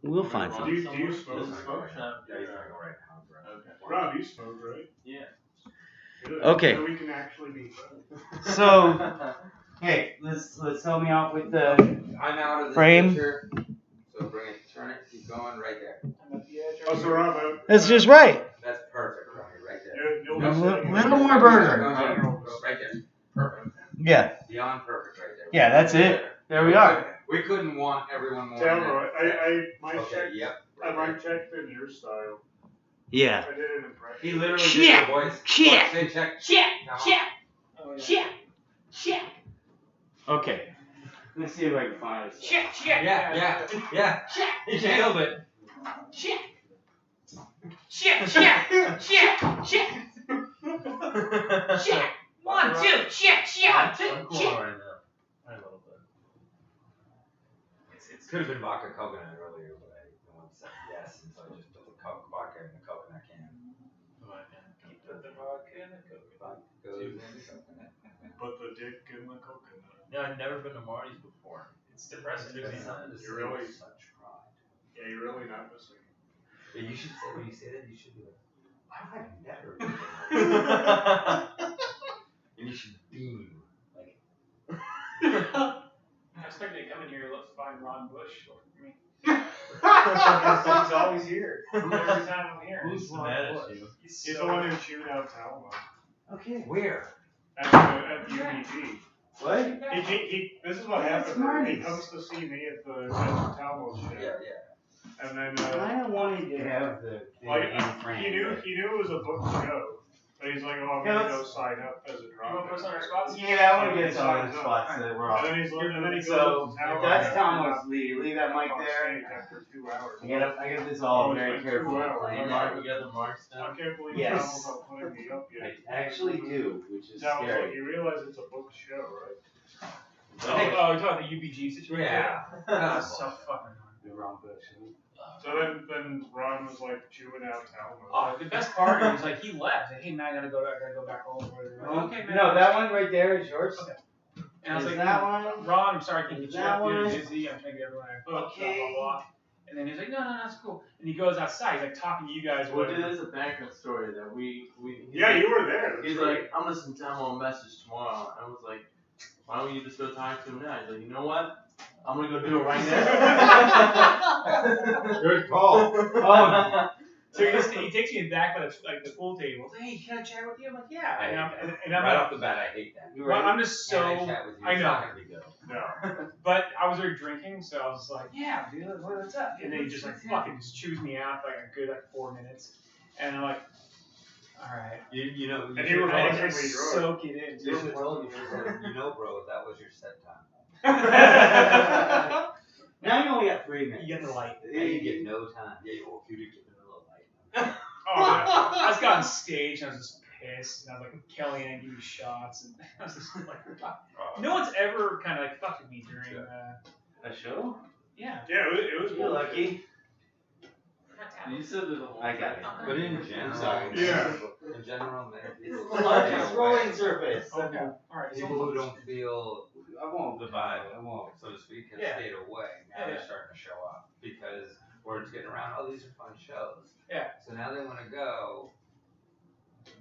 We'll find Do something. you smoke? There's a smoke shop. Yeah, he's gonna go right now, bro. Okay. Rob, you smoke, right? Yeah. Good. Okay. So we can actually be friends. So, hey, let's help me out with the. I'm out of this Frame. picture. So bring it, turn it, keep going right there. Oh, so Rob, That's just right. That's perfect, right there. You'll A be sitting in little the- more burger. Go right there. Perfect. Yeah. Beyond perfect right there. Yeah, that's it. There we are. We couldn't want everyone more. Tell than me, that. I might Okay, check. yep. I might check in your style. Yeah. I did an impression. He literally Check. did your voice. Check. Say check. Check. Okay. Let's see if I can find it. Check. Yeah. He nailed it. Check. 1, 2, check. I'm cool right now. I love it. It could have been vodka coconut earlier, but no one said yes, and so I just put the vodka in the coconut can. You put the vodka in the coconut. Vodka goes in the coconut. Put the dick in the coconut. Yeah, I've never been to Marty's before. It's depressing. That's Isn't it? something to You're say really- with such pride. Yeah, you're really not missing. Yeah, you should say when you say that. You should be like, I've never been. And you should beam like. I expected to come in here and find Ron Bush. He's always here. Every time I'm here. Who's Ron mad at Bush. you? He's the one who chewed out Talma Okay. Where? at the UBG. What? He this is what That's happened. He nice. comes to see me at the Talma show. Yeah. And then I don't want you to have the thing like in frame. he knew it was a booked show. But he's like, oh, I'm Yeah, gonna go let's- sign up as a You want to drummer. put us on our spots? Yeah, I want to get some of the spots that we're And on. then he goes So, to Talma that's and Thomas Lee. Leave that mic on there. stage after 2 hours. I get this all Oh, very it's like carefully 2 hours. planned Mark, out. we got the marks I down. can't believe Yes. Talma's not putting me up I yet. actually do, which is Talma's like, scary. you realize it's a booked show, right? Oh, you're talking about the UBG situation? Yeah. That's so fucking annoying. The wrong person. So then Ron was like chewing out Talma. Oh, the best part is like he left. Like, hey man, I gotta go back home. Like, okay, man. No, that one right there is yours. Okay. And I was Is like, that one? Ron, I'm sorry, I can't Is get you that up. You're one? busy. I'm trying to get everyone I booked. Okay. Blah blah blah. And then he's like, no, that's cool. And he goes outside. He's like talking to you guys. Well, dude, Whatever. there's a backup story that we Yeah, you were there. That's He's right. like, I'm gonna send Tom a message tomorrow. I was like, why don't you just go talk to him now? He's like, you know what? I'm gonna go do it right now. Good call. Oh, So he takes me back by the pool table. He's like, hey, can I chat with you? I'm like, yeah. I hate And I'm right like, off the bat, I hate that. you well, ready? I'm just Can I so. chat with you? I It's know. not gonna be good. No. But I was already drinking, so I was like, yeah, dude, what's up? And then he just like fucking just chews me out for like a good 4 minutes. And I'm like, alright. You know. And you were I fucking just me drunk. soak it in. You should have told me. You know, bro, that was your set time. Now you only got 3 minutes. You get the light. And you get no time. Yeah, you do get a little light. Oh, yeah. I just got on stage and I was just pissed. And I was like, Kellyanne, give me shots. And I was just like, no one's ever kind of like fucked with me during, A show? yeah. Yeah, it was You're lucky. You said there's a whole. I got it. But in general, Sorry. Yeah. In general, man, It's the largest rolling surface. Okay. Alright. people who don't feel I won't. the vibe, I won't. so to speak, have Yeah. stayed away. Now Yeah. they're starting to show up because word's getting around. Oh, these are fun shows. Yeah. So now they want to go,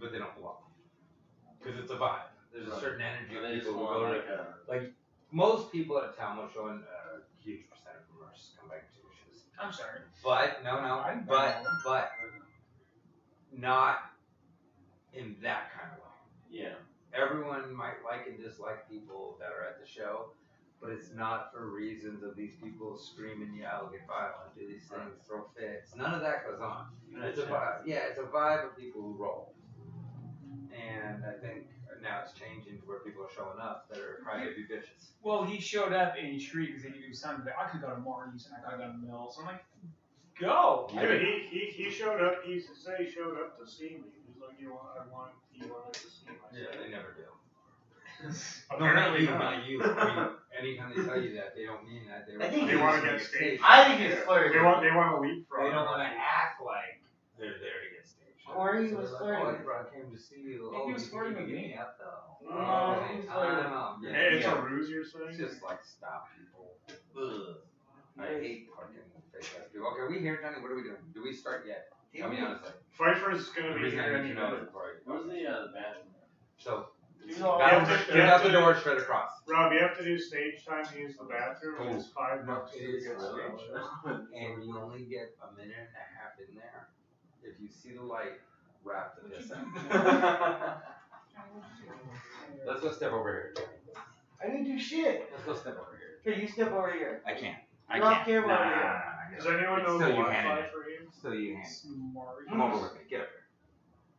but they don't belong because it's a vibe. There's a certain energy of They just people who want go to. like a. Most people at a town will show, and a huge percentage of them are just come back to shows. I'm sorry. But I'm but not in that kind of way. Yeah. Everyone might like and dislike people that are at the show, but it's not for reasons of these people scream and yell, get violent, do these things, throw fits. None of that goes on. It's a vibe. Yeah, it's a vibe of people who roll. And I think now it's changing to where people are showing up that are crybaby bitches. Well, he showed up and he shrieked because he was telling me, I could go to Marty's and I could go to Mills. I'm like, go. Dude, he showed up. He said he showed up to see me. He's like, he wanted to see myself. Yeah, they never do. Apparently no, not. not you. I mean, anytime they tell you that, they don't mean that. I think They it's- want to get stage. I think it's flirty. They want to leapfrog. They don't want to act like they're there to get stage. Corey So was they're flirting. like, oh, hey, bro, I came to see you. Maybe he was you flirting can with beat me. me up, though. No, he was flirting. Yeah, Hey, it's yeah. a ruse you're saying? It's just like stop people. Ugh. I hate parking with fake ass people. Okay, we here, Johnny? What are we doing? Do we start yet? Tell me honestly. Pfeiffer's gonna The be reason here I any need to know minute. is before I Where's the bathroom? So, You have out the to- door straight across. Rob, you have to do stage time to use the bathroom, and it's $5 No, to it is get really. stage time. And you only get a minute and a half in there. If you see the light, wrap the piss out. Let's go step over here. I didn't do shit. Let's go step over here. Here, you step over here. I can't. You're off camera over here. Does anyone know the Still you Wi-Fi handed for you? Still you hand. Smart. Come over with me. Get up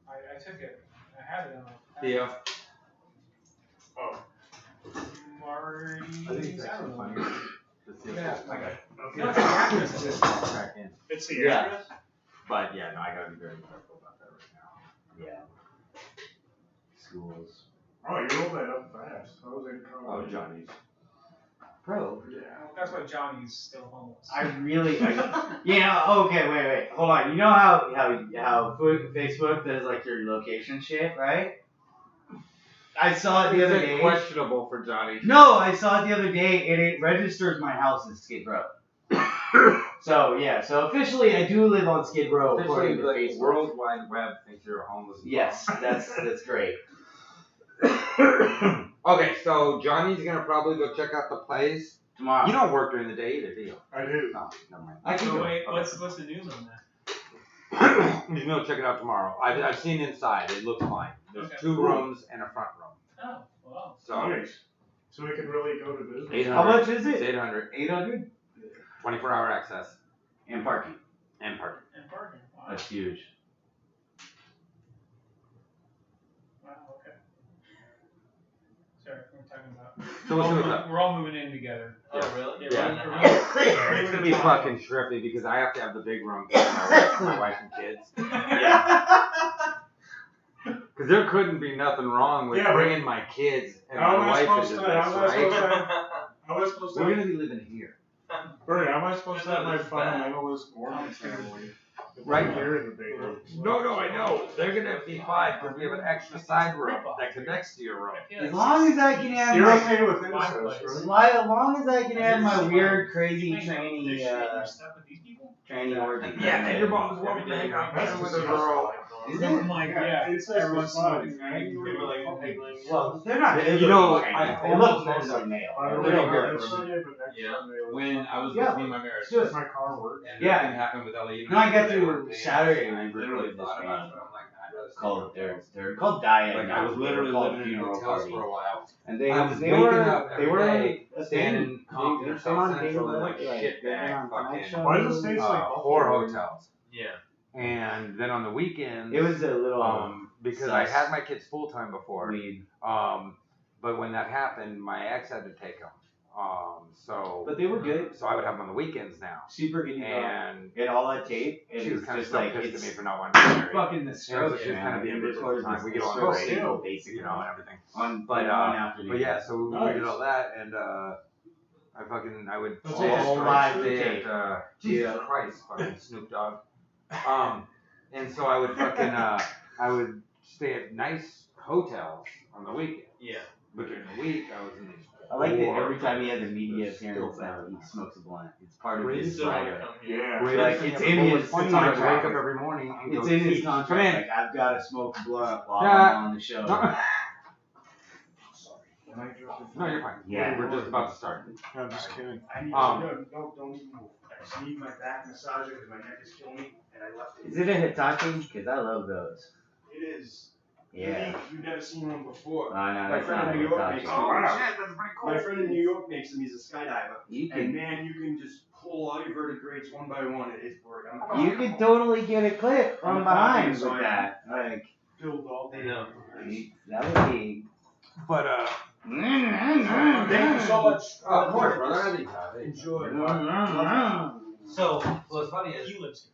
I took it. I had it on my. here. Theo. Oh, Marty. I think it's actually funny. Yeah. I got it. okay. No, it's the address. Just crack in. It's the Yeah. address? But yeah, no, I gotta be very careful about that right now. Yeah. Schools. Oh, you rolled that up fast. I was in college. Oh, Johnny's. Bro. Yeah. That's why Johnny's still homeless. Okay, wait, hold on. You know how Facebook does like your location shit, right? I saw it the other day. Questionable for Johnny. No, I saw it the other day, and it registers my house as Skid Row. So yeah, so officially I do live on Skid Row according to the Facebook. World Wide Web thinks you're a homeless. Yes, that's great. Okay, so Johnny's gonna probably go check out the place. Tomorrow. You don't work during the day either, do you? I do. No, never mind. I can So go. wait, what's the news on that? He's gonna check it out tomorrow. I've seen inside. It looks fine. There's Okay. 2 rooms and a front room. Oh, wow. So Nice. So we can really go to business. 800. How much is It's it? 800. 800 24-hour access and parking. and parking. And parking. Wow. That's huge. Wow, okay. Sorry, we're talking about. So we'll see what's up. We're all moving in together. Oh, really? Yeah. Yeah. It's gonna be fucking trippy because I have to have the big room for my wife and kids. Because there couldn't be nothing wrong with Yeah, but- bringing my kids and How my am I wife supposed into to? this, How am I supposed right? to? How am I supposed We're to? gonna be living here. Bert, how am I supposed to have my That's bad. fundamentalist Mormon family? Right here in the big room. No, I know. They're gonna be fine because we have an extra side room that connects to your room. As long as I can have You're my, okay with Fireplace. incest, right? as long as I can have my weird, crazy Wait, tranny, you're stuck with these people? tranny orgy. Yeah, and your mom's Every welcome to day hang out That's with a disgusting. girl. Is I'm it? like, yeah, Incest everyone's is fine, smoking, right? right? You They were like, okay. Well, they're not. You know, they I look almost mostly male. I don't They're know good. how this Sunday, but next Yeah. Sunday was- When I was Yeah. between my marriage, Do it. Does my car work? And Yeah. nothing happened with Ellie. No, I got to Saturday, and I we literally recorded thought this about band. it, but I'm like, I'd rather stay Called here. they're called Diet. Like I was literally called living in funeral hotels party. for a while. And they I was they waking were up they every were day, a standing thing. Compton They're or staying on South Central Daylight, like shit they've been bag on Tonight fucking Show. Why does it taste like whore Buffalo? hotels. Yeah. And then on the weekends, It was a little because I sus. had my kids full time before. weed, But when that happened, my ex had to take them. So but they were good. so I would have them on the weekends now. Super good. And And all that tape. And she was it's kind of just still like pissed at it's me for not wanting to be married. fucking the Yeah, stroke. she's kind of being man. bitch all the time. We get along Stroke great, still, basically, you know, and everything. On But, one afternoon. But yeah, so we Nice. did all that, and I would That's all all live stay tape. at, Jesus Christ, fucking Snoop Dogg. And so I would fucking, I would stay at nice hotels on the weekend. Yeah. But during the week, I was in these. I like that poor every time he has a media There's appearance, still he smokes a blunt. It's part of Really? his Still wanna swagger. come here. Yeah. Greatest Like, thing it's ever. in But his what's funny is I contract. wake up every morning and It's go, in his "Pete, contract. come in." Like I've got to smoke a blunt while Yeah. I'm on the show. No, you're fine. Yeah. We're just about to start. I'm just kidding. I need Um, don't even move. I just need my back massager because my neck is killing me, and I left it. Is it a Hitachi? Because I love those. It is. Yeah. You've never seen one before. No, My that's friend not in New York Hitachi. makes Oh, them. wow. shit, that's pretty My friend in New York makes them. He's a skydiver. You And can man, you can just pull all your vertebrates one by one. It's great. I'm you can totally get a clip from I'm behind with sorry. that. Like filled all I day. know. that would be. But, Thank you so much. of course, brother. Anytime. Enjoy. So, what's funny is, He lives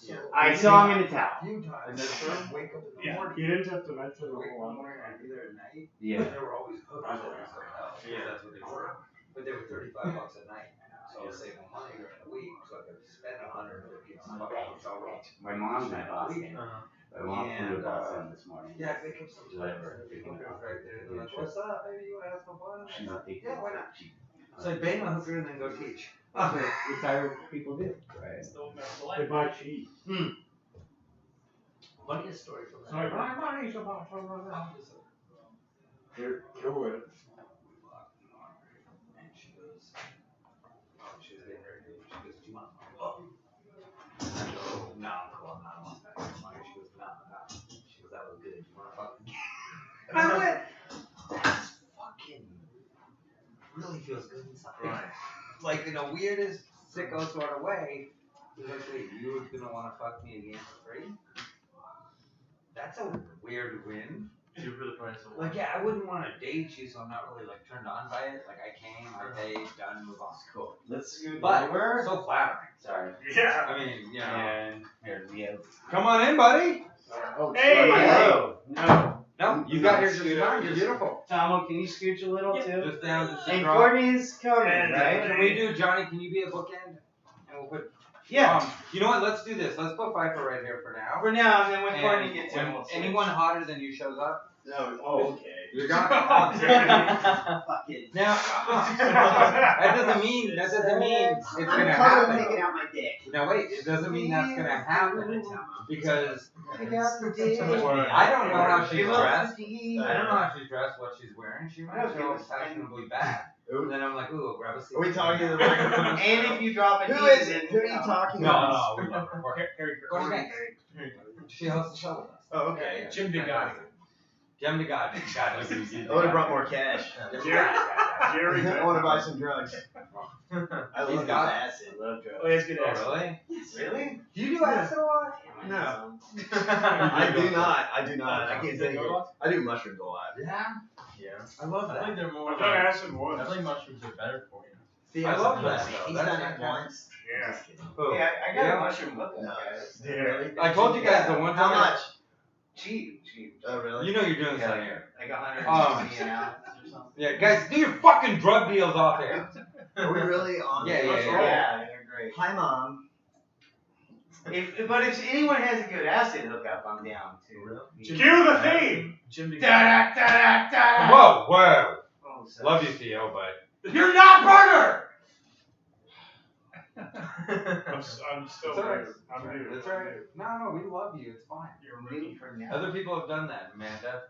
here. I saw him in a towel. few times, I wake up in the Yeah. morning, He didn't have to mention the wake whole up in the lot. morning, I'd be there at night. Yeah. They were always hookers at these hotels. Yeah. That's what they were. But they were $35 a night. So I was saving money during the week, so I could spend $150 on fucking hotel room. My mom's in Boston. Uh-huh. My mom flew to And, Boston this morning. Yeah, they kept some Whatever. hookers right there. They're like, what's up, baby? You wanna have some fun? She's I'm like, addicted. yeah, why not? So I bang a hooker and then go teach. Retired people do. Right. Still mess the They life. buy cheese. Funniest story from It's like, my money's about to run out. Here, go with it. And she goes, she was getting ready. She goes, do you want money? I go, no, I'm not on that money. She goes, no. She goes, that was good. You want to fuck me? And I went, that's fucking really feels good inside. Right. Like in the weirdest sicko sort of way. He's like, wait, you were gonna want to fuck me again for free? That's a weird win. Two for the price of one. Like, yeah, I wouldn't want to date you, so I'm not really like turned on by it. Like, I came, I paid, done, move on. Cool. Let's scoot But over. so flattering. Sorry. Yeah. I mean, you know. And here we go. Come on in, buddy. Oh, Hey! Hello. No. No, you got here just fine. You're beautiful. Tomo, can you scooch a little too? Just down to And drop. Courtney's coming, And- right? Can we do, Johnny, can you be a bookend? And we'll put, Yeah. you know what, let's do this. Let's put Pfeiffer right here for now. For now, and then when And Courtney gets in, when we'll switch. anyone hotter than you shows up, No, oh, okay. you're gone. Fuck it. Now, that doesn't mean it's gonna happen. out my dick. Now wait, it doesn't mean that's gonna happen because I got the dick. I don't know how she's She loves dressed. the dick. I don't know how she's dressed, what she's wearing. She might Okay, show let's- fashionably bad. And then I'm like, ooh, I'll grab a seat. Are we talking to the microphone? And if you drop a Who dick, is then it? Who are you talking No, about? no, we love her. Harry Courtney Banks. She hosts the show with us. Oh, okay. Jim DeGotti. Jim DeGotti. I would have brought more cash. Jerry. I want to buy some drugs. I He's love got acid. Love drugs. Oh, that's good. Oh, Excellent. really? Really? Do you do acid a lot? No. I do not. I do not. I can't Is take it it. go I do mushrooms a lot. Yeah. Yeah. I love I think that. they're more. I've done acid once. I think mushrooms are better for you. I love that, though. He's That's done it fantastic. once. Yeah. Just kidding. Oh. Yeah, I got Yeah. a mushroom look No. guys. Yeah. Really? I told you guys the one How time. much? Cheap. Oh, really? You know you're doing something here. Like 160 an ounce or something. Yeah, guys, do your fucking drug deals off there. Are we really on? Yeah, this? yeah. Yeah, they're great. Hi, Mom. But if anyone has a good acid hookup, I'm down too. Cue the theme. Jim DeGotti. Da da da da. Whoa, whoa. Oh, sorry. Love you, Theo, but You're not Burger. I'm still It's all right. there. I'm new. That's right. No, we love you. It's fine. You're rooting for me. Other people have done that, Amanda.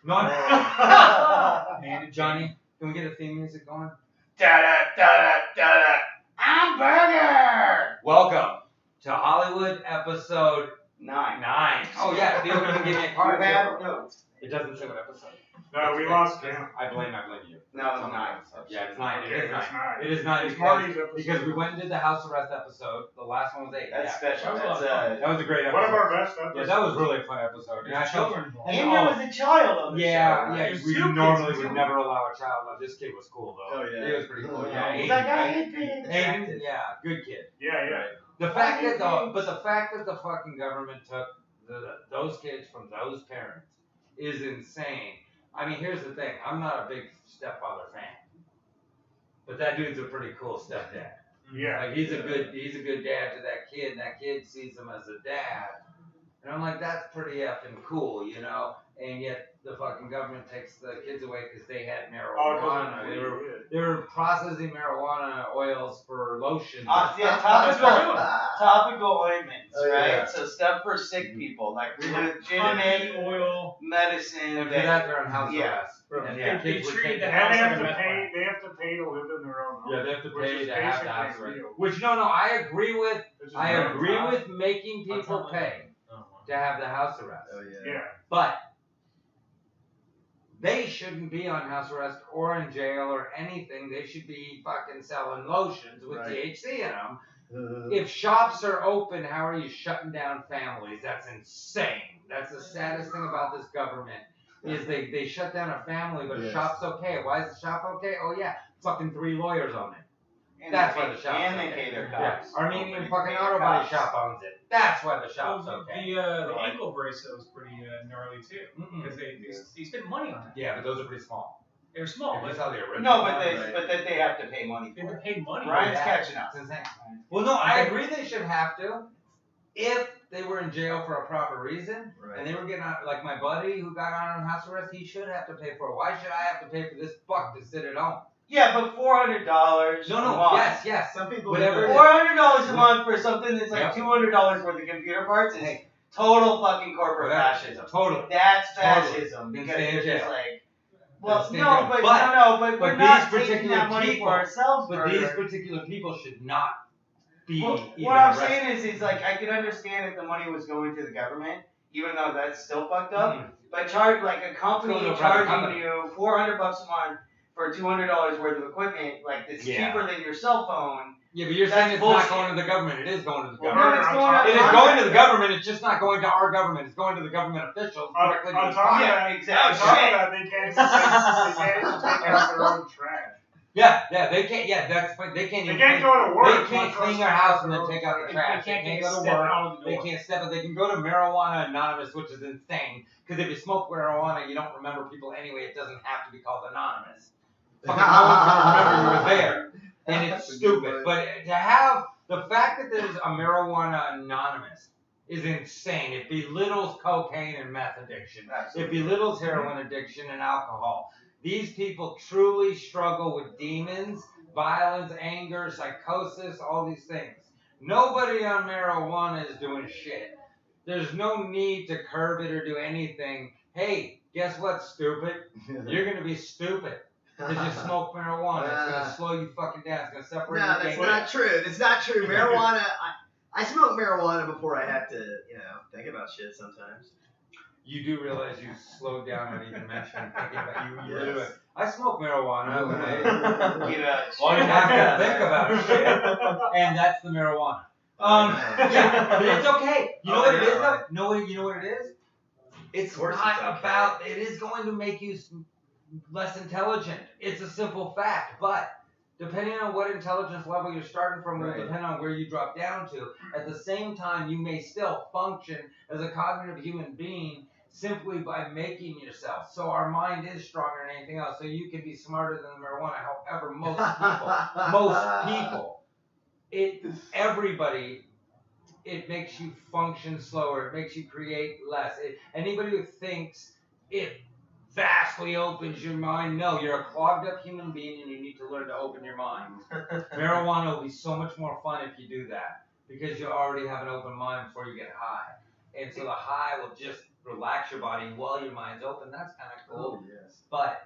Not Man, Johnny. Can we get a theme music going? Da da da da da. I'm Burger. Welcome to Hollywood episode 9. 9. Oh yeah, Theo can give me a You card. have no. It doesn't say what episode. No, we lost count. I blame you. No, it's 9. Yeah, it's 9. Okay, It is 9. that's 9. It is 9 It's because, Marty's episode. because we went and did the house arrest episode. The last one was 8. That's Yeah. special. That was a That's lot of That was a great episode. One of our best episodes. Yeah, that was really a fun episode. And I There's felt- children involved. And there was a child on the show. Yeah, There's we two kids normally too. would never allow a child. But this kid was cool though. Oh, yeah. He was pretty cool. Yeah, He's Aiden, like, I right? hate being Aiden, attracted. yeah, good kid. Yeah. The fact that the fucking government took those kids from those parents is insane. I mean, here's the thing. I'm not a big stepfather fan, but that dude's a pretty cool stepdad. Yeah. Like he's a good dad to that kid, and that kid sees him as a dad. And I'm like, that's pretty effing cool, you know. And yet the fucking government takes the kids away because they had marijuana. They were processing marijuana oils for lotion. Yeah, topical ointments, Oh, right? yeah. So stuff for sick people, like Honey legitimate oil. medicine. And for that, they're on house Yeah. arrest. And Yeah. the kids They would treated take the that. house And like a meth lab. they have to pay to live in their own home. Yeah, they have to Which pay is to have the basically house arrest. illegal. Which no, I agree with. Which is I very agree tough. with making people pay to have the house arrest. Oh, yeah. Yeah. But they shouldn't be on house arrest or in jail or anything. They should be fucking selling lotions with Right. THC in them. If shops are open, how are you shutting down families? That's insane. That's the saddest thing about this government is they shut down a family, but a Yes. shop's okay. Why is the shop okay? Oh yeah, fucking 3 lawyers own it. And That's they why pay- the shop's And they okay. pay their Yeah, cops. Armenian Nobody fucking pay their auto body cops. shop owns it. That's why the shop's Well, okay. the Right. ankle bracelet was pretty gnarly too, Mm-mm. because they spent money on that. Yeah, but those are pretty small. They're small, If you but saw the original. No, but one, they Right. but that they have to pay money they for have to it. pay money. Ryan's Yeah. catching up. It's insane. Well, no, I agree they should have to. If they were in jail for a proper reason, and they were getting out, like my buddy who got on house arrest, he should have to pay for it. Why should I have to pay for this fuck to sit at home? Yeah, but $400. No, a month. yes. Some people Whatever it is. $400 a month for something that's like Yep. $200 worth of computer parts is Hey. total fucking corporate Whatever. fascism. Totally. That's Totally. fascism Then because stay in it's just jail. like, well, stay in no, jail. but But we're these not taking particular that money people- for ourselves. But for- these particular people should not be Well, even what I'm arrested. saying is like I could understand if the money was going to the government, even though that's still fucked up. Mhm. But charge like a company Go to a private charging company. you $400 a month for $200 worth of equipment, like that's Yeah. cheaper than your cell phone. Yeah, but you're That's saying it's bullshit. not going to the government. It is going to the Well, government. No, it's on going top- to It is going to the government. It's just not going to our government. It's going to the government officials On directly to top the of farm. Yeah, that, exactly. on top of that, they can't even take out their own trash. Yeah, they can't. Yeah, that's fine. They can't They even. can't go to work. They can't clean their house and then take out the trash. They can't go to step work. out of the They door. can't step it. They can go to Marijuana Anonymous, which is insane. Because if you smoke marijuana, you don't remember people anyway. It doesn't have to be called anonymous. Fucking no one's gonna remember you were there, and it's That's a good stupid. one. But to have the fact that there's a Marijuana Anonymous is insane. It belittles cocaine and meth addiction. It belittles heroin addiction and alcohol. These people truly struggle with demons, violence, anger, psychosis, all these things. Nobody on marijuana is doing shit. There's no need to curb it or do anything. Hey, guess what, stupid? You're gonna be stupid because you smoke marijuana. It's gonna slow you fucking down. It's gonna separate No, your that's game. not true. It's not true. Marijuana. I smoke marijuana before I have to, think about shit sometimes. You do realize you slowed down on even mentioning thinking about you. Yes. Really, I smoke marijuana when I Give out well, you shit. have to think about shit, and that's the marijuana. Yeah, but it's okay. You know Oh, what it yeah. is though? You know what it is? It's Of course not it's okay. about. It is going to make you less intelligent. It's a simple fact, but depending on what intelligence level you're starting from will Right. depend on where you drop down to. At the same time, you may still function as a cognitive human being simply by making yourself. So our mind is stronger than anything else. So you can be smarter than marijuana. However, most people, everybody, it makes you function slower. It makes you create less. Anybody who thinks it vastly opens your mind, no, you're a clogged up human being and you need to learn to open your mind. Marijuana will be so much more fun if you do that because you already have an open mind before you get high. And so the high will just relax your body while your mind's open. That's kind of cool. Oh, yes. But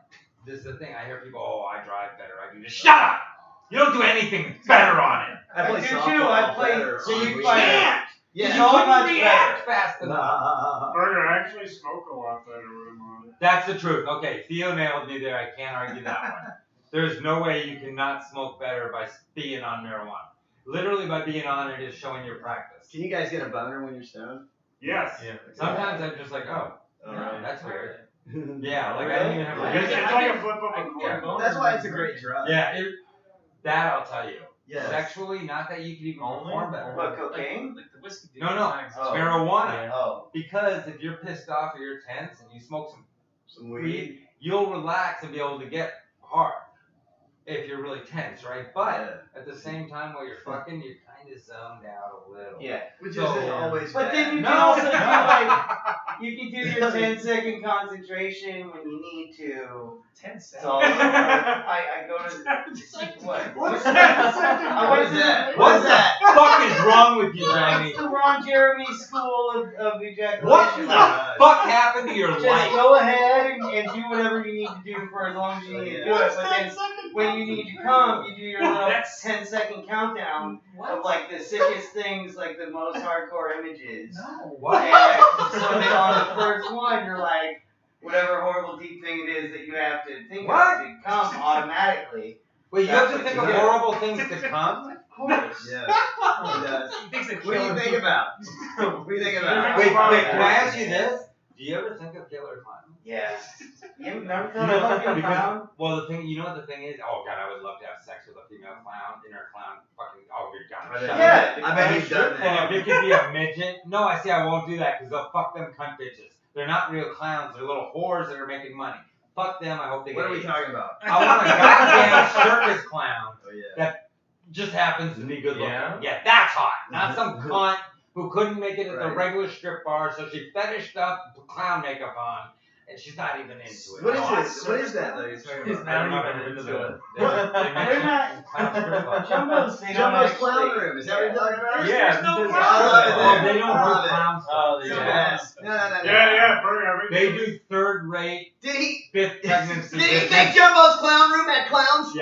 this is the thing. I hear people, I drive better. I do this. Shut up! You don't do anything better on it. I play I do too. softball I play- better so on you weekends. can't. Yeah. So couldn't much react fast enough. Burger, I actually smoke a lot better when I'm on it. That's the truth. Okay, Theo nailed me there. I can't argue that one. There's no way you cannot smoke better by being on marijuana. Literally by being on it is showing your practice. Can you guys get a boner when you're stoned? Yes. Yeah. Sometimes I'm just like, oh, Alright. that's weird. Yeah, like I don't even have It's, a it's like a flip of I a can coin. get a boner. That's why it's a great drug. Yeah, that I'll tell you. Yes. Sexually, not that you can even Only? perform better. What, cocaine? Like the whiskey. dude, No, sometimes. Oh. Marijuana. Oh. Because if you're pissed off or you're tense and you smoke some Some weed. weed, you'll relax and be able to get hard if you're really tense, right? But at the same time, while you're fucking, you're kind of zoned out a little. Yeah. Which So- isn't always But bad. then you No. can also do like you can do your 10-second concentration when you need to. 10 seconds. So I go to what? What's that? I What went is to that? the- What is that? Fuck is wrong with you, Johnny? It's the Ron Jeremy School of Ejaculation. What the God. fuck happened to your Just life? go ahead and do whatever you need to do for as long as you need to do it. But then when you need to come, you do your little 10-second countdown of like the sickest things, like the most hardcore images. No. What? And so then on the first one, you're like, whatever horrible deep thing it is that you have to think What? of to come automatically. Wait, you have to That's think what of you do. horrible things to come? Of course. Yeah. He does. He thinks that What do you think about? What do you think about? Wait, can I ask you this? Do you ever think of killer clowns? Yeah. You haven't never You thought know, about being because- clown? Well, the thing, you know what the thing is? Oh god, I would love to have sex with a female clown, inner clown, fucking, oh good god. I bet- shut Yeah. up. I bet he's done And that. if it could be a midget, no, I see, I won't do that because they'll fuck them cunt bitches. They're not real clowns, they're little whores that are making money. Fuck them, I hope they What get are we AIDS. talking about? I want a goddamn circus clown Oh yeah. just happens to be good looking. Yeah? Yeah, that's hot. Not some cunt who couldn't make it at the Right. regular strip bar, so she fetished up, put clown makeup on, and she's not even into it. What Oh, is this? What is that though? You're talking He's about? not even into it. They're not. Jumbo's, they don't Jumbo's Clown actually. Room. Is that what you're talking about? Yeah, no because- I love it. Oh, they don't I do love it. clown stuff. Oh, It's they the do. best. No. Yeah, bring everything. They do third-rate, Did he? fifth pregnancy. Did he business. think Jumbo's Clown Room had clowns?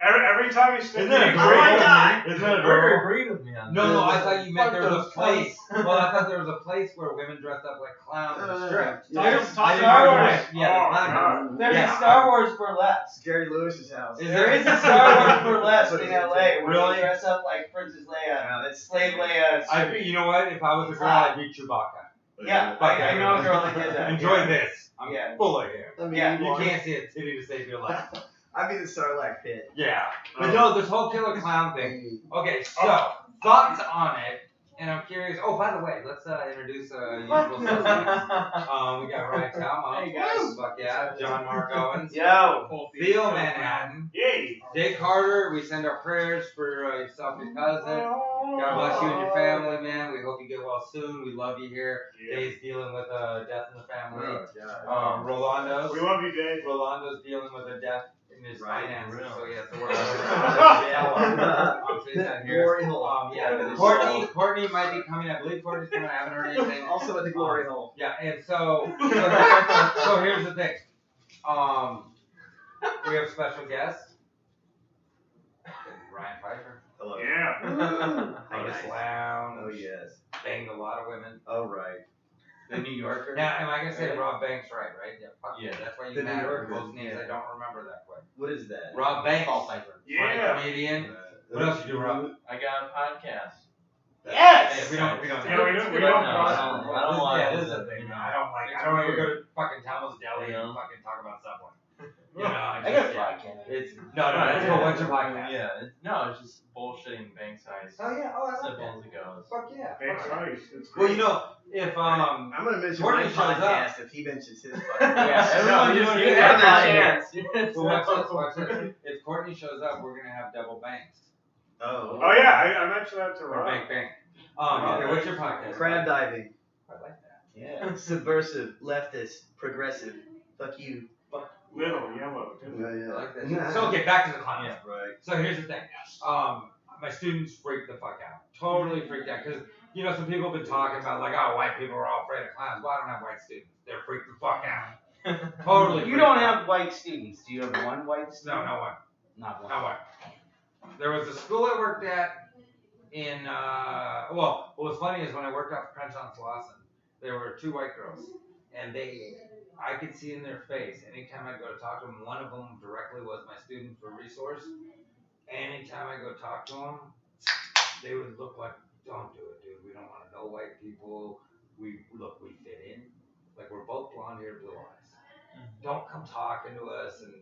Every time he steps Isn't that in, a Oh my God. Isn't that a Burger agreed with me on No, this. I thought you meant Fuck there was a those place. clowns. Well, I thought there was a place where women dressed up like clowns in the strip. Talk Star about Wars. it. Yeah, the Oh, clown God. house. There's Yeah. a Star Wars burlesque. Gary Lewis's house. There is a Star Wars burlesque in LA where Really? they dress up like Princess Leia, Yeah, that's Slave Leia. You know what? If I was a girl, I'd be Chewbacca. Yeah, I know a girl that did that. Enjoy yeah. this. I'm Yeah. full of hair. I mean, Yeah, You can't see a titty to save your life. I'd be the Sarlacc pit. Yeah. But no, this whole killer clown thing. Okay, so thoughts on it, and I'm curious. Oh, by the way, let's introduce usual suspects. We got Ryan Talma. Hey, guys. Fuck yeah. John Mark Owens. Yo. Theo Manhattan. Yay. Jake Carter. We send our prayers for yourself and your cousin. God bless you and your family, man. We hope you get well soon. We love you here. Yeah. Dave's dealing with a death in the family. God. Rolando's. We love you, Dave. Rolando's dealing with a death in his Right, finances, really. so he has to work. Yeah. I'm saying that here. Glory hole. Yeah, Courtney might be coming. I believe Courtney's coming. I haven't heard anything. Also at the glory hole. Yeah, and so here's the thing. We have special guests. Ryan Pfeiffer. Hello. Yeah. Angus Lown. Oh yes. Banged a lot of women. Oh right. The New Yorker. Now, am I gonna say Rob Banks right? Yeah. Fuck Yeah. That's why you The New mad. Yorker, Most names yeah. I don't remember that quick. What is that? Rob Banks. Paul Piper. Yeah. Funny comedian. What else you do, Rob? I got a podcast. Yes. We don't. Yeah, we don't. No, cross- I don't want Yeah, to. this is the thing. Man. I don't ever go to fucking Thomas Deli and fucking talk about Subway. You know, I I got a just, yeah. podcast. It's no. Let's go. What's your podcast? Yeah, no, it's just bullshitting bank size. Oh yeah. Oh, I like Simple that. as it goes. Fuck yeah. Thanks, Fuck yeah. nice. It's Well, great. you know, if I'm gonna mention Courtney my shows up. podcast if he mentions his podcast. Yeah, Everyone you just know, you you have have a that chance. so watch this. If Courtney shows up, we're gonna have double banks Oh. Oh yeah, I mentioned that to or Rob. bank. Okay, what's your podcast? Crab diving. I like that. Yeah. Subversive, leftist, progressive. Fuck you. Little yellow. Too. I like that. So okay, back to the clown. Right. So here's the thing. My students freaked the fuck out. Totally freaked out because you know some people have been talking about like, oh, white people are all afraid of clowns. Well, I don't have white students. They're freaked the fuck out. Totally. You freaked don't out. have white students. Do you have one white student? No one. Not one. Not one. There was a school I worked at in what was funny is when I worked out for Crenshaw and Slauson, there were two white girls, and I could see in their face anytime I go to talk to them. One of them directly was my student for resource. Anytime I go talk to them, they would look like, "Don't do it, dude. We don't want to know white people. We fit in. Like we're both blonde hair, blue eyes. Don't come talking to us, and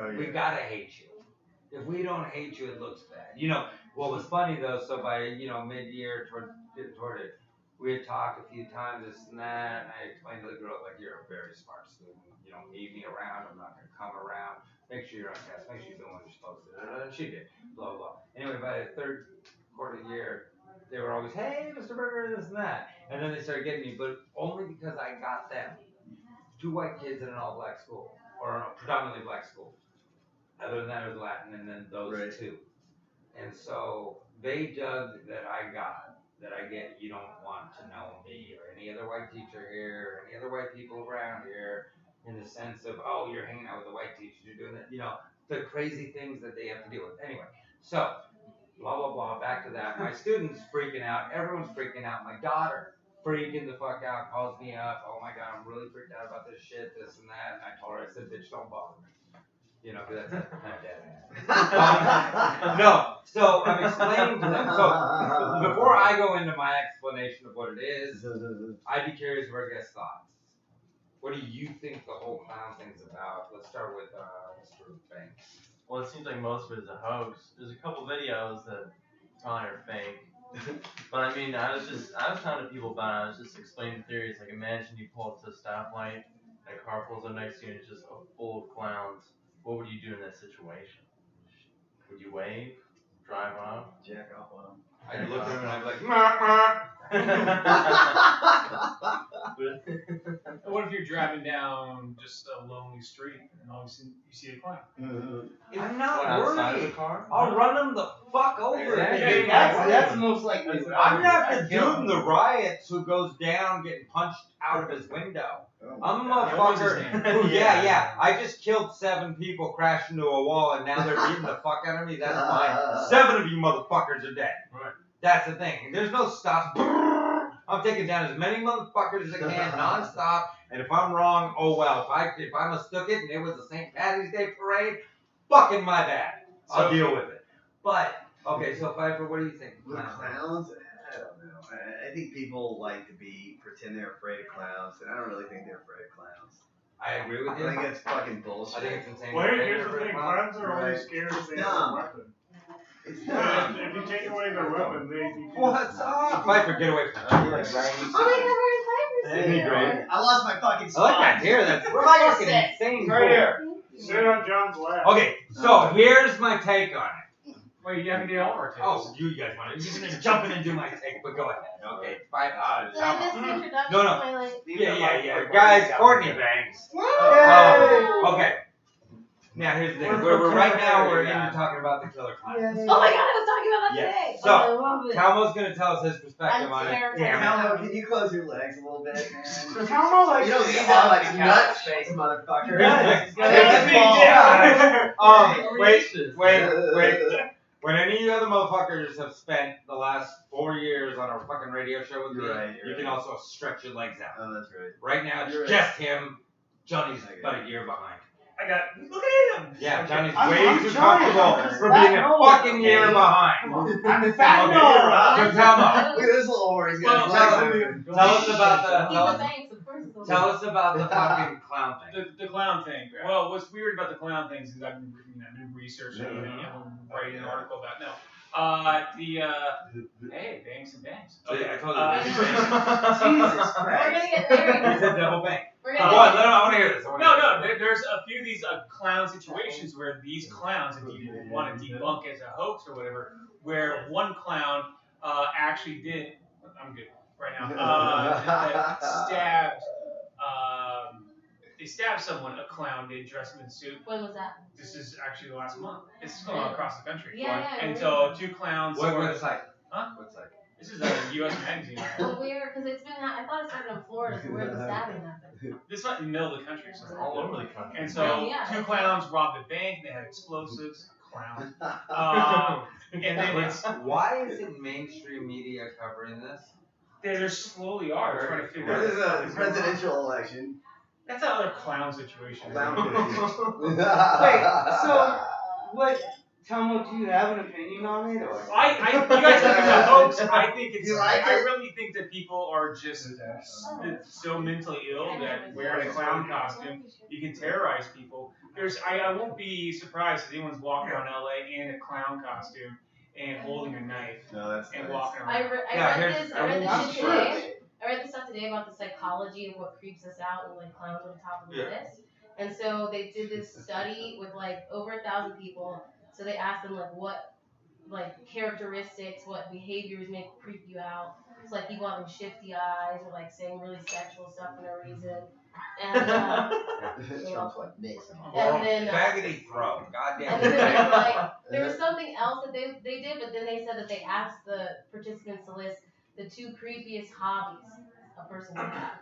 Oh we gotta hate you. If we don't hate you, it looks bad. You know what was funny though? So by mid-year toward it, we had talked a few times, this and that, and I explained to the girl, like, you're a very smart student. You don't need me around. I'm not going to come around. Make sure you're on task. Make sure you're doing what you're supposed to do. And she did. Blah, blah. Anyway, by the third quarter of the year, they were always, hey, Mr. Berger, this and that. And then they started getting me, but only because I got them. Two white kids in an all-black school, or a predominantly black school. Other than that, it was Latin, and then those Right. two. And so they dug that I get, you don't want to know me or any other white teacher here, or any other white people around here, in the sense of, oh, you're hanging out with a white teacher, you're doing that, the crazy things that they have to deal with. Anyway, so, blah, blah, blah, back to that. My students freaking out, everyone's freaking out. My daughter freaking the fuck out, calls me up, oh my God, I'm really freaked out about this shit, this and that, and I told her, I said, bitch, don't bother me. Because that's my dad. No, so I'm explaining to them. So before I go into my explanation of what it is, I'd be curious of our guest thoughts. What do you think the whole clown thing's about? Let's start with Mr. Banks. Well, it seems like most of it is a hoax. There's a couple videos that probably are fake. But I mean, I was talking to people about it. I was just explaining theories. Like, imagine you pull up to a stoplight, and a car pulls up next to you, and it's just full of clowns. What would you do in that situation? Would you wave? Drive off? Jack off on I'd look at him and I'd be like, "Mah, mah." But What if you're driving down just a lonely street and all of a sudden you see a clown? I'm not outside of the worried. car? I'll run them the fuck over. Exactly. That's most likely. I'm not the dude in the riots who goes down getting punched out of his window. I'm a What was his motherfucker name? who, yeah, I just killed 7 people, crashed into a wall, and now they're beating the fuck out of me. That's fine. 7 of you motherfuckers are dead. Right. That's the thing. There's no stop. I'm taking down as many motherfuckers as I can, non-stop. And if I'm wrong, oh well. If I mistook it and it was the St. Patty's Day parade, fucking my bad. I'll So- deal with it. But okay, so Pfeiffer, what do you think? The clowns? I don't know. I think people like to pretend they're afraid of clowns, and I don't really think they're afraid of clowns. I agree with I you. think it's fucking bullshit. I think it's insane. Well, here's the thing, clowns are only Right. scared if they It's have a dumb. weapon. It's If dumb. if you take away their weapon, they can What's up? Pfeiffer, get away from I me. feel like writing Oh my god, we're in Isn't he Cyprus. great? I lost my fucking I spot. like that hair. That's Where am I gonna fucking sit? insane. Right here. sit on John's lap. Okay, so here's my take on it. Wait, you haven't get all our takes. Oh, you guys want to? You're gonna jump in and do my take, but go ahead. Okay, fine. Did I miss the introduction? No, no. Am I like... Yeah. Guys, Courtney Banks. Okay. Now here's the thing. We're right now we're into talking about the killer clowns. Oh my god, I was talking about that Yes. today. So, I love it. Talmo's gonna tell us his perspective I'm on it. terrified. Damn it. Talmo, can you close your legs a little bit, man? Talmo likes You don't to need eat that like much a nut face, motherfucker. Yes. Wait. When any of you other motherfuckers have spent the last 4 years on a fucking radio show with me, You're right, you can also stretch your legs out. Oh, that's right. Right now, it's You're right. just him. Johnny's about a year behind. I got. Look at him. Yeah, Johnny's I'm way too Johnny. comfortable for Fat being a Noah. fucking year behind. I'm fat Okay, Noah. so Talmo, Look at this little whore. He's got his Well, legs moving. tell us about He's the the Banks, of course. tell us about the fucking clown thing. The clown thing. Well, what's weird about the clown things is I've been researching and writing an article about it. No. Hey, Banks and Banks. See, I told Jesus We're Christ. gonna get married. He said double bank. We're Come gonna on, I want to hear this. I wanna hear No, this. there's a few of these clown situations where these clowns, if you want to debunk as a hoax or whatever, where one clown actually did, I'm good right now, that stabbed, they stabbed someone, a clown did, dressed him in suit. When was that? This is actually the last month. This is going on across the country. Yeah. And so 2 clowns. What were- website? Huh? What site? This is a U.S. magazine. Well, where? Because it's been. I thought it started in Florida. So where the stabbing happened? This went in the middle of the country. So. All over the country. And so Yeah. 2 clowns robbed a bank. They had explosives. Clowns. And then it's Why isn't mainstream media covering this? they slowly are trying to figure This is a out. presidential election. That's another clown situation. Wait, so what? Talmo, do you have an opinion on it? Or? You guys think it's a hoax. I think it's. You like I it? really think that people are just so mentally ill that wearing a clown costume, you can terrorize people. I won't be surprised if anyone's walking around LA in a clown costume and holding a knife No, that's and nice. walking I around. read I'm this sure. today. I read this stuff today about the psychology of what creeps us out and like clowns on top of the Yeah. list. And so they did this study with like over 1,000 people. So they asked them like what like characteristics, what behaviors make creep you out. It's like people having shifty eyes or like saying really sexual stuff for no reason. And Trump's like this. and then Faggoty throw. Goddamn. and then there was like there was something else that they did, but then they said that they asked the participants to list the 2 creepiest hobbies a person would have.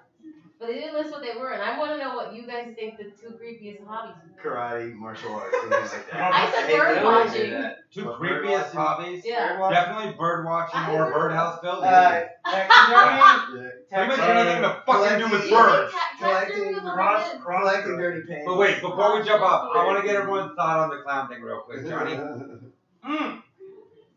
But they didn't list what they were, and I want to know what you guys think the 2 creepiest hobbies would be. Karate, martial arts, something like that. I said Hey, bird really watching. do that. 2 Well, creepiest bird hobbies. Yeah. Definitely bird watching or birdhouse building. Taxidermy? Pretty much anything to fucking do with Do you birds. think taxidermy was on Collecting dirty paint. But wait, before we jump up, I want to get everyone's thought on the clown thing real quick, Johnny.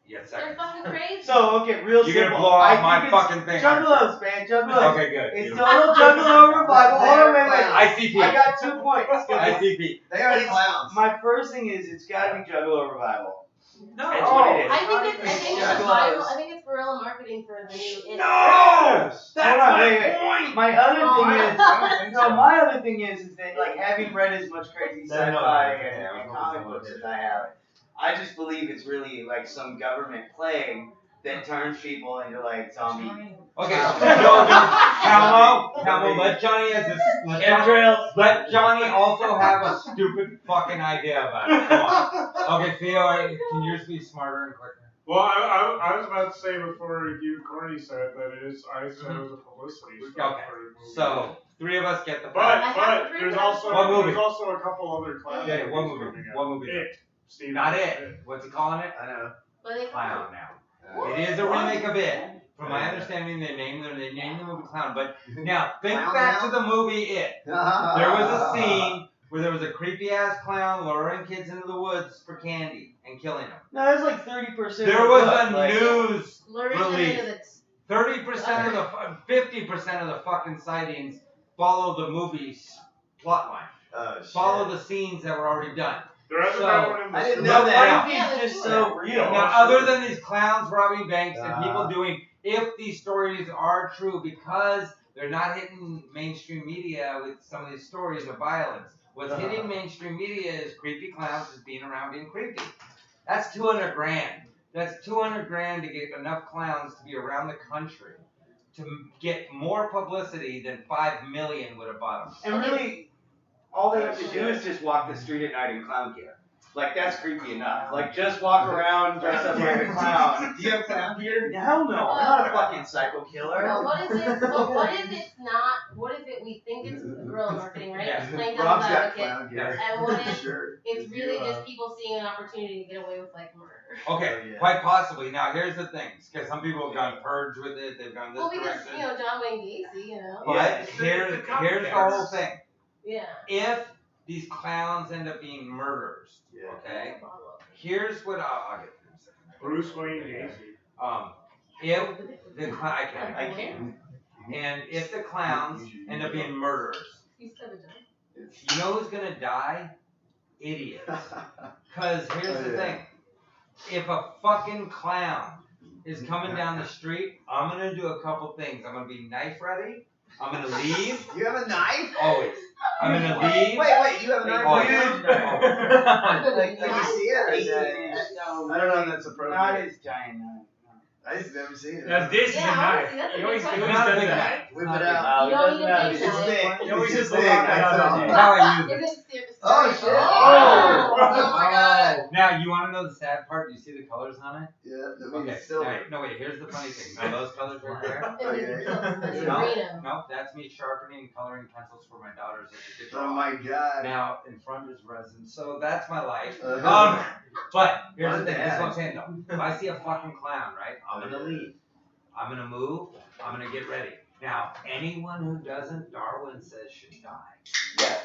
Yes, They're second. fucking crazy. So, okay, real You're simple. gonna blow off I my think it's fucking thing. Juggalos, man, Juggalos. Okay, good. It's Beautiful. total Juggalo revival. Hold on, wait. ICP. I got 2 points. ICP. They are the It's- clowns. My first thing is it's gotta be Juggalo revival. No. That's what it is. I think it's Yeah, a gloves. viral. I think it's guerrilla marketing for the new. No! That's Hold on, my wait. point! My other thing Oh, is, no, my other thing is that like having read as much crazy No, no, sci-fi no, and no, comic no, books no. as I have, I just believe it's really like some government playing that turns people into like zombie. Okay, so Calmo, let Johnny let Johnny also have a stupid fucking idea about it. Come on. Okay, Theo, can yours be smarter and quicker? Well, I was about to say before you and Corny said that I said it was a publicity stunt Okay, for a movie. so 3 of us get the But there's also a couple other clowns. Yeah, what movie? It. Steve. Not It. What's he calling it? I know. What are they Clown called? now. It is a remake of It. From my understanding, they named the movie Clown. But now think Clown back now? to the movie It. There was a scene where there was a creepy ass clown luring kids into the woods for candy and killing them. No, that's like 30%. There was a news Luring them release. into the 30% of the 50% of the fucking sightings follow the movie's plotline. Oh, shit. Follow the scenes that were already done. There hasn't So, been one in the I didn't Now, know that. What if it's just so real? Now, other than these clowns robbing banks and people doing, if these stories are true, because they're not hitting mainstream media with some of these stories of violence. What's hitting mainstream media is creepy clowns just being around being creepy. That's 200 grand. That's 200 grand to get enough clowns to be around the country to get more publicity than 5 million would have bought them. And really, all they have to do is just walk the street at night in clown gear. Like, that's creepy enough. Like, just walk around dressed up like a clown. Do you have clown gear? Hell no, I'm not a fucking psycho killer. Well, what is it? But what if it's not? What if we think it's guerrilla marketing, right? Yeah. It's playing Rob's devil's got advocate. clown gear. And what if Sure. it's really just people seeing an opportunity to get away with like murder? Okay, Oh, yeah. quite possibly. Now, here's the thing, because some people have gone purge with it, they've gone this Well, because direction. John Wayne Gacy, you know. But Yeah, here's the copycats. whole thing. Yeah. If these clowns end up being murderers, Yeah. okay, here's what I'll get through in a second. Bruce Wayne Gacy. If the I can't. And if the clowns end up being murderers, He's kind of done. you know who's gonna die? Idiots. Cause here's the thing. If a fucking clown is coming down the street, I'm gonna do a couple things. I'm gonna be knife ready. I'm gonna leave. You have a knife? Always. I'm gonna leave. Wait, you have a knife? Oh, Like you see it? Or is that, I don't know if that's appropriate. Not his giant knife. I just never seen it. Now this is a Yeah, knife. honestly, that's a He always good does question. Not a big that. knife. Whip it out. You don't even have think It's so. thick. You always It's just thick. look at That's it. all. That's how I use it. Is it serious? Oh, shit. Oh my god. Now, you want to know the sad part? Do you see the colors on it? Yeah, that means Okay. it's silver. Alright, no, wait. Here's the funny thing. Now, those colors right there. It's No, Reno. no, that's me sharpening and coloring pencils for my daughters. That she could Oh draw. my god. Now, in front is resin, so that's my life. Uh-huh. But here's the thing. My This is what I'm dad. saying though. If I see a fucking clown, right, I'm gonna leave. I'm gonna move. I'm gonna get ready. Now, anyone who doesn't, Darwin says should die. Yeah.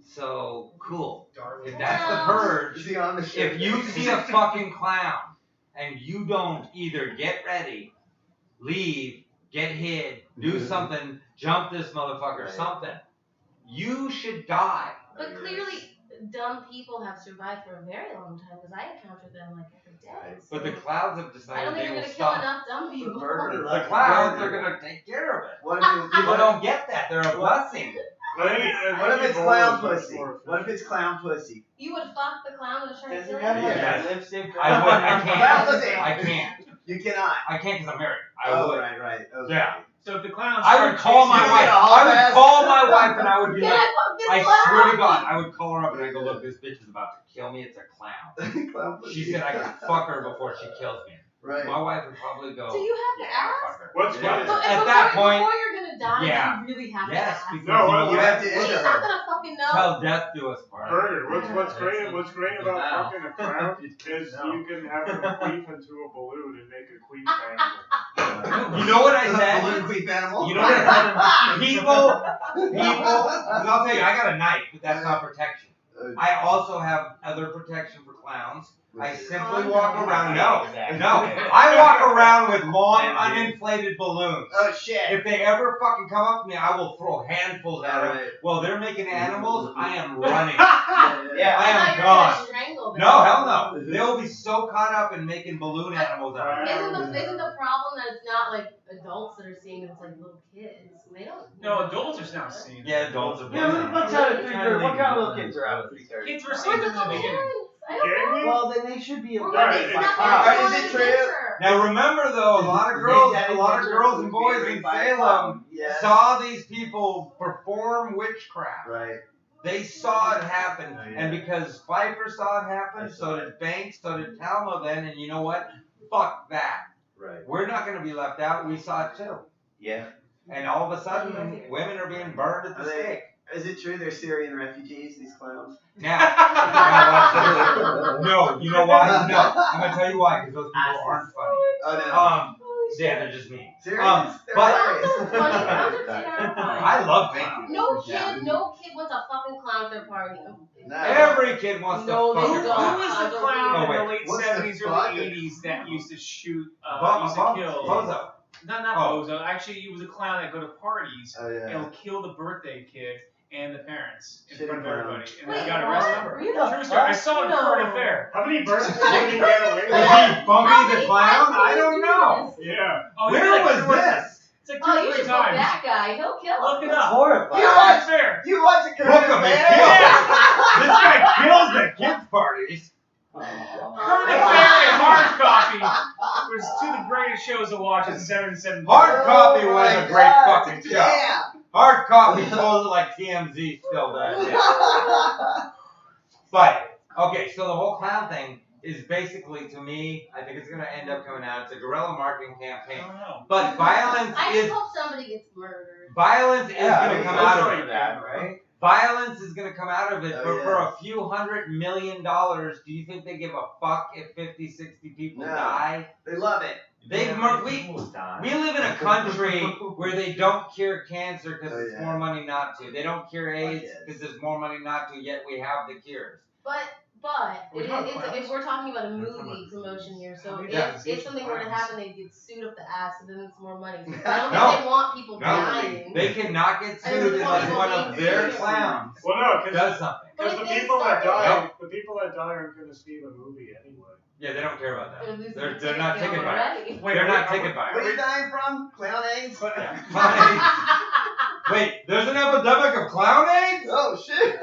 So cool. Darwin. If that's the Wow. purge, Is he on the ship? if you see a fucking clown and you don't either get ready, leave, get hid, do something, jump this motherfucker, Right. something, you should die. But clearly, dumb people have survived for a very long time because I encounter them like every day. But the so clouds have I decided don't think they we're will gonna kill stop. enough dumb people. The clouds are gonna take care of it. What if People don't get that. They're a blessing. What if it's clown pussy? What if it's clown pussy? You would fuck the clown that was trying to Does kill he have you? like Yes. a lipstick? I would. I Clown can't. pussy. I can't. You cannot. I can't because I'm married. I Oh, would. right. Okay. Yeah. So if the clowns I would start call my chasing wife. you- all I would ass. call my wife and I would be Can like, I fuck this I clown? swear to God, I would call her up and I go, look, this bitch is about to kill me. It's a clown. Clown pussy. She said I could fuck her before she kills me. Right. My wife would probably go. So you have to yeah, ask? fuck her. What's Yeah. funny? But At that point, before you're gonna die, yeah. you really have yes, to ask. because No, you know You what? have to She's enter not her. gonna fucking know. Till death do us part. Burger, what's Yeah, what's great about now. fucking a clown is No. you can have them queef into a balloon and make a queef animal. You know what I Balloon said? queef animal. You know what I said? People, because I'll tell you, I got a knife, but that's not protection. I also have other protection for clowns. I simply walk around. No, I walk around with long, uninflated balloons. Oh shit. If they ever fucking come up to me, I will throw handfuls at them. Alright. While they're making animals, I am running. Yeah. I am thought you were gone. gonna strangle them. No, hell no. They'll be so caught up in making balloon animals out of me. Isn't the problem that it's not like adults that are seeing it, it's like little kids. They don't. No, adults are now seeing it. Yeah, adults are Yeah, but what's out at 3:30? What kind of little kids are out at 3:30? Kids were Or seeing the them in the beginning. parents. I don't know. Gary? Well, then they should be Well, able Alright, maybe it's it's not fine. their Is own it true? adventure. Now remember though, a lot of girls and boys in Salem saw these people perform witchcraft. Right. They saw it happen, Oh, yeah. and because Pfeiffer saw it happen, so did Banks, so did Talma then, and you know what? Fuck that. Right. We're not gonna be left out. We saw it too. Yeah. And all of a sudden, women are being burned at the stake. Is it true they're Syrian refugees, these clowns? Now watch this. No, you know why? No, I'm gonna tell you why. Because those people aren't funny. Oh no. Yeah, they're just mean. Serious? They're But hilarious. I love them. No kid wants a fucking clown at their party. No. Every kid wants No, to they fuck Who a don't. clown. was the clown Oh, in the wait. late What's the 70s, fuck? early 80s that used to shoot, Bozo. used to kill? Bozo. Not Oh. Bozo. Actually, he was a clown that go to parties Oh yeah. and would kill the birthday kid and the parents in Shitty front of clown. everybody. And Wait, they got what? arrested. Really? True story. I saw it in Current Affair. How many birthdays did he get away Is with? he Bumpy the Clown? I don't know. Yeah. Oh, Where yeah, was this? It's like 2 Oh, or you 3 should book times. that guy. He'll kill Look him. it up. Horrifying. You Current watch- Affair. You watch a Book Current him and Affair? kill him. Yeah. This guy kills at kids' parties. Current Affair and Hard Copy was 2 of the greatest shows to watch in 7 Hard Copy Oh was my a great God, fucking show. Yeah. Hard Copy told it like TMZ still does. Yeah. But, okay, so the whole clown thing is basically, to me, I think it's going to end up coming out. It's a guerrilla marketing I campaign. don't know. But violence I is just hope somebody gets murdered. violence is going to come out of it. that, right? Violence is going to come out of it, Oh, but yeah. for a few $100 million, do you think they give a fuck if 50, 60 people No. die? They love it. They've we live in a country where they don't cure cancer because Oh, it's yeah. more money not to. They don't cure AIDS yes. because there's more money not to, yet we have the cures. But We're it, talking it's, clowns. if we're talking about a We're talking movie about promotion here, so Yeah. if something were to happen, they get sued up the ass, and then it's more money. So I don't No. think they want people No. dying. They cannot get I mean, sued it's unless not one even of being their sued. clowns Well, no, because does something. But if the they people that start die, it, the people that die aren't going to see the movie anyway. Yeah, they don't care about they're that. losing They're their not ticket taken sales by it. already. Wait, They're not wait, taken by Where are you it. dying from? Clown AIDS? Wait, there's an epidemic of clown AIDS? Oh shit.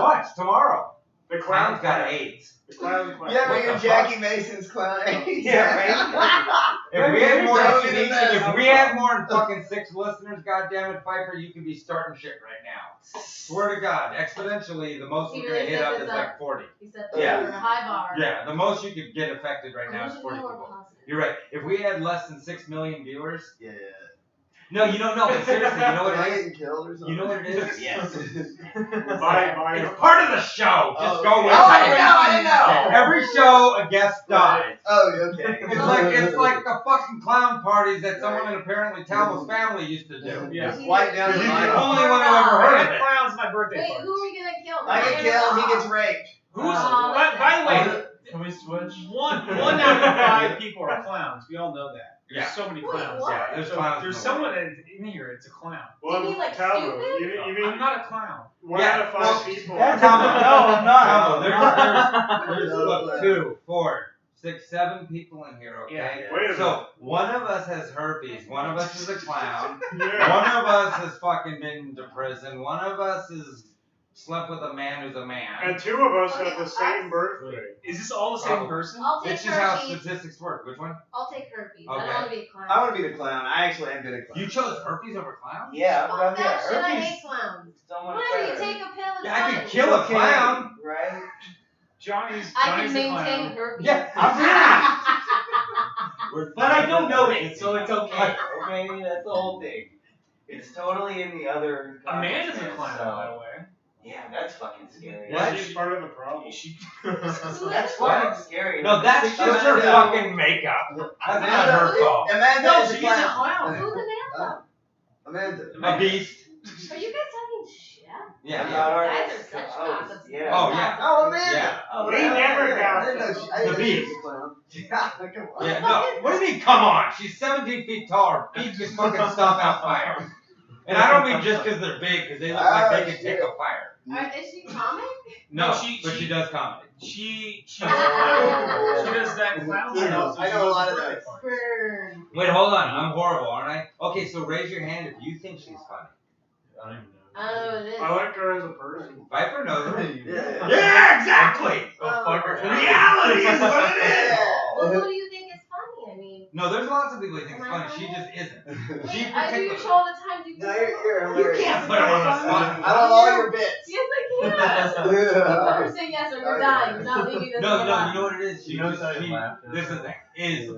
Watch tomorrow. The Clown's clown got AIDS. The clown You ever What hear the Jackie Mason's Clown AIDS? Yeah, right? If we had more, Don't do that. if we had more than fucking 6 listeners, goddammit, Pfeiffer, you could be starting shit right now. Swear to God, exponentially, the most He we're gonna really hit set up this is up. like 40. He said Yeah. for a high bar. Yeah, the most you could get affected right I now wish is it 40 was more people. positive. You're right. If we had less than 6 million viewers, Yeah. no, you don't know. But seriously, you know what Am I it is? getting killed or something? You know what it is? Yes. Bye. It's part of the show. Just Oh, go with okay. Oh, I it. didn't know, I didn't know. Every show, a guest dies. Oh, okay. It's like the fucking clown parties that someone in apparently Talbot's family used to do. Yeah. Wipe down the He's the Bible. only one who ever heard I of had it. clowns at my birthday Wait, party. who are we gonna kill? I get killed, he gets raped. Who's, Oh, by the way, Can we switch? one out of 5 people are clowns. We all know that. There's Yeah. so many Wait, clowns. what? Yeah, there's So clowns. there's in the someone world. in here. It's a clown. Well, You mean like Talbot, stupid? you I'm mean not a clown. 1 Yeah, out of 5 well, people. Yeah, Talbot, no, I'm not. Talbot, there's look, 2, 4, 6, 7 people in here, okay? Yeah. Wait a minute. So, one of us has herpes, one of us is a clown, Yeah. one of us has fucking been to prison, one of us has slept with a man who's a man. And 2 of us Okay, have the same birthday. Is this all the same Oh. person? I'll take It's just how herpes. statistics work. Which one? I'll take herpes. I Okay. don't want to be a clown. I want to be the clown. I actually am good at clown. You chose herpes over clown? Yeah, Fuck I've that got shit. I herpes. hate clowns. So much Whatever, you better. take a pill, it's Yeah, I fine. could kill a Okay, clown. Right? Johnny's I Johnny's can the maintain clown. herpes. Yeah, But I don't know it, so it's okay. Okay, that's the whole thing. It's totally in the other. Amanda's a consciousness, clown, so- by the way. Yeah, that's fucking scary. Yeah, she's part of the problem. That's fucking scary. No, that's Six just her months fucking makeup. That's not her fault. Amanda No, is a she's a clown. clown. Who's Amanda? Amanda. A beast. Are you guys talking shit? Yeah, I'm yeah. not our Guys are such oh, gossips. yeah. Oh, yeah. Oh, Amanda. Yeah. Oh, We yeah. never I got didn't know she. I didn't The know she beast. was a clown. Yeah, come on. Yeah, no. What do you mean, come on? She's 17 feet tall. Her feet can fucking stomp out fire. And I don't mean just because they're big, because they look like they can take a fire. Is she comic? No, No, but she does comedy. She's a clown. She does that clown stuff. I know a lot of those. Burn. Wait, hold on. I'm horrible, aren't I? Okay, so raise your hand if you think she's funny. I don't even know. I don't know what it is. I like her as a person. Pfeiffer knows her. Yeah. Yeah, exactly. Oh, fuck her. Reality is what it is. Well, who do you think is funny? I No, there's lots of people who think it's funny. She just isn't. She Wait, I do your particularly. show all the time. Do you No, you're You hilarious. can't put her on the spot. I love all your bits. Yes, I can. Or say yes, or you're dying. You're not leaving this. No, alone. you know what it is? She knows how to laugh. This is the thing. Is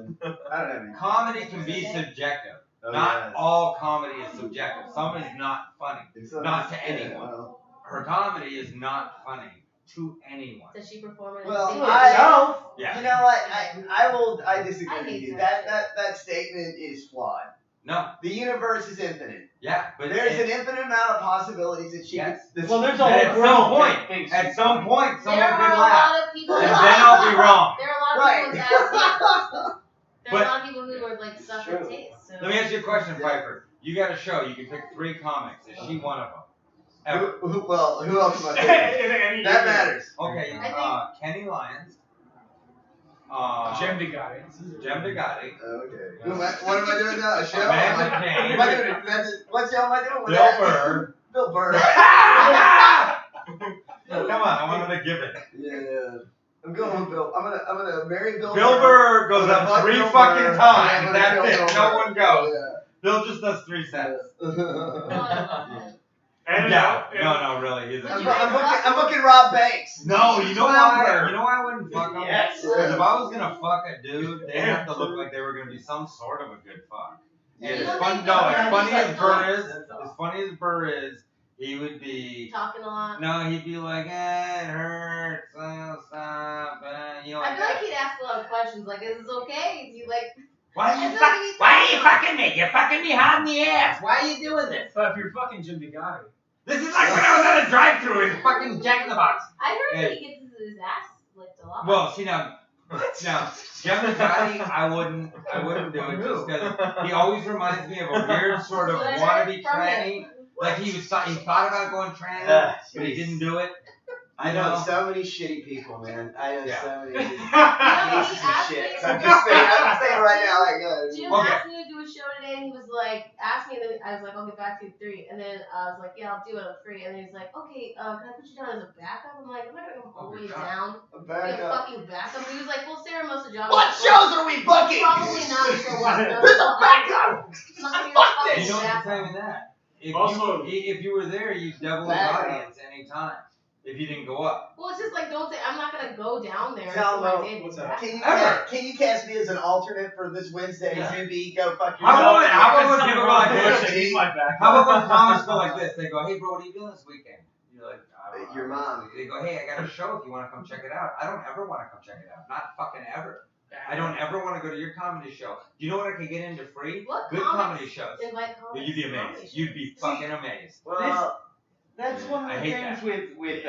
I don't know. comedy can be subjective. Oh, Not yes. all comedy is subjective. Some is not funny. Not to Yeah, anyone. well. Her comedy is not funny to anyone. Does she perform it? Well, stage? Yeah. You know what? I disagree I with hate you. that That statement is flawed. No. The universe is infinite. Yeah, but There's an infinite amount of possibilities that she Yes. could. Well, there's a But whole at group some that point, thinks at she's some funny. point, someone There are could a laugh. lot of people. And then I'll be wrong. There are a lot of Right. people with bad taste. There are But- a lot of people who are like suck True. at taste. So. Let me ask you a question, Piper. You got a show. You can pick 3 comics. Is she one of them? Ever. Who else am I In picking? any That universe. matters. Okay, I Kenny Lyons. Jem DeGotti. Jem DeGotti. Okay. What am I doing now? A show? Amanda Am Kane. I doing, what show am I doing? Bill Burr. Bill Burr. Come on, I'm gonna give it. Yeah. I'm going with Bill. I'm gonna marry Bill. Bill Burr goes I'm gonna up fuck 3 Bill fucking Burr, times. and I'm gonna That's kill it. Bill No Burr. one goes. Yeah. Bill just does 3 sets. And Yeah. and- No, really. He's Would you I'm booking Rob Banks. No, you know why? You know why I wouldn't fuck him? Yes. Because if I was gonna fuck a dude, they'd have to look like they were gonna be some sort of a good fuck. Yeah, As you don't fun, think no, Bill as Burr funny is as like Burr fun? is, as funny as Burr is, he would be. Talking a lot. No, he'd be like, it hurts, stop, you know. I feel like he'd ask a lot of questions. Like, is this okay? Do you like? Why I feel like he'd talk fucking me? You're fucking me hard in the ass. Why are you doing this? But if you're fucking Jem DeGotti. This is like when I was at a drive-thru in fucking Jack in the Box. I heard Yeah. that he gets his ass licked a lot. Well, see now, Jem DeGotti, I wouldn't do it just because he always reminds me of a weird sort of So I heard wannabe from tranny. him. Like he thought about going tranny, but he didn't do it. I You know know? so many shitty people, man. I know Yeah. so many No, pieces he of asked shit. me- So I'm saying right now, like, Jim Okay. asked me to do a show today, and he was like, asked me, and then I was like, I'll get back to you at 3. And then I was like, yeah, I'll do it, I'm free. And then he's like, okay, can I put you down as a backup? I'm like, I'm not gonna come all the way down. I'm Be back a up. fucking backup. He was like, well, Sarah most of the job. What shows are we booking? Probably not show up. No, Who's a backup? I'm not gonna be a Fuck fucking You know what's the backup. time in that? Also- If you were there, you'd double his Backup. audience anytime. If you didn't go up. Well, it's just like, don't say, I'm not gonna go down there. Tell until I him, did what's that. up? Can you cast me as an alternate for this Wednesday? Yeah. Zuby, go fuck How yourself. about when people go like Bullshit, this? he's my back. How about when comics go like this? They go, hey bro, what are you doing this weekend? You're like, I don't know. Your mom. They go, hey, I got a show if you want to come check it out. I don't ever want to come check it out. Not fucking ever. I don't ever want to go to your comedy show. Do you know what I could get into free? What Good comics comedy shows. Invite comics. You'd be to comedy amazed. shows. You'd be fucking amazed. Well, that's one of I the hate things that. with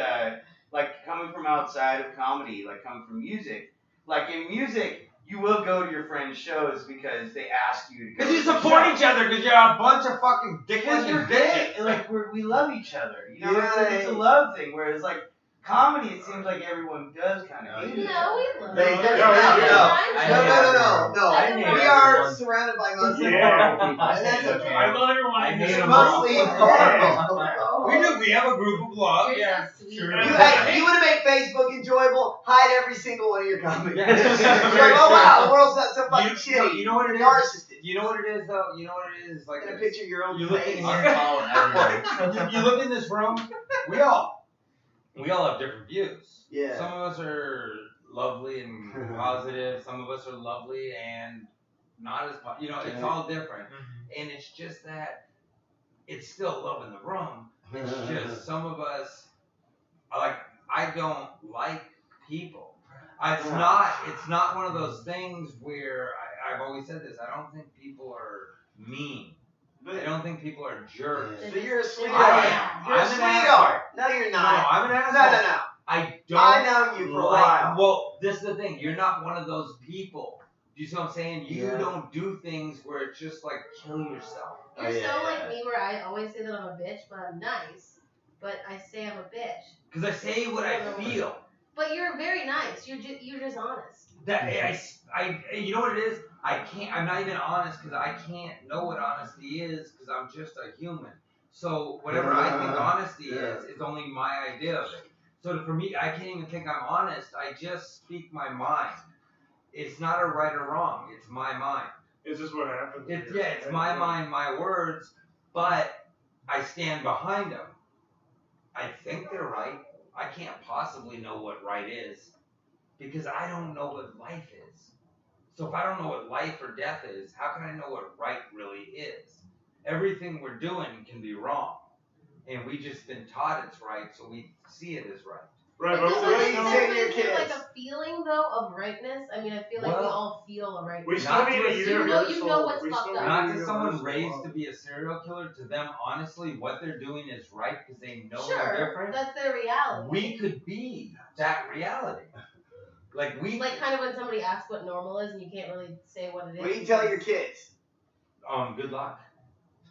like coming from outside of comedy, like coming from music. Like in music, you will go to your friends' shows because they ask you to go. Because you to the support show. each other because you're a bunch of fucking Because dickheads you're and gay. bitches. Like we love each other. You know, Yeah. it's a love thing. Whereas like comedy, it seems like everyone does kind of hate each other. No, we love They it. do. No. I We hate are everyone. surrounded by Muslim Yeah. people. And that's okay. I love everyone. I in hate this them room. all. Mostly Yeah. horrible. We do. We have a group of love. You're Yeah. so sweet. Sure. You want to make Facebook enjoyable? Hide every single one of your comments. Yeah. You're like, oh wow, the world's not so fucking shitty. You know what it is? Narcissist. You know what it is though? You know what it is? Like Get a picture of your own You look face. in here. You look in this room. We all have different views. Yeah. Some of us are lovely and positive. Some of us are lovely and not as you know. It's all different, and it's just that it's still love in the room. It's just some of us are like I don't like people. It's not one of those things where I've always said this. I don't think people are mean. I don't think people are jerks. So you're a I sweetheart. am. You're a I'm an sweetheart. No, you're No, not. I'm an No, asshole. no. I don't. I know you for a while. Well, this is the thing. You're not one of those people. Do you see what I'm saying? You Yeah. don't do things where it's just like kill yourself. You're Oh, yeah, so yeah. like me where I always say that I'm a bitch, but I'm nice. But I say I'm a bitch. Because I say what I feel. But you're very nice. You're just honest. That you know what it is? I'm not even honest because I can't know what honesty is because I'm just a human. So whatever I think honesty is only my idea of it. So for me, I can't even think I'm honest. I just speak my mind. It's not a right or wrong. It's my mind. Is this what happens? It's my mind, my words, but I stand behind them. I think they're right. I can't possibly know what right is because I don't know what life is. So if I don't know what life or death is, how can I know what right really is? Everything we're doing can be wrong. And we just been taught it's right, so we see it as right. Right, But but does what it do you say to your feel like kids? a feeling though of rightness? I mean, I feel like we Well, all feel a rightness. We still Not need to a assume- universal. You know what's we fucked still up. need a Not to someone universal raised law. to be a serial killer, to them, honestly, what they're doing is right because they know Sure, they're different. that's their reality. We could be that reality. Like we Like kind of when somebody asks what normal is and you can't really say what it is. What do you tell your kids? good luck.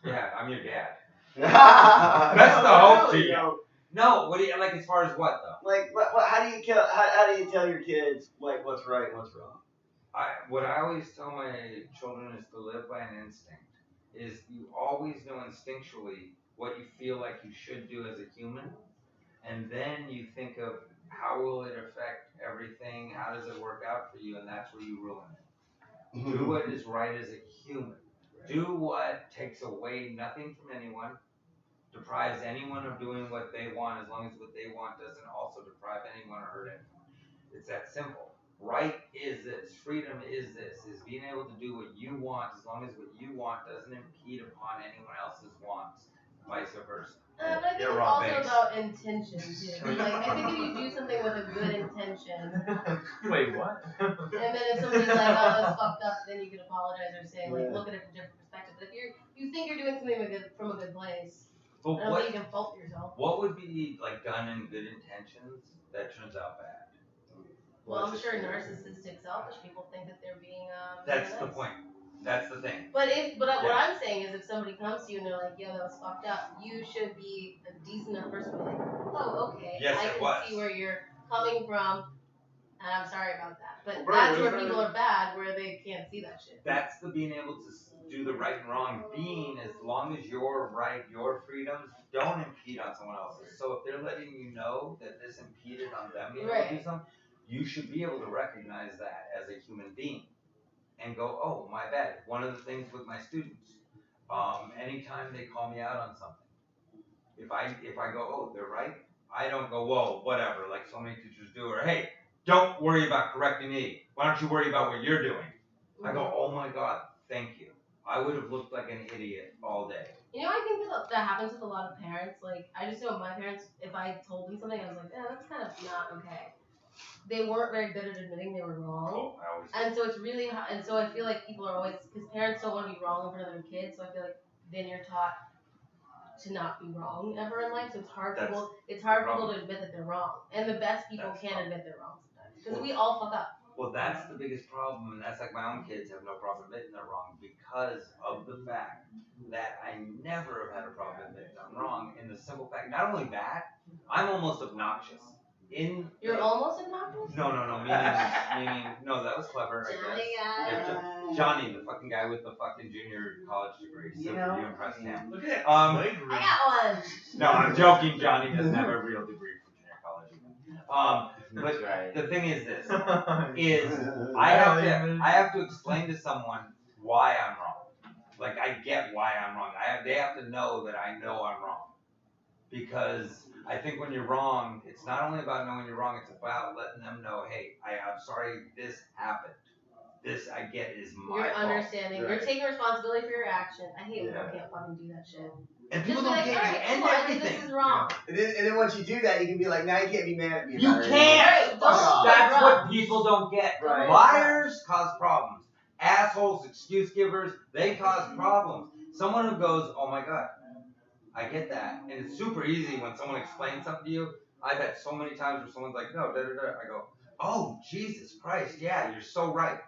Yeah, I'm your dad. Best Best of hope to you. No, what do you like as far as what though? Like, how do you how do you tell your kids like what's right and what's wrong? What I always tell my children is to live by an instinct. Is you always know instinctually what you feel like you should do as a human, and then you think of how will it affect everything, how does it work out for you, and that's where you ruin it. Do what is right as a human. Do what takes away nothing from anyone, deprives anyone of doing what they want as long as what they want doesn't also deprive anyone or hurt anyone. It's that simple. Right is this. Freedom is this. Is being able to do what you want as long as what you want doesn't impede upon anyone else's wants, vice versa. But I think You're it's wrong, also Banks. about intention too. Like I think if you do something with a good intention, Wait, what? and then if somebody's like, "Oh, that's fucked up," then you can apologize or say, like, look at it from a different perspective. But if you think you're doing something from a good place, But I don't think you can fault yourself. what would be like done in good intentions that turns out bad? Well, I'm sure narcissistic, selfish people think that they're being That's nice. the point. That's the thing. But what Yeah. I'm saying is, if somebody comes to you and they're like, "Yo, that was fucked up," you should be a decent enough person to be like, "Oh, okay, Yes, I it can was. see where you're coming from, and I'm sorry about that." But Bro, that's what where about people it? are bad, where they can't see that shit. That's the being able to do the right and wrong. Being as long as your right, your freedoms don't impede on someone else's. So if they're letting you know that this impeded on them being able to do something, you should be able to recognize that as a human being and go, oh, my bad. One of the things with my students, anytime they call me out on something, if I go, oh, they're right, I don't go, whoa, whatever, like so many teachers do, or hey, don't worry about correcting me. Why don't you worry about what you're doing? I go, oh my God, thank you. I would have looked like an idiot all day. You know, I think that happens with a lot of parents. Like, I just know my parents, if I told them something, I was like, that's kind of not okay. They weren't very good at admitting they were wrong. Oh, I always. And so it's really, and so I feel like people are always, because parents don't want to be wrong in front of their kids, so I feel like then you're taught to not be wrong ever in life, so it's hard for people, to admit that they're wrong. And the best people can't admit they're wrong sometimes, because we all fuck up. Well, that's the biggest problem, and that's like my own kids have no problem admitting they're wrong because of the fact that I never have had a problem admitting I'm wrong. And the simple fact, not only that, I'm almost obnoxious. You're almost obnoxious? No, meaning, no, that was clever, I guess. Yeah, Johnny, the fucking guy with the fucking junior college degree, so you impressed him. Look at that. I got one. No, I'm joking, Johnny doesn't have a real degree from junior college. But right. the thing is this, I have to explain to someone why I'm wrong. Like, I get why I'm wrong. They have to know that I know I'm wrong. Because I think when you're wrong, it's not only about knowing you're wrong, it's about letting them know, hey, I'm sorry this happened. This, I get, is my You're fault. understanding. Right. You're taking responsibility for your actions. I hate when people can't fucking do that shit. And people Just don't be get like, you alright, end cool, I think everything. this is wrong. And then once you do that, you can be like, now you can't be mad at me. You about it can't! anymore. Fuck off. That's Right. what people don't get. Right. Liars cause problems. Assholes, excuse givers, they cause problems. Someone who goes, oh my God, I get that. And it's super easy when someone explains something to you. I've had so many times where someone's like, no, I go, oh, Jesus Christ, yeah, you're so right.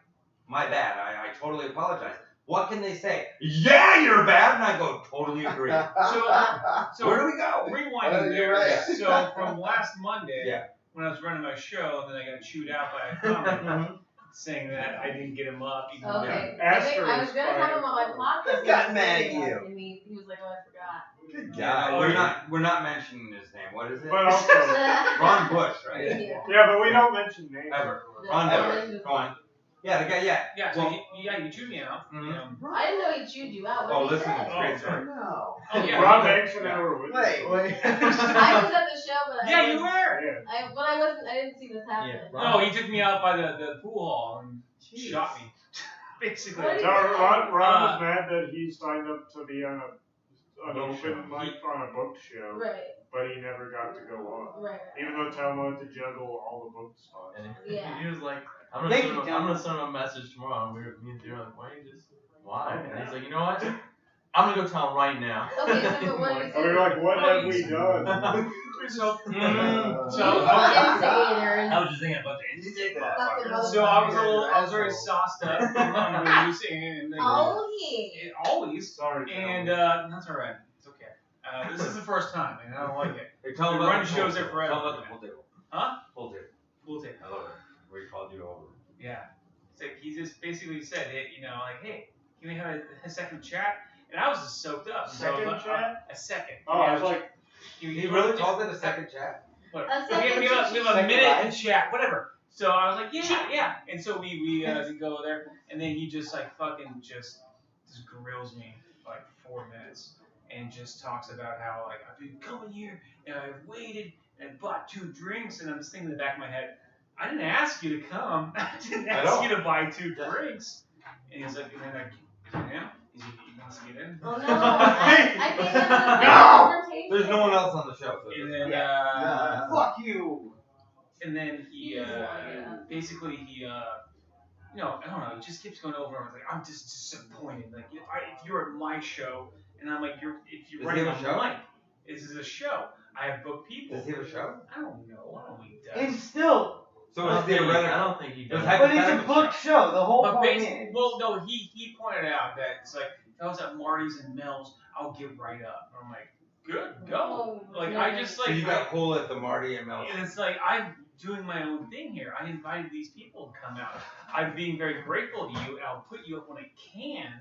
My bad, I totally apologize. What can they say? Yeah, you're bad, and I go, totally agree. So Where do we go? rewinding you're there. right. So from last Monday, Yeah. when I was running my show, and then I got chewed out by a comment saying that I didn't get him up. Even though Okay. Aster I was is gonna have him on my podcast. Who got and mad at he was you? and he was like, oh, I forgot. Good Yeah, God. we're not mentioning his name. What is it? But also, Ron Bush, right? Yeah. yeah, but we don't mention names. Ever. No, Ron no, Bush. no. Go on. Yeah, the guy. Yeah. Yeah, so Well, you chewed me out. Mhm. I didn't know he chewed you out. Oh, What did he listen, say? it's a great story. No. Oh, yeah. Rob Exenauer with Wait. I was at the show, but Yeah, you were. Yeah. But I wasn't. I didn't see this happen. No, he took me out by the pool hall and shot me. Basically. What So did he say? Ron was mad that he signed up to be on an Book show. open mic on a book show, Right. but he never got to go on. Right. Even though Tom wanted to juggle all the book spots. And Yeah. he was like, I'm Thank gonna you, send him a message tomorrow. And me and Theo were like, why? And he's like, you know what? I'm gonna go tell him right now. Okay, so what did he And we were like, what have we done? So, Instigators. I was just thinking about the You take that. Fucking fucker. so I was very sauced up on booze and Oh yeah. always. Sorry, And Tom. that's alright. It's okay. This is the first time, and I don't like it. Hey, tell him We about run the shows pool there table. forever. Tell him about the pool table. Huh? Pool table. Full tape. I love it. We called you over. Yeah. It's like he just basically said it, like, hey, can we have a second chat? And I was just soaked up. Second chat? A second. Oh, I was like, He really called it a second chat? What? A We have second a chat. minute to chat, whatever. So I was like, yeah. And so we go there, and then he just like fucking just grills me for like 4 minutes, and just talks about how like I've been coming here and I've waited and I bought 2 drinks, and I'm just thinking in the back of my head, I didn't ask you to come. I didn't ask you to buy 2 drinks. And he's like, and then he's like, you want to get in? Oh no. I think that's a No! conversation. There's no one else on the show. So And then Fuck you. And then he Yeah. basically I don't know, he just keeps going over and over. Like, I'm just disappointed. Like if you're at my show and I'm like if you're Does running he on have a show? mic, this is a show. I have booked people. Does he have a show? I don't know. I don't know what he And does. still, So I it's theoretical. don't think he does. It's but it's a hypothetical. book show. The whole But point basically, is. well, no, he pointed out that it's like if I was at Marty's and Mel's, I'll get right up. And I'm like, good, go. Oh, Like no. I just like So you got pulled at the Marty and Mel. and it's like I'm doing my own thing here. I invited these people to come out. I'm being very grateful to you, and I'll put you up when I can.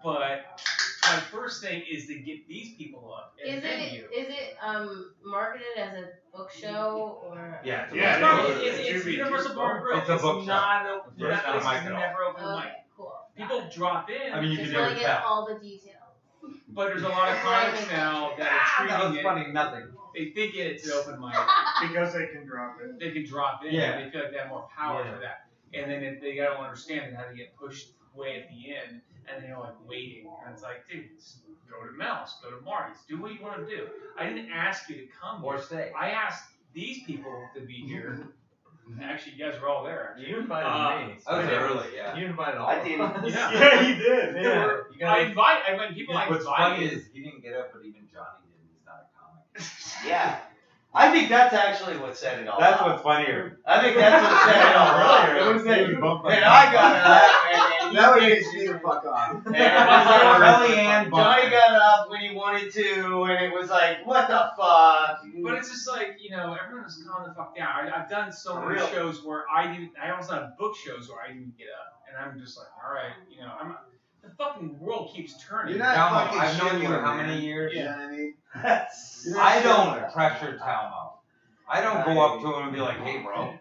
But my first thing is to get these people up and Is then it you. marketed as a book show or? Yeah. It's a Yeah, It's, book not, show. it's Universal Bar and Grill. It's a book show. not open. Yeah, it's That not place a mic is at all. never open Okay, mic. cool. People drop in, I mean, you Just can wanna never get tell. all the details. but there's a lot of comics now that are That was treating it. funny. Nothing. They think it's an open mic. because they can drop it. They can drop in. Yeah. And they feel like they have more power Yeah. for that. And then if they don't understand how to get pushed way at the end, and they're like waiting. And it's like, dude, just go to Mel's, go to Marty's, do what you want to do. I didn't ask you to come Or here. stay. I asked these people to be here. Actually, you guys were all there. Actually. You invited me. I was I did. early, yeah. You invited all I of did. us. Yeah. Yeah, he did. Yeah. You I gotta, invite people I What's funny invited. is he didn't get up, but even Johnny did. He's not a comic. Yeah. I think that's actually what set it all That's up. what's funnier. I think that's what set it all up. And I got up, and That would then make me the fuck off. And it was like, Kellyanne Johnny Bunker. got up when he wanted to, and it was like, what the fuck? But it's just like, everyone was calm the fuck down. I've done so For many real. shows where I also have book shows where I didn't get up. And I'm just like, alright, the fucking world keeps turning. You're not Talmo, fucking I've known you Schindler, how man. many years? You know what I mean? You're not I Schindler. don't pressure Talmo. I don't go up to him and be like, hey, bro,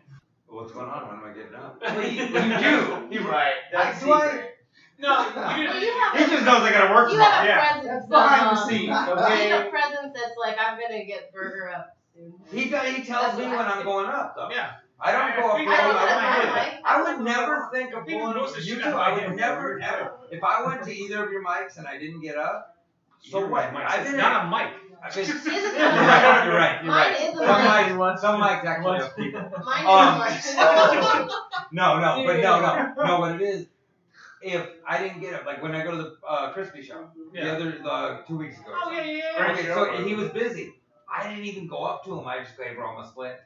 what's going on? When am I getting up? You do. Right. That's do I? secret. No, you Well, didn't. you have He just knows I gotta work you tomorrow. have a Yeah. presence. That's behind the um, scenes, You have okay? a presence that's like, I'm gonna get burger up soon. He tells me when I'm going up, though. Yeah. I don't go up to him. I I don't think know. that's I would never think of People pulling knows the you shit two. out of I him. would never, ever. If I went to either of your mics and I didn't get up, so what? I've It's been not a mic. I've been. His is You're not a right. mic. You're right. You're Mine right. is a Some mic. mics, some mics actually have people. Mine is a mic. No, but no. What it is, if I didn't get up, like when I go to the Crispy show, the 2 weeks ago. Oh, yeah. Great Okay, show, so he was busy. I didn't even go up to him. I just go, hey, bro, I'm gonna split.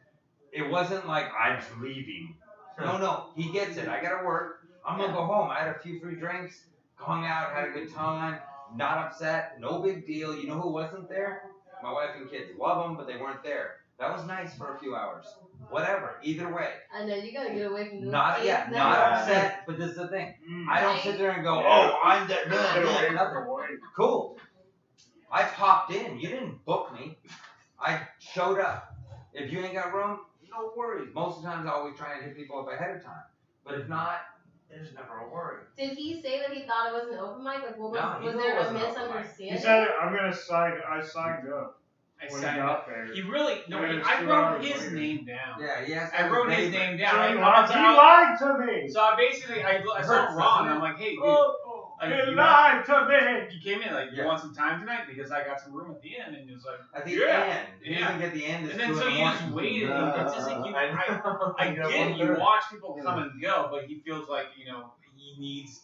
It wasn't like I'm just leaving. No, he gets it. I gotta work. I'm gonna go home. I had a few free drinks, hung out, had a good time, not upset, no big deal. You know who wasn't there? My wife and kids. Love them, but they weren't there. That was nice for a few hours. Whatever. Either way. I know, you gotta get away from those Not kids now. not upset, but this is the thing. I don't sit there and go, Yeah. oh, I'm that Get away from nothing. the boy. Cool. I popped in. You didn't book me. I showed up. If you ain't got room, no worries. Most of the times I always try and hit people up ahead of time. But if not, there's never a worry. Did he say that he thought it was an open mic? Like, what was, No, he was knew there it a wasn't an open mic. misunderstanding? He said, I signed up. I when signed he up. got there. He really no. And it's I 2 wrote hours his later. name down. Yeah, he has to I have wrote his neighbor. name down. So I he lied to me. So I basically I saw hurts, Ron. doesn't I'm it? like, hey, dude, like, He you lied to me. You came in like, you Yeah. want some time tonight because I got some room at the end, and he was like, At the yeah. end. He Yeah. doesn't get the end. And It's then 2 so in the you just morning. waited. It's just like I get it. You watch people come and go, but he feels like he needs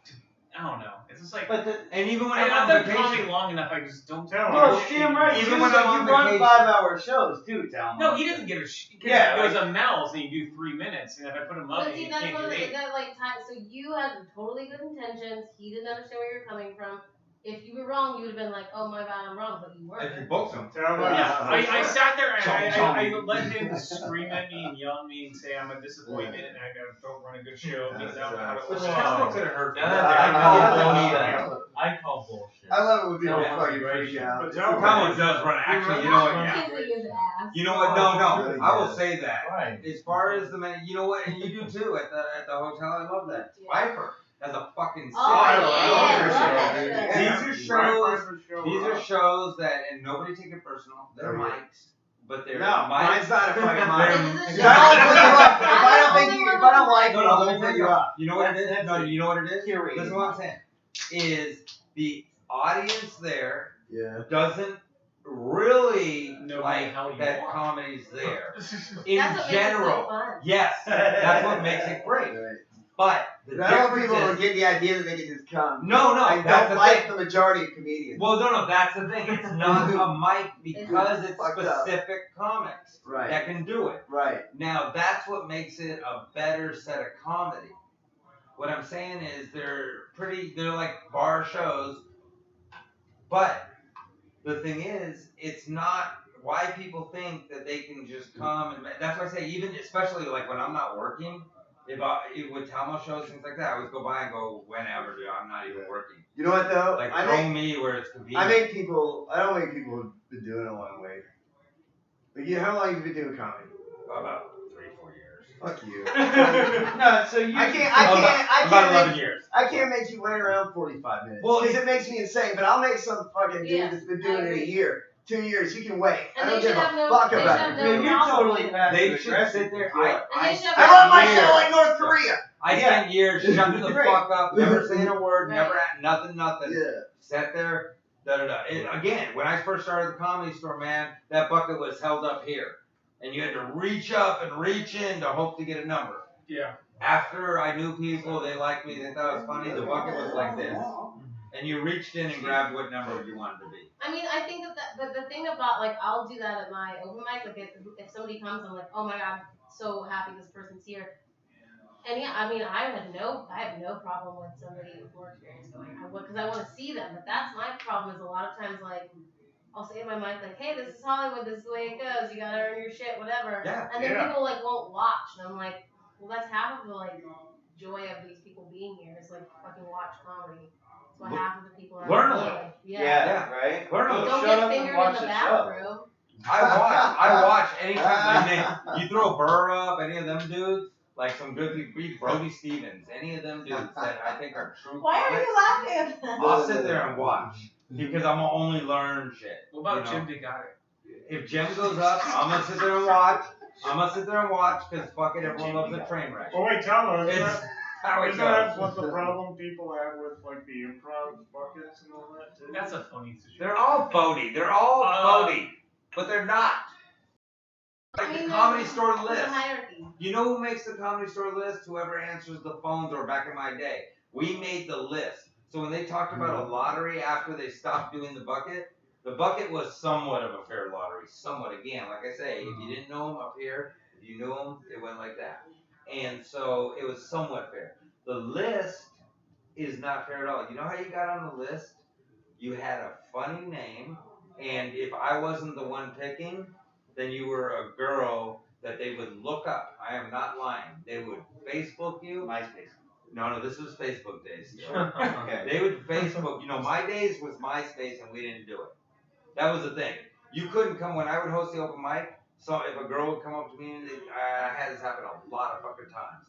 to. I don't know. It's just like. And even when I've I'm on done vacation. comedy long enough. I just don't tell Bro, damn right. Even Even when when I'm on you run vacation. 5-hour shows too, tell him. No, he doesn't give a shit. Yeah, It goes a Mel's and you do 3 minutes, and if I put him up, But and see, you that's can't one do of the, 8. that like time. So you had totally good intentions. He didn't understand where you were coming from. If you were wrong, you would have been like, "Oh my bad, I'm wrong," but you weren't. If you booked him. Tell him Yeah, I sat there and Chomp, I let him scream at me and yell at me and say I'm a disappointment and I don't run a good show because I don't know how to Which order. Tesla could have hurt. I call bullshit. I love it when people Yeah. fucking freak out. But tell him. Tomlin does run. Actually, you know what? Yeah. Kissing his ass. You know what? No. Really I will good. say that. Right. As far as the man, you know what? And you do too at the hotel. I love that. Viper has a fucking. Oh, sick- yeah, I love that shit. These are shows that, and nobody take it personal. They're mics, but they're No, mics. mine's not a fucking They're- mic. This is If I don't put you up, if I don't I'm think the you, one if I don't with like the- you, No, I let me won't tell put you you up. You know what it is? No, you know what it is? Curated. This is what I'm saying. Is the audience there Yeah. doesn't really Know like how you that are. comedy's there. In That's what makes it so general. fun. Yes, that's what makes it great. Right. But the I don't want difference people is, to get the idea that they can just come. no, I that's don't the like thing. the majority of comedians. Well, no, that's the thing. It's not a mic because it's Fucked up. specific comics Right. that can do it. Right. Now, that's what makes it a better set of comedy. What I'm saying is they're like bar shows, but the thing is, it's not why people think that they can just come and that's why I say even especially like when I'm not working, with Talmo shows, things like that, I always go by and go whenever, dude, I'm not even working. You know what though? Like I throw make me where it's convenient. I don't make people who've been doing it a long way. Like, how long have you been doing comedy? About 3-4 years. Fuck you. No, so you. About 11 years. I can't make you wait around 45 minutes. Well, Because it makes me insane. But I'll make some fucking dude Yeah, that's been I doing it a agree. year, 2 years. You can wait. And I don't they give should a have no- fuck they should about have it. no Dude, you're problem totally with it. passive They should aggressive. sit there. And they should have I run my no- show like North Korea. I spent years shutting the Great. fuck up, never saying a word, Right. never at nothing. Yeah. Sat there, again, when I first started the Comedy Store, man, that bucket was held up here. And you had to reach up and reach in to hope to get a number. Yeah. After I knew people, they liked me, they thought it was funny, the bucket was like this. And you reached in and grabbed what number you wanted to be. I mean, I think but the thing about, like, I'll do that at my open mic. Like, if somebody comes, I'm like, oh my god, so happy this person's here. And yeah, I mean, I have no problem with somebody with more experience going, because I want to see them. But that's my problem. Is a lot of times, like, I'll say in my mind, like, hey, this is Hollywood. This is the way it goes. You gotta earn your shit, whatever. Yeah. And then Yeah. people like won't watch, and I'm like, well, that's half of the like joy of these people being here. Is like fucking watch comedy. That's what half of the people are. Learn a doing. little. Yeah. Yeah, right? Learn a Don't little. Shut get up and fingered in watch the the bathroom. I watch anytime you throw Burr up, any of them dudes, like some good people, Brody Stevens, any of them dudes that I think are true Why are comics, you laughing? I'll sit there and watch because I'm gonna only learn shit. What about you know? Jim DeGotti? If Jim goes up, I'm gonna sit there and watch. Because fuck it, everyone loves a train wreck. Oh wait, tell us. It's how it Isn't that goes. what the problem people have with like the improv buckets and all that too? That's a funny situation. They're all phony. They're all phony, but they're not. Like I mean, the Comedy there's Store a list. hierarchy. You know who makes the Comedy Store list? Whoever answers the phones, or back in my day, we made the list. So when they talked about a lottery after they stopped doing the bucket was somewhat of a fair lottery. Somewhat, again, like I say, if you didn't know them up here, if you knew them, it went like that. And so it was somewhat fair. The list is not fair at all. You know how you got on the list? You had a funny name, and if I wasn't the one picking, then you were a girl that they would look up. I am not lying. They would Facebook you. MySpace. No, this was Facebook days. Okay. They would Facebook. My days was MySpace, and we didn't do it. That was the thing. You couldn't come when I would host the open mic. So if a girl would come up to me, I had this happen a lot of fucking times.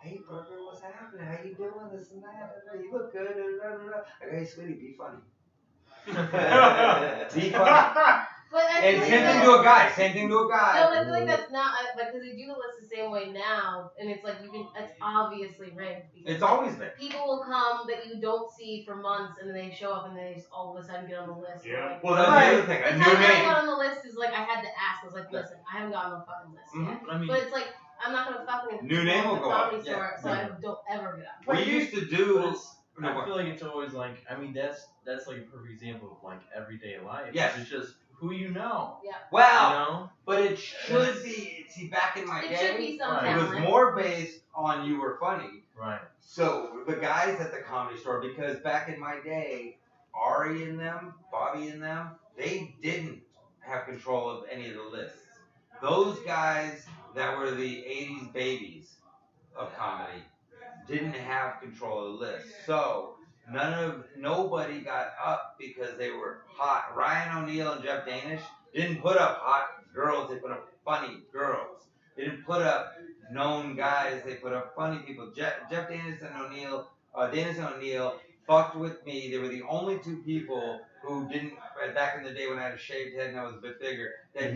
hey, Parker, what's happening? How you doing? This and that. You look good. I go, hey, sweetie, be funny. Be funny. But I And feel same like thing to a guy. Same thing to a guy. No, but I feel like that's not like because they do the list the same way now, and it's like you can. It's obviously rigged. Because It's always been. people will come that you don't see for months, and then they show up, and they just all of a sudden get on the list. Yeah. Like, Well, that's the other thing. the A time new I name. got on the list is like I had to ask. I was like, listen, I haven't gotten on the fucking list yet. I mean, But it's like I'm not gonna fucking New name will the go up, comedy yeah. store, so I don't ever get on. We used to but do. it's, I feel like it's always like, I mean, that's like a perfect example of like everyday life. Yes. It's just who you know. Yeah. Well, You know? but it should be. See, back in my It day, should be some Right. it was talent. more based on you were funny. Right. So the guys at the comedy store, because back in my day, Ari and them, Bobby and them, they didn't have control of any of the lists. Those guys that were the 80s babies of comedy didn't have control of the list. So nobody got up because they were hot. Ryan O'Neal and Jeff Danish didn't put up hot girls, they put up funny girls. They didn't put up known guys, they put up funny people. Jeff Danish and O'Neal, fucked with me. They were the only two people who didn't, back in the day when I had a shaved head and I was a bit bigger, that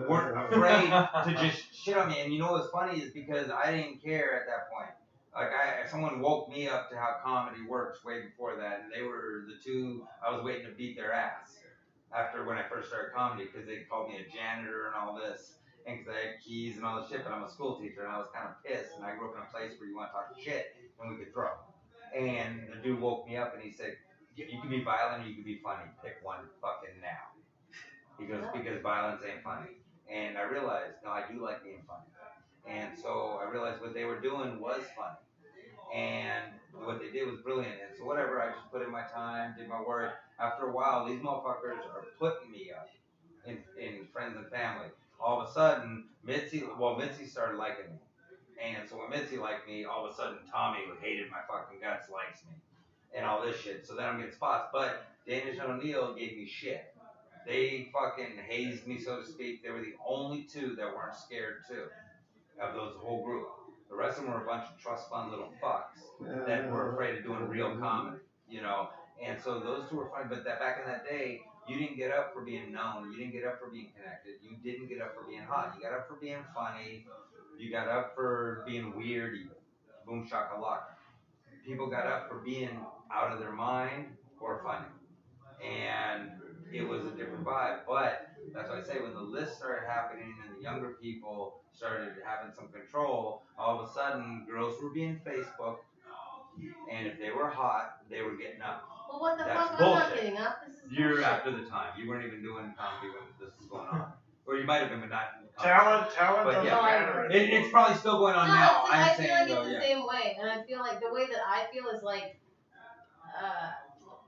weren't afraid to just shit on me. And you know what's funny is because I didn't care at that point. Like someone woke me up to how comedy works way before that, and they were the two I was waiting to beat their ass after when I first started comedy because they called me a janitor and all this, and because I had keys and all this shit. But I'm a school teacher and I was kind of pissed, and I grew up in a place where you want to talk shit and we could throw. And the dude woke me up and he said, "You can be violent or you can be funny. Pick one fucking now." He goes, "Because violence ain't funny." And I realized, no, I do like being funny. And so I realized what they were doing was funny. And what they did was brilliant. And so whatever, I just put in my time, did my work. After a while, these motherfuckers are putting me up in friends and family. All of a sudden, Mitzi started liking me. And so when Mitzi liked me, all of a sudden Tommy, who hated my fucking guts, likes me. And all this shit. So then I'm getting spots. But Danish and O'Neal gave me shit. They fucking hazed me, so to speak. They were the only two that weren't scared too, of those whole group. The rest of them were a bunch of trust fund little fucks that were afraid of doing real comedy, you know. And so those two were fine. But that back in that day, you didn't get up for being known. You didn't get up for being connected. You didn't get up for being hot. You got up for being funny. You got up for being weird even. Boom shakalaka. People got up for being out of their mind or funny. And it was a different vibe. But that's why I say when the list started happening and the younger people started having some control, all of a sudden girls were being Facebooked, and if they were hot, they were getting up. Well, what the That's fuck? I'm not bullshit. getting up. This is You're bullshit. after the time. You weren't even doing comedy when this was going on. Or you might have been, but not. Talent But doesn't yeah. matter. It's probably still going on No, now. it's, I'm I saying feel like though, it's the yeah. same way, and I feel like the way that I feel is like,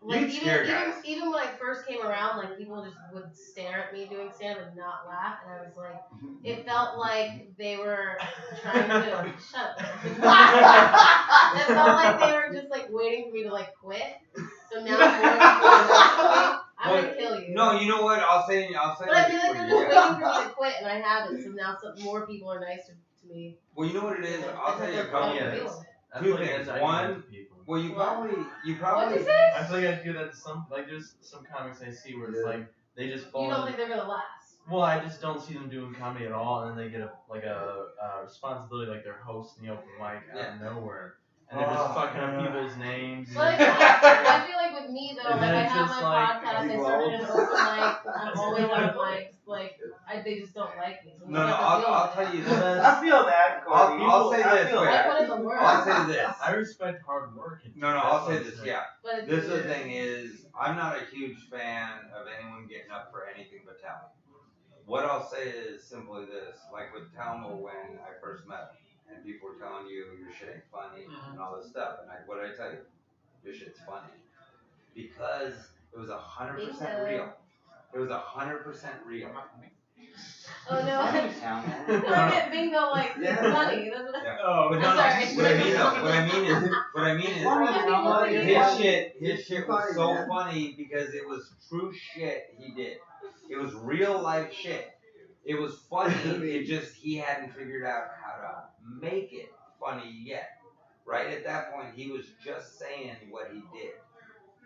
You'd scare guys. even when I first came around, like people just would stare at me doing stand and not laugh, and I was like, it felt like they were trying to shut up. It felt like they were just like waiting for me to like quit. So now more people are like, I'm gonna kill you. No, you know what? I'll say But I this feel like they're for just you. Yeah. waiting for me to quit, and I haven't. So now more people are nice to me. Well, you know what it is? I'll tell you a Because couple they're things. feeling it. I Two feel like things. that's One, actually with people. well, you What'd probably. you say? I feel like I do that to some, like there's some comics I see where it's like, they just fall You don't in- think they're gonna last? Well, I just don't see them doing comedy at all, and then they get a responsibility like they're hosting the open mic out of nowhere, and they're just fucking up people's names. But and- I feel like with me though, And like then I it's have just my like- podcast, I started an open mic, I'm always on mics, like they just don't like me. So No, you have to I'll deal with tell it. you this. I feel that, Corey. I'll say I this. feel wait. I that. put in the work. I'll say this. I respect hard work. and No, that's I'll what say I'm this. saying. Yeah. But it's This is the weird. thing is, I'm not a huge fan of anyone getting up for anything but talent. What I'll say is simply this, like with Talmo when I first met him, and people were telling you your shit ain't funny and all this stuff, and what did I tell you? Your shit's funny. Because it was 100% real. It was 100% real. Oh no, Funny sound, man. I get bingo like Yeah. funny. That's what Yeah. Oh, But I'm no, no, sorry. what I mean though, what I mean is, Funny, his shit was so funny because it was true shit he did. It was real life shit. It was funny. It just he hadn't figured out how to make it funny yet. right at that point, he was just saying what he did.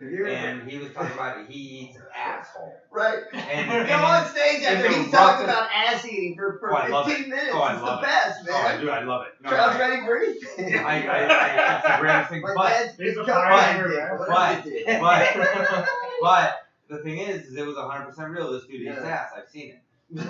Have you ever- And he was talking about he eats asshole. Right. And Come on stage after and the he's talked roughest- about ass eating for Oh, I love 15 it. minutes. Oh, I It's love the it. best, Oh, I man. do. I love it. No, Crowd's I- ready for anything. it's the greatest thing. My But dad's He's big the coke pioneer, dick. man. What did he do? but the thing is it was 100% real. This dude eats Yeah. ass. I've seen it. And so,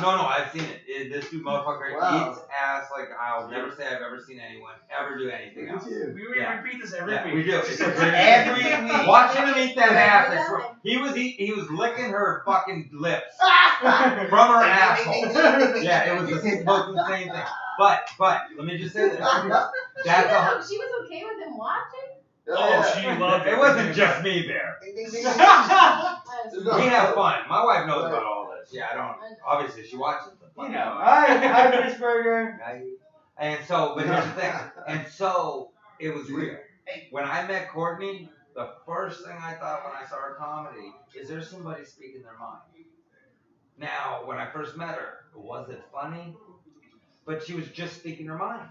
no, I've seen it. This dude motherfucker Wow. eats ass like I'll never say I've ever seen anyone ever do anything else. We Yeah. repeat this every Yeah, week. we do. It's the greatest Every thing. week. Watching him eat that ass. I Every swear. time. He was licking her fucking lips from her asshole. Yeah, it was the most insane thing. But let me just say this. That's a, She was okay with him watching? Oh, she loved it. it wasn't just me there. We have fun. My wife knows about all this. Yeah, I don't. Obviously, she watches them. You know, hi, Chris Berger. And so, but here's the thing. And so, it was real. When I met Courtney, the first thing I thought when I saw her comedy is there's somebody speaking their mind. Now, when I first met her, was it funny? But she was just speaking her mind.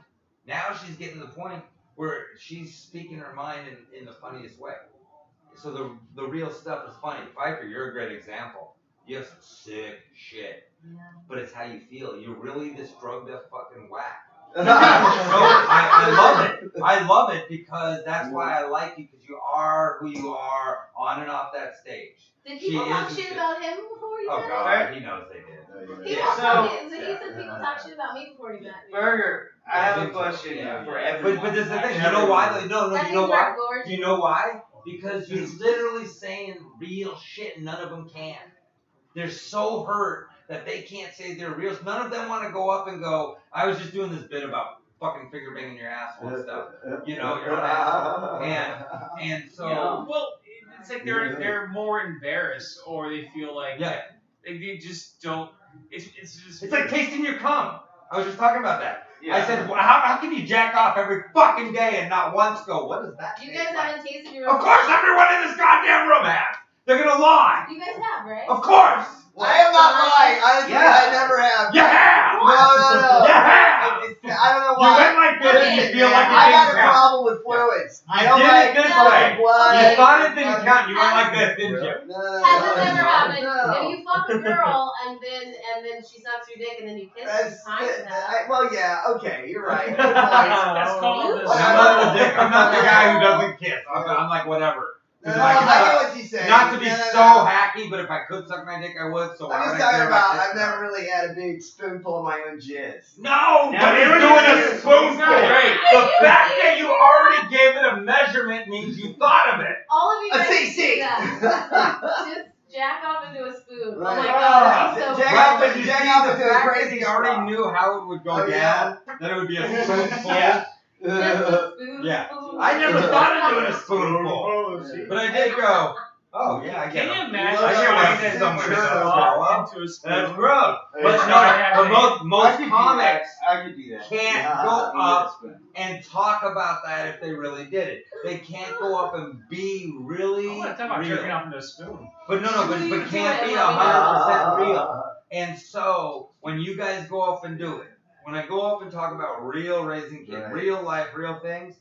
Now she's getting to the point where she's speaking her mind in the funniest way. So the real stuff is funny. Pfeiffer, you're a great example. You have some sick shit. Yeah. But it's how you feel. You're really this drugged up fucking whack. So I love it. I love it because that's why I like you, because you are who you are on and off that stage. Did She people talk is shit shit. about him before you Oh met him? God, he knows they did. He Yeah. won't So- talk it. So he said people talk shit about me before he met me. Burger, I have a think so. question Yeah. for everyone. But this is the thing. You know Everyone. why? No, That you know means why? we're gorgeous. You know why? Because you're literally saying real shit and none of them can. They're so hurt that they can't say they're real. None of them want to go up and go, I was just doing this bit about fucking finger banging your asshole and stuff. You know, you're an asshole. And so, Well, it's like they're more embarrassed, or they feel like yeah. they just don't. It's just. It's like tasting your cum. I was just talking about that. Yeah. I said, well, how can you jack off every fucking day and not once go, what is that? You taste guys like?" haven't tasted your Of course, everyone in this goddamn room has. They're gonna lie. You guys have, right? Of course. I am not lying. Honestly, Yeah. I never have. You have. No. You have. I don't know You why. went like this and you feel like it I got didn't a count. problem with fluids. I You don't did like it this No. way. blood. You thought it didn't count. You went like this, didn't you? No. Has this ever happened? No. If you fuck a girl and then she sucks your dick and then you kiss her, That's, it's time for that. well, yeah, okay, you're right. Good point. That's called You the. fuck- I'm not the dick. I'm not the guy who doesn't kiss. I'm like whatever. No, It's no, like, I get what you're saying. not to be No, no, so no. hacky, but if I could suck my dick, I would. So why I'm would just I care talking about, this I've never part? really had a big spoonful of my own jizz. No, Now, but he's here it doing is. a spoonful. Great. The fact that you already gave it a measurement means you thought of it. All of you A guys CC. do that. Just jack off into a spoon. Oh my Right. god, that'd be so Jack fun. off But you Jack see off the into a fact that crazy he already straw. knew how it would go Oh, down, yeah. that it would be a spoonful. Yeah. Just a spoon. Yeah. I never thought of doing a spoonful. Oh, see? But I did go, oh yeah, I get Can it. you imagine I get what trying I'm to saying. somewhere Sure. to go. draw into a spoon? That's gross. But It's no, not but happening. most comics I could do that. can't go up and talk about that if they really did it. They can't go up and be really I want to talk about jerking real. off into a spoon. But no, What are you but can't doing? be Let me 100% real. And so when you guys go up and do it, when I go up and talk about real raising kids, Right. real life, real things,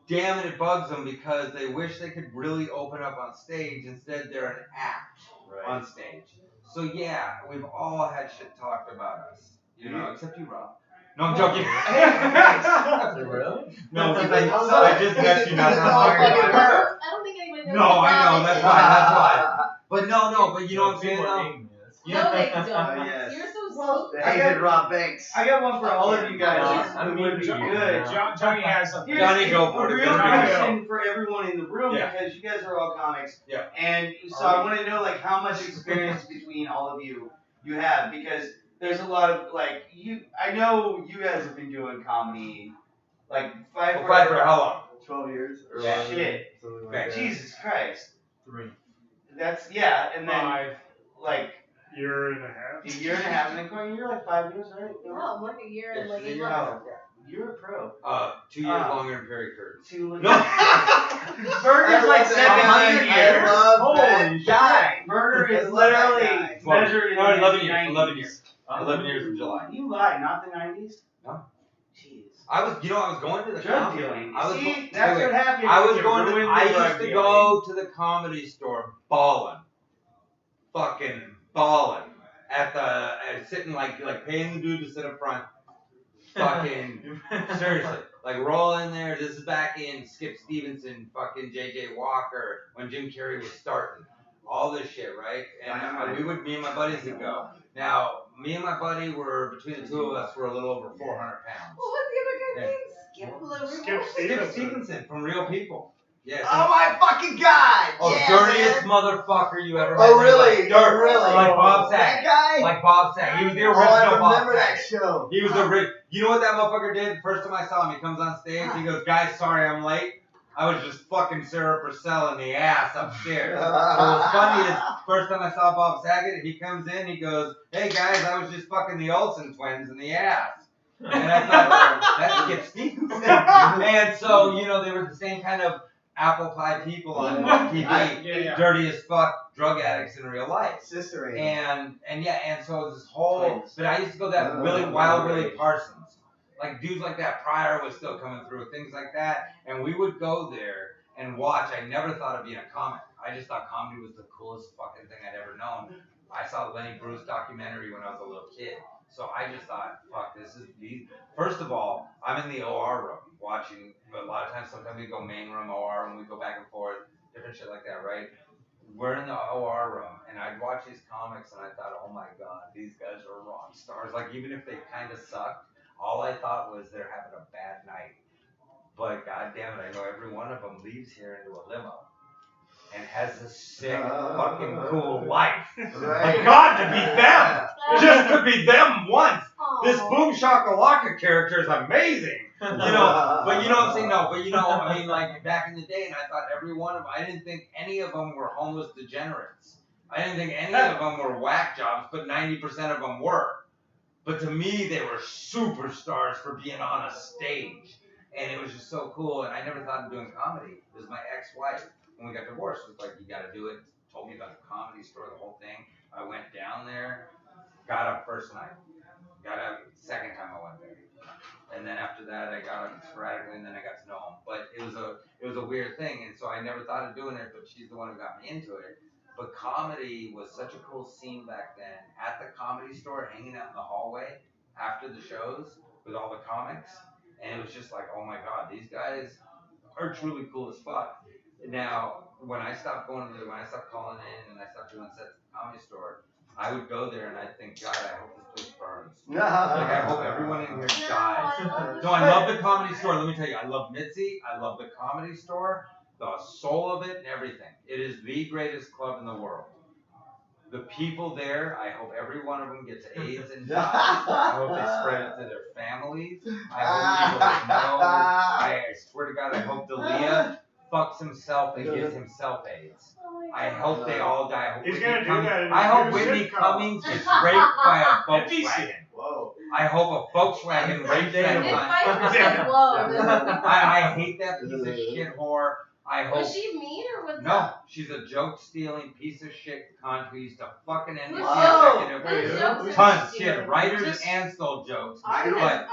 damn it bugs them because they wish they could really open up on stage. Instead, they're an act on stage. So yeah, we've all had shit talked about us, you know, except you, Rob. No, I'm joking. Really? No, That's because like- I just met you not It's so all long fucking ago. her. I don't think anybody knows. No, I know, that's why, that's why. why. But no, but you know what I'm saying though? No, they don't. yes. You're so Well, sweet. I Hated got- Rob Banks. I got one for all of you guys. I It mean, would be you- good. Johnny has something. Here's Johnny, go for a it. real Johnny, go. question for everyone in the room Yeah. because you guys are all comics. Yeah. And so I want to know like how much experience between all of you have because there's a lot of like you. I know you guys have been doing comedy like Well, fight for how long? 12 years. Or Yeah. 11, Shit. something like Okay. that. Jesus Christ. 3. That's yeah. And then 5. like Year and a half. a year and a half. And then Courtney, you're like 5 years, right? No, I'm like a year and like 8 You're, months. you're a pro. 2 years longer than Perry Curtis. Two. No. Burger's like 17 years. I love Holy that shit. guy. Burger I is love that literally guy. measured in No, the 11 years. 90s. 11 years. 11 years in July. You lie, not the 90s? No. Jeez. I was going to the Drug comedy. dealing. I was See, that's what happens. I was when going you to. ruin I the drug used to dealing. go to the comedy store, fucking balling, sitting like paying the dude to sit up front. Fucking seriously, like roll in there. This is back in Skip Stevenson, fucking J.J. Walker, when Jim Carrey was starting. All this shit, right? And me and my buddies would go. Now, me and my buddy were, between the two of us, were a little over 400 pounds. What was the other guy's name? Skip Stevenson from Real People. Yes. Oh my fucking god! Oh, yeah, dirtiest man. motherfucker you ever met. Oh really? Like, Oh really? Like Bob That Saget. guy? Like Bob Saget. He was the original Oh, I Bob remember that Saget. show. He was the You know what that motherfucker did? First time I saw him, he comes on stage, he goes, guys, sorry I'm late. I was just fucking Sarah Purcell in the ass upstairs. So what's funny is, first time I saw Bob Saget, he comes in, he goes, hey guys, I was just fucking the Olsen twins in the ass. And I thought, that's Skip Stevenson. And so, you know, they were the same kind of apple pie people on TV, dirty as fuck, drug addicts in real life. Sister And so it was this whole, but I used to go that Willie Parsons. Like dudes like that, Pryor was still coming through, things like that. And we would go there and watch. I never thought of being a comic. I just thought comedy was the coolest fucking thing I'd ever known. I saw the Lenny Bruce documentary when I was a little kid. So I just thought, fuck, first of all, I'm in the OR room watching, but a lot of times, sometimes we go main room, OR, and we go back and forth, different shit like that, right? We're in the OR room, and I'd watch these comics, and I thought, oh my god, these guys are rock stars. Like, even if they kind of sucked, all I thought was they're having a bad night. But god damn it, I know every one of them leaves here into a limo and has a sick, fucking cool life. Right. Like, God, to be them! Just to be them once! This Boom Shakalaka character is amazing! You know, but you know what I'm saying? No, but you know, I mean, like, back in the day, and I thought every one of them, I didn't think any of them were homeless degenerates. I didn't think any of them were whack jobs, but 90% of them were. But to me, they were superstars for being on a stage. And it was just so cool, and I never thought of doing comedy. It was my ex-wife. When we got divorced, it was like, you gotta do it. Told me about the Comedy Store, the whole thing. I went down there, got up first night. Got up second time I went there. And then after that, I got up sporadically, and then I got to know him. But it was a weird thing, and so I never thought of doing it, but she's the one who got me into it. But comedy was such a cool scene back then. At the Comedy Store, hanging out in the hallway after the shows with all the comics. And it was just like, oh my god, these guys are truly cool as fuck. Now, when I stopped calling in and I stopped doing sets at the Comedy Store, I would go there and I'd think, God, I hope this place burns. Like, I hope everyone in here dies. No, I love the Comedy Store. Let me tell you, I love Mitzi. I love the Comedy Store. The soul of it and everything. It is the greatest club in the world. The people there, I hope every one of them gets AIDS and dies. I hope they spread it to their families. I hope people know. I swear to God, I hope D'Elia fucks himself and gives himself AIDS. I hope they all die. I hope He's gonna do that in I hope his Whitney sitcom. Cummings gets raped by a Volkswagen. Whoa. I hope a Volkswagen rapes that cunt. I hate that piece of shit whore. I hope. Was she mean or was No, she's a joke-stealing piece of shit cunt who used to fucking NBC Whoa. executive. What jokes Tons did of she shit, steal? writers Just- and stole jokes. Ari But has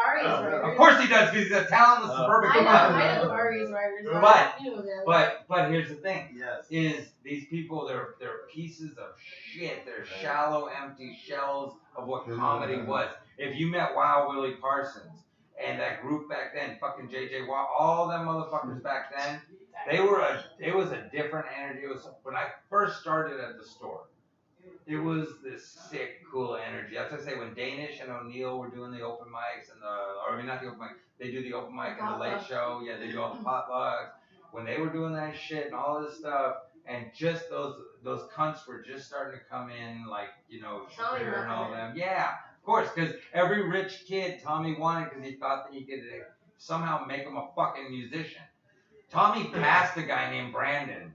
writers. of course he does, because he's a talented suburban I cunt. know Ari's writers. But You know them. but here's the thing: Yes. is these people they're pieces of shit. They're shallow, empty shells of what comedy was. If you met Wow Willie Parsons and that group back then, fucking JJ Wow, all them motherfuckers back then. It was a different energy. It was when I first started at the store. It was this sick, cool energy. That's what I say when Danish and O'Neill were doing the open mics not the open mic. They do the open mic and the late show. Yeah, they do all the potlucks. When they were doing that shit and all this stuff, and just those cunts were just starting to come in, like Shapiro and all them. Yeah, of course, because every rich kid Tommy wanted because he thought that he could somehow make him a fucking musician. Tommy passed a guy named Brandon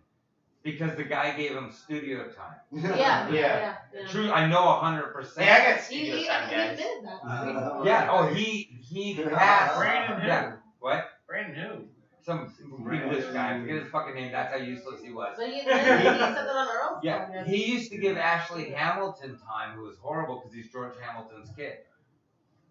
because the guy gave him studio time. Yeah. True, I know 100%. Hey, I got He studio time, guys. admitted that. Yeah. Oh, he passed. Brandon who? Yeah. What? Brandon who? Some English guy. I forget his fucking name. That's how useless he was. So he said that on Earl's Yeah. podcast. He used to give Ashley Hamilton time, who was horrible because he's George Hamilton's kid.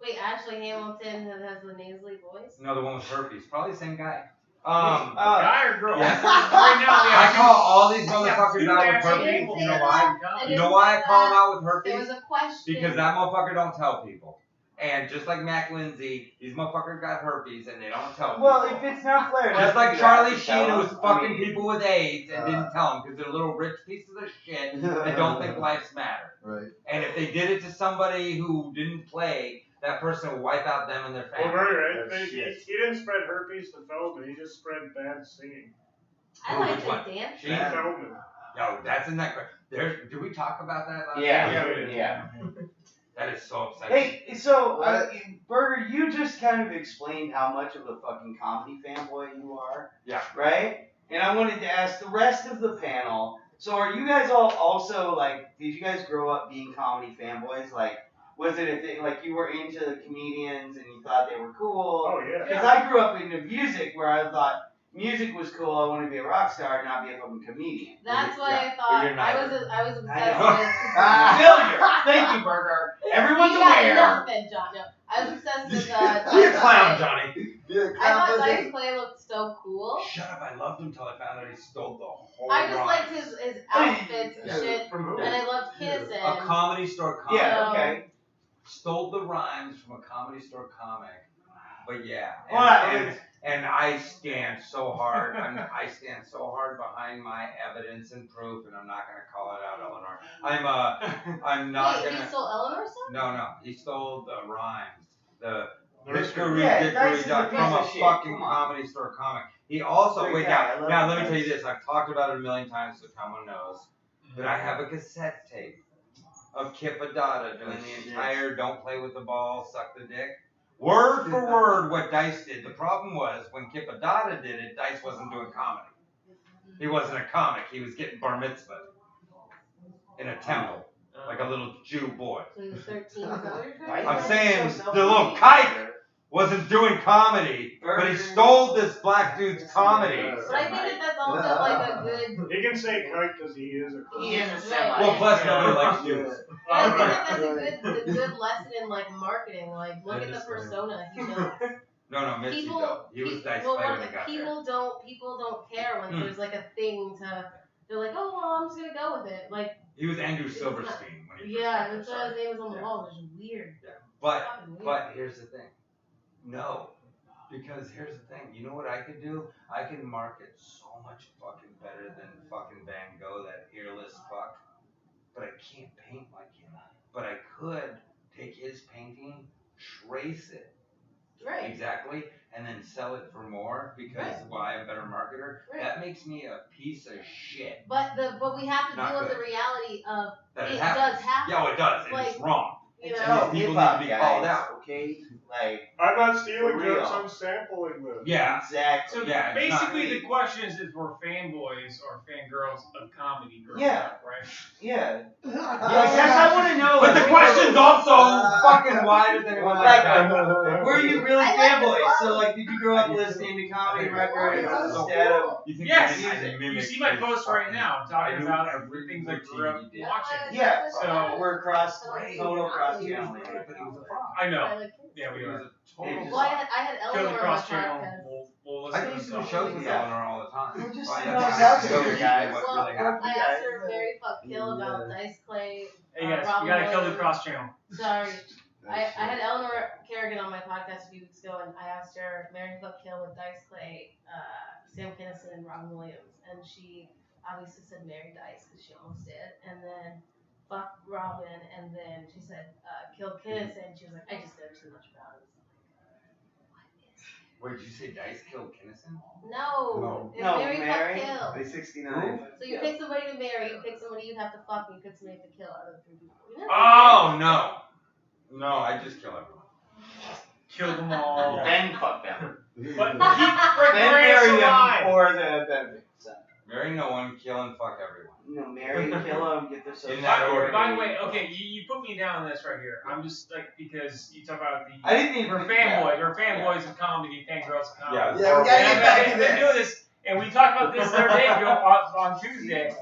Wait, Ashley Hamilton that has the nasally voice? No, the one with herpes. Probably the same guy. Guy or girl? Yeah. Right now we I have call all these two motherfuckers out with actual herpes. people You know that why? are You know why I call them out with There herpes? was a question. Because that motherfucker don't tell people. And just like Mac Lindsay, these motherfuckers got herpes and they don't tell people. Well, if it's not flared Just up, like you Charlie have to tell Sheen, who was them. fucking people with AIDS and didn't tell them because they're little rich pieces of shit that don't think lives matter. Right. And if they did it to somebody who didn't play, that person would wipe out them and their Well, family. right? He didn't spread herpes to Feldman. He just spread bad singing. I Who, like which one? his dance. Sheen? Feldman. Yo, that's in that. Did we talk about that last Yeah, time? yeah. That is so exciting. Hey, so Burger, you just kind of explained how much of a fucking comedy fanboy you are. Yeah. Right? And I wanted to ask the rest of the panel. So are you guys all also like? Did you guys grow up being comedy fanboys? Like, was it a thing? Like you were into the comedians and you thought they were cool? Oh yeah. Because I grew up into music where I thought music was cool. I want to be a rock star, not be a fucking comedian. That's why Yeah, I thought but you're I was obsessed know. with. Failure. Thank you, Burger. Everyone's You got aware. enough then, John. No, I was obsessed with. Be a clown, Johnny. I thought Dice Clay looked so cool. Shut up! I loved him until I found out he stole the whole. I just rhyme. liked his outfits and shit, From who? and I loved Kinnison. A comedy store comic. Yeah. Okay. Stole the rhymes from a comedy store comic. But yeah. Well, And I stand so hard. I stand so hard behind my evidence and proof, and I'm not gonna call it out, Eleanor. I'm not Wait, gonna. he stole Eleanor's stuff? No, he stole the rhymes. The Nursery. Yeah, Dice is a Dickory piece from of a shit. fucking Come on. comedy store comic. He also Great wait guy. I love now let me Dice. tell you this. I've talked about it a million times, so someone knows. But I have a cassette tape of Kip Adada doing the entire "Don't play with the ball, suck the dick." Word for word, what Dice did. The problem was when Kip Adada did it, Dice wasn't doing comedy. He wasn't a comic. He was getting bar mitzvah in a temple, like a little Jew boy. So he was 13. Is that what you're trying to I'm say? saying the little kike wasn't doing comedy, but he stole this black dude's comedy. But I think that that's also like a good. He can say kite because he is a He is a Right. semi. Well, plus nobody likes Jews. But I think that that's a good lesson in like marketing. Like look at the persona he built. No, Mitzi People, though. He was Dice well, Clay when he got there. people don't care when there's like a thing to. They're like, oh well, I'm just gonna go with it. Like He was Andrew Silverstein when he first yeah, got there, that's why sorry. his name was on the wall. It's just weird. But Fucking weird. But here's the thing. No. Because here's the thing. You know what I could do? I can market so much fucking better than fucking Van Gogh, that earless fuck. But I can't paint like him. But I could take his painting, trace it Right. exactly, and then sell it for more because Right. I'm a better marketer. Right. That makes me a piece of shit. But we have to Not deal with good. the reality of That it happens. does happen. Yeah, it does. And it's Like, wrong. you It's know. all People hip-hop, need to be called guys, out. Okay, like I'm not stealing For real. jokes, I'm sampling them. Yeah. exactly. So Yeah, it's not- basically, the question is if we're fanboys or fangirls of comedy growing Yeah. up, right? Yeah. Like that's I want to know. But the like, question's also fucking why does anyone like that? Were you really I like this fanboys? one. So like, did you grow up listening to comedy records instead of? You think Yes. I mimic You see my his post right fucking- now I talking knew about every the things I routine grew up he did. watching. Yeah. So- We're across Great. total cross He was channel. great, but he was a fraud. I know. I like it. Yeah, we He was are. a total Well, I fraud. had Kill the Eleanor on my cross channel. podcast. We'll I listen think to some some shows with Yeah. Eleanor all the time. We're just Find saying out those how out to there, go guys. what Well, really happened. I asked her Mary Fuck Kill about Dice Clay. Hey guys, Robin we gotta kill the Williams. cross channel. Sorry. I had Eleanor Kerrigan on my podcast a few weeks ago, and I asked her Mary Fuck Kill with Dice Clay, Sam Kinison, and Robin Williams, and she obviously said Mary Dice because she almost did, and then fuck Robin, and then she said kill Kinison. She was like, I just know too much about it. Wait, did you say Dice killed Kinnison? No, it's No, Mary Mary. Fuck Kill. They 69. So you pick somebody to marry, you pick somebody you'd have to fuck, and you pick somebody to kill out of the three people. You know? Oh no. No, I just kill everyone. Kill them all. Then fuck them. But keep Then marry them alive. for the benefit. So, Marry no one, kill and fuck everyone. you know, marry, kill them, get their social In that order. By the way, okay, you put me down on this right here. I'm just like, because you talk about the I didn't even we're fanboys of comedy, fangirls of comedy. Yeah, Yeah, we gotta get back to They're doing this. this, and we talked about this the other day on Tuesday.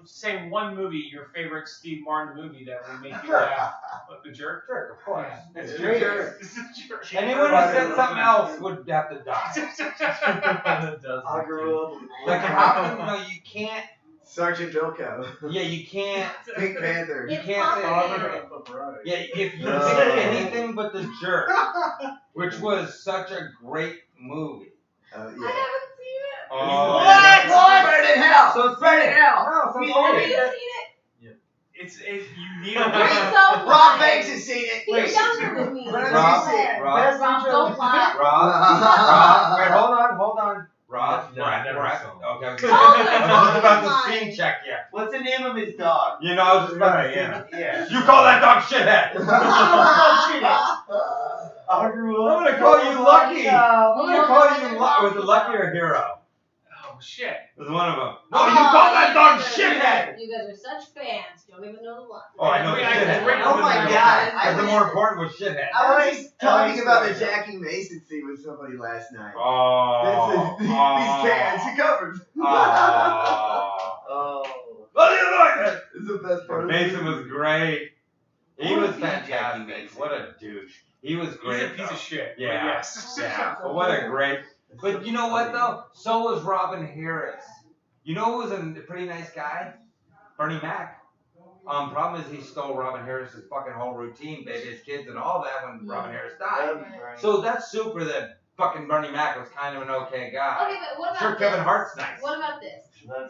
Say one movie, your favorite Steve Martin movie that would make you laugh. What, The Jerk? Jerk, of course. Yeah. It's The great. Jerk. It's The Jerk. Anyone who said something else would have to die. I grew up. Like, how can you can't. Sergeant Bilko. Yeah, you can't. Pink Panther. You can't say anything. Yeah, if you pick anything but The Jerk, which was such a great movie. I Yeah. haven't seen it. Oh, What? Burn in hell. So it's Burn in hell. No, so it's Have funny. you seen it? You need a You're wait. so Rob blind. Banks has seen it. He's younger than me. When have Rob, you seen it? Rob, Rob, don't lie. Rob, wait, hold on. Rob, No, we're I at, never we're at, saw it. okay. Older. I was about to scene check you. What's the name of his dog? You know, I was just about to Yeah. Yeah. You call that dog shithead. I grew I'm up. gonna call you Lucky. I'm You gonna know call what you they're Lucky. Was it talking Lucky about? or Hero? Oh shit. It was one of them. No, you call that dog shithead. You guys are such fans. You don't even know the line. Oh, I know I it's mean, I shithead. agree. Oh my god. But the more important was shithead. I was just talking about the Alex Jackie Mason scene with somebody last night. Oh. These cans you covered. Oh. It's the best part of the Mason movie. was great. He Who was would be Jackie fantastic. Mason? What a douche. He was He's great. a piece though. of shit. but Yeah. Yes. Yeah. But what a great. But you know what though? So was Robin Harris. You know who was a pretty nice guy? Bernie Mac. Problem is he stole Robin Harris's fucking whole routine, baby, his kids and all that when Robin Harris died. So that's super that fucking Bernie Mac was kind of an okay guy. Okay, but what about Sure, this? Kevin Hart's nice. What about this?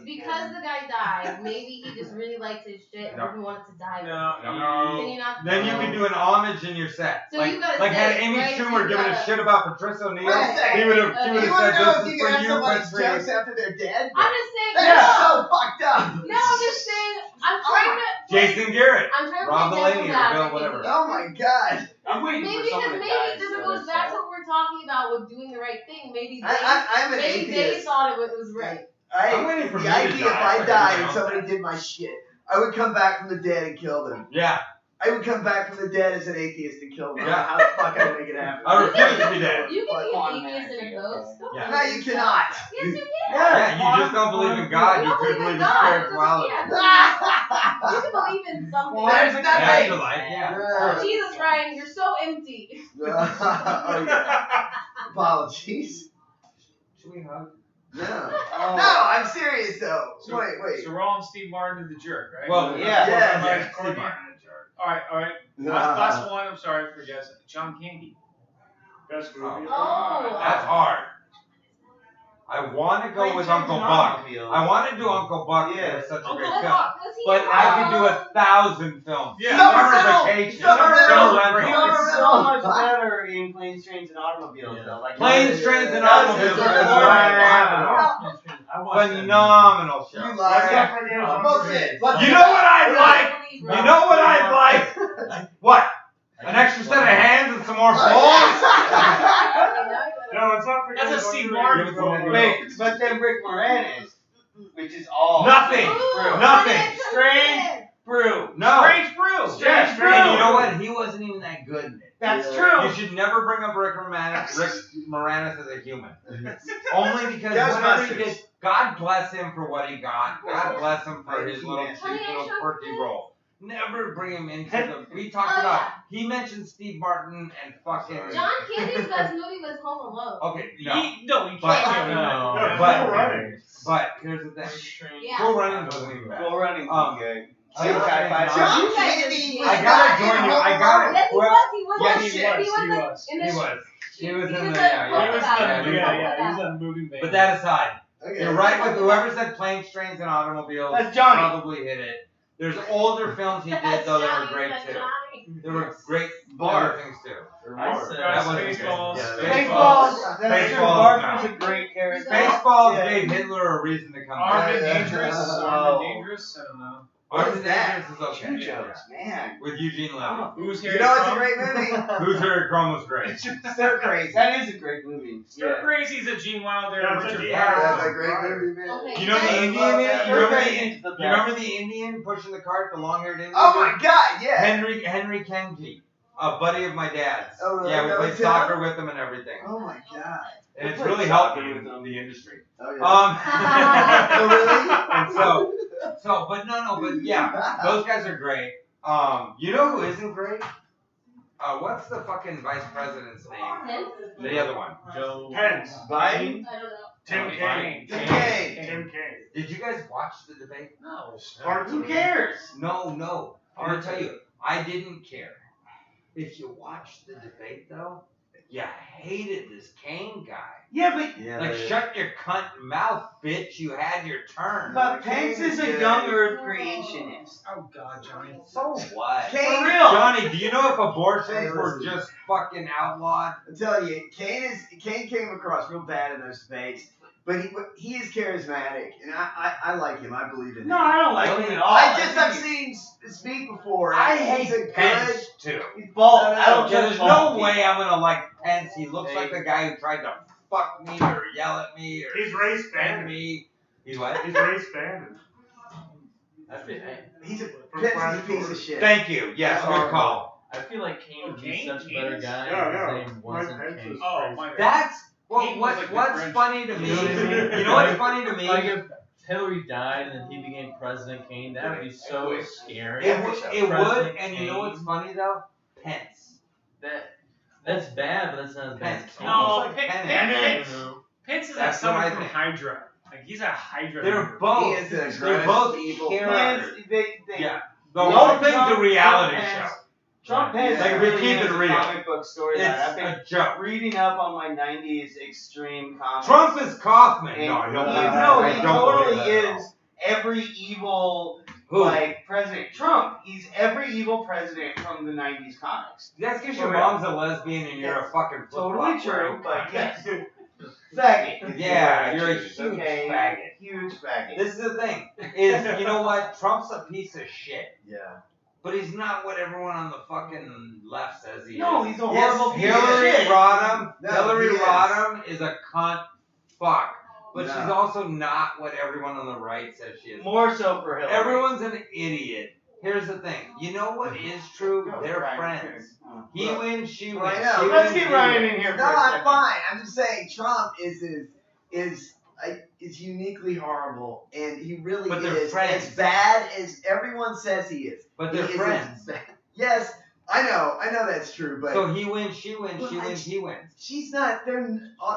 Because the guy died, maybe he just really liked his shit and No. didn't want it to die. No. Can you not? Then you can do an homage in your set. So like, you gotta like say, had Amy right, Schumer you given a gotta- shit about Patricia O'Neill, Wait a second. she would have Okay. You said, wanna know if this you is can for have you, somebody's Prince William. jokes after they're dead? I'm just saying. That's No, so fucked up. no, I'm just saying. I'm trying to. Jason Garrett, I'm trying to Rob play Delaney, devil's or Bill, advocate whatever. here. Oh my god. I'm waiting Maybe for someone because to die. maybe this goes back to what we're talking about with doing the right thing. Maybe they, I'm an maybe they atheist. thought it was right. I'm waiting for the me to idea die if I for died everything and else. somebody did my shit, I would come back from the dead and kill them. Yeah, I would come back from the dead as an atheist and kill them. Yeah. How the fuck I would make it happen? I refuse to be dead. You can be Quantum an atheist and a ghost. Don't Yeah. No, you cannot. Yes, you can. Yeah, you just don't believe in God, you don't could believe believe in in God. spirituality. You can believe in something. There's Yeah, nothing. your life, yeah. Oh, Jesus, Ryan, you're so empty. Oh yeah. Apologies. Should we hug? No. No, I'm serious though. So, Wait. So we're all on Steve Martin and The Jerk, right? Well, Yeah. Yeah. Steve Martin. All right. Last one. I'm sorry for guessing. John Candy. Best movie. Oh. That's hard. I want to go with Uncle Buck. I want to do Uncle Buck. Yeah. It's such a Uncle great Was film. he But in I could do Rome? 1,000 films. Yeah. Summer Vacation. Summer Summer Rental. He Rental. was so much better in Planes, Trains, and Automobiles, though. Like Planes, Trains, and That was Automobiles. his is phenomenal. Phenomenal show. You Let's liar. not forget about Bullshit. You know what I'd like? You know what I'd like? What? An extra set of hands and some more balls? No, let's not forget That's a about Steve your Martin movie. movie. Wait, but then Rick Moranis, which is all Nothing. Ooh, Nothing. Strange Brew. No. Strange Brew. Strange Brew. And you know what? He wasn't even that good in it. That's Yeah. true. You should never bring up Rick Moranis as a human. Only because Ghostbusters. whatever he did, God bless him for what he got. God bless him for his little Honey, cute I little Shrunk quirky the role. Never bring him into the. We talked Oh, about. yeah. He mentioned Steve Martin and fucking. John Candy's best movie was Home Alone. Okay, no. You But- can't do No. that. But- Cool Runnings. But here's the thing. Yeah. Cool Runnings wasn't even bad. Cool Runnings Um, good. I gotta- John You guys Candy are- was I gotta not join in you. Home I gotta- Alone. Yes, he Well, was. He was. yeah, in- he he was. was He in- was. in He the- was. He was in the. in Yeah, He yeah. was Yeah, the, yeah, he was on moving van. But that aside, Okay. you're right with whoever said Planes, Trains, and Automobiles. That's Johnny. Probably hit it. There's older films he did though that were Johnny, great that's too. Johnny. There were great Barf. other things too. I said That wasn't Spaceballs. good. Spaceballs. That's true. Spaceballs, Barf no. was a great character. Spaceballs Yeah. gave Hitler a reason to come Armed back. and Yeah. Dangerous. Oh. Armed and Dangerous. I don't know. Armed What and is that? Dangerous is okay. Two jokes, man. With Eugene Levy. Who's here? You know it's a great movie. Who's Harry Crumb was great. Stir Crazy. That is a great movie. Stir Yeah. Crazy's a Gene Wilder. Yeah, Richard it's a- Pryor. That's a great movie, man. Okay. You know the guys- Indian in it? You remember the Indian's the You best. remember the Indian pushing the cart, the long-haired Indian? Oh my god, yeah. Henry Kenji, a buddy of my dad's. Oh, really? Yeah, we That played was him? soccer with him and everything. Oh my god. and it's Play really soccer helping with them. the industry. Oh, yeah. Oh, really? And but yeah, those guys are great. You know who isn't great? What's the fucking vice president's name? The other one. Joe Pence. Biden? I don't know. Tim Kaine. Tim Kaine. Tim Kaine. Did you guys watch the debate? No. Parts Who of it. cares? No. I'm gonna tell you, I didn't care. If you watched the debate though, you hated this Kane guy. Yeah, but Yeah, Like, but- shut your cunt mouth, bitch. You had your turn. but Pence is a young Earth creationist. Oh God, Johnny. So what? Kane- For real. Johnny, do you know if abortions Hey, were listen. just fucking outlawed? I'm telling you, Kane came across real bad in those debates, but he is charismatic, and I like him. I believe in him. No, I don't like him at all. I've seen speak before. I and he's hate a Pence too. He's bald. No, no, I don't Yeah, trust there's bald no way people. I'm gonna like Pence. He looks Hey. like the guy who tried to fuck me or yell at me or He's race bang banded. me. He's what? He's race banded. I feel, He's a From Pence is a Friday piece Forward. of shit. Thank you. Yes, That's good call. I feel like Kane would be Kane? such a better guy Yeah, if yeah. his name Mike wasn't Pence Kane. is Oh my God. That's Kane was like the what's French. funny to me. You know what I mean? You know what's funny to me? Like if Hillary died and then he became President Kane, that would be so scary. It would, President and you know what's Kane. funny though? Pence. That's bad, but that's not as bad as Pence. Kane. No, Almost like Pence- Pence. Pence is like That's what someone I from think. Hydra. Like he's a Hydra. They're member. both. He is a They're gross both evil characters. Pence, they, Yeah. The No, whole thing's Trump- a reality Trump show. Pence- Trump Pence Like, we really keep is it a real. comic book story that I've It's been a joke. reading up on my 90s extreme comics. Trump is Kaufman. And No, I don't he- believe that. no, I he don't totally believe that at all. is every evil Who? like president. Trump. He's every evil president from the 90s comics. That's because For your real. mom's a lesbian and you're a fucking Totally flip-flop true, wearing but cunt. yes. Faggot. Yeah, you're a Huge, huge okay? faggot. Huge faggot. This is the thing. Is you know what? Trump's a piece of shit. Yeah. But he's not what everyone on the fucking left says he No, is. he's a horrible piece of Hillary shit. Rodham. No, Hillary he is. Rodham is a cunt fuck. But No. she's also not what everyone on the right says she is. More so for Hillary. Everyone's an idiot. Here's the thing. You know what is true? Go, They're Ryan. friends. Oh. He Look. wins, she Well, I wins. know. She Let's wins, get he Ryan wins. in here for No, a I'm second. fine. I'm just saying Trump is uniquely horrible, and he really But they're is friends. as bad as everyone says he is. But He they're is as friends. bad- Yes, I know that's true, but So he wins, she wins, she Well, wins, he wins. she's not. They're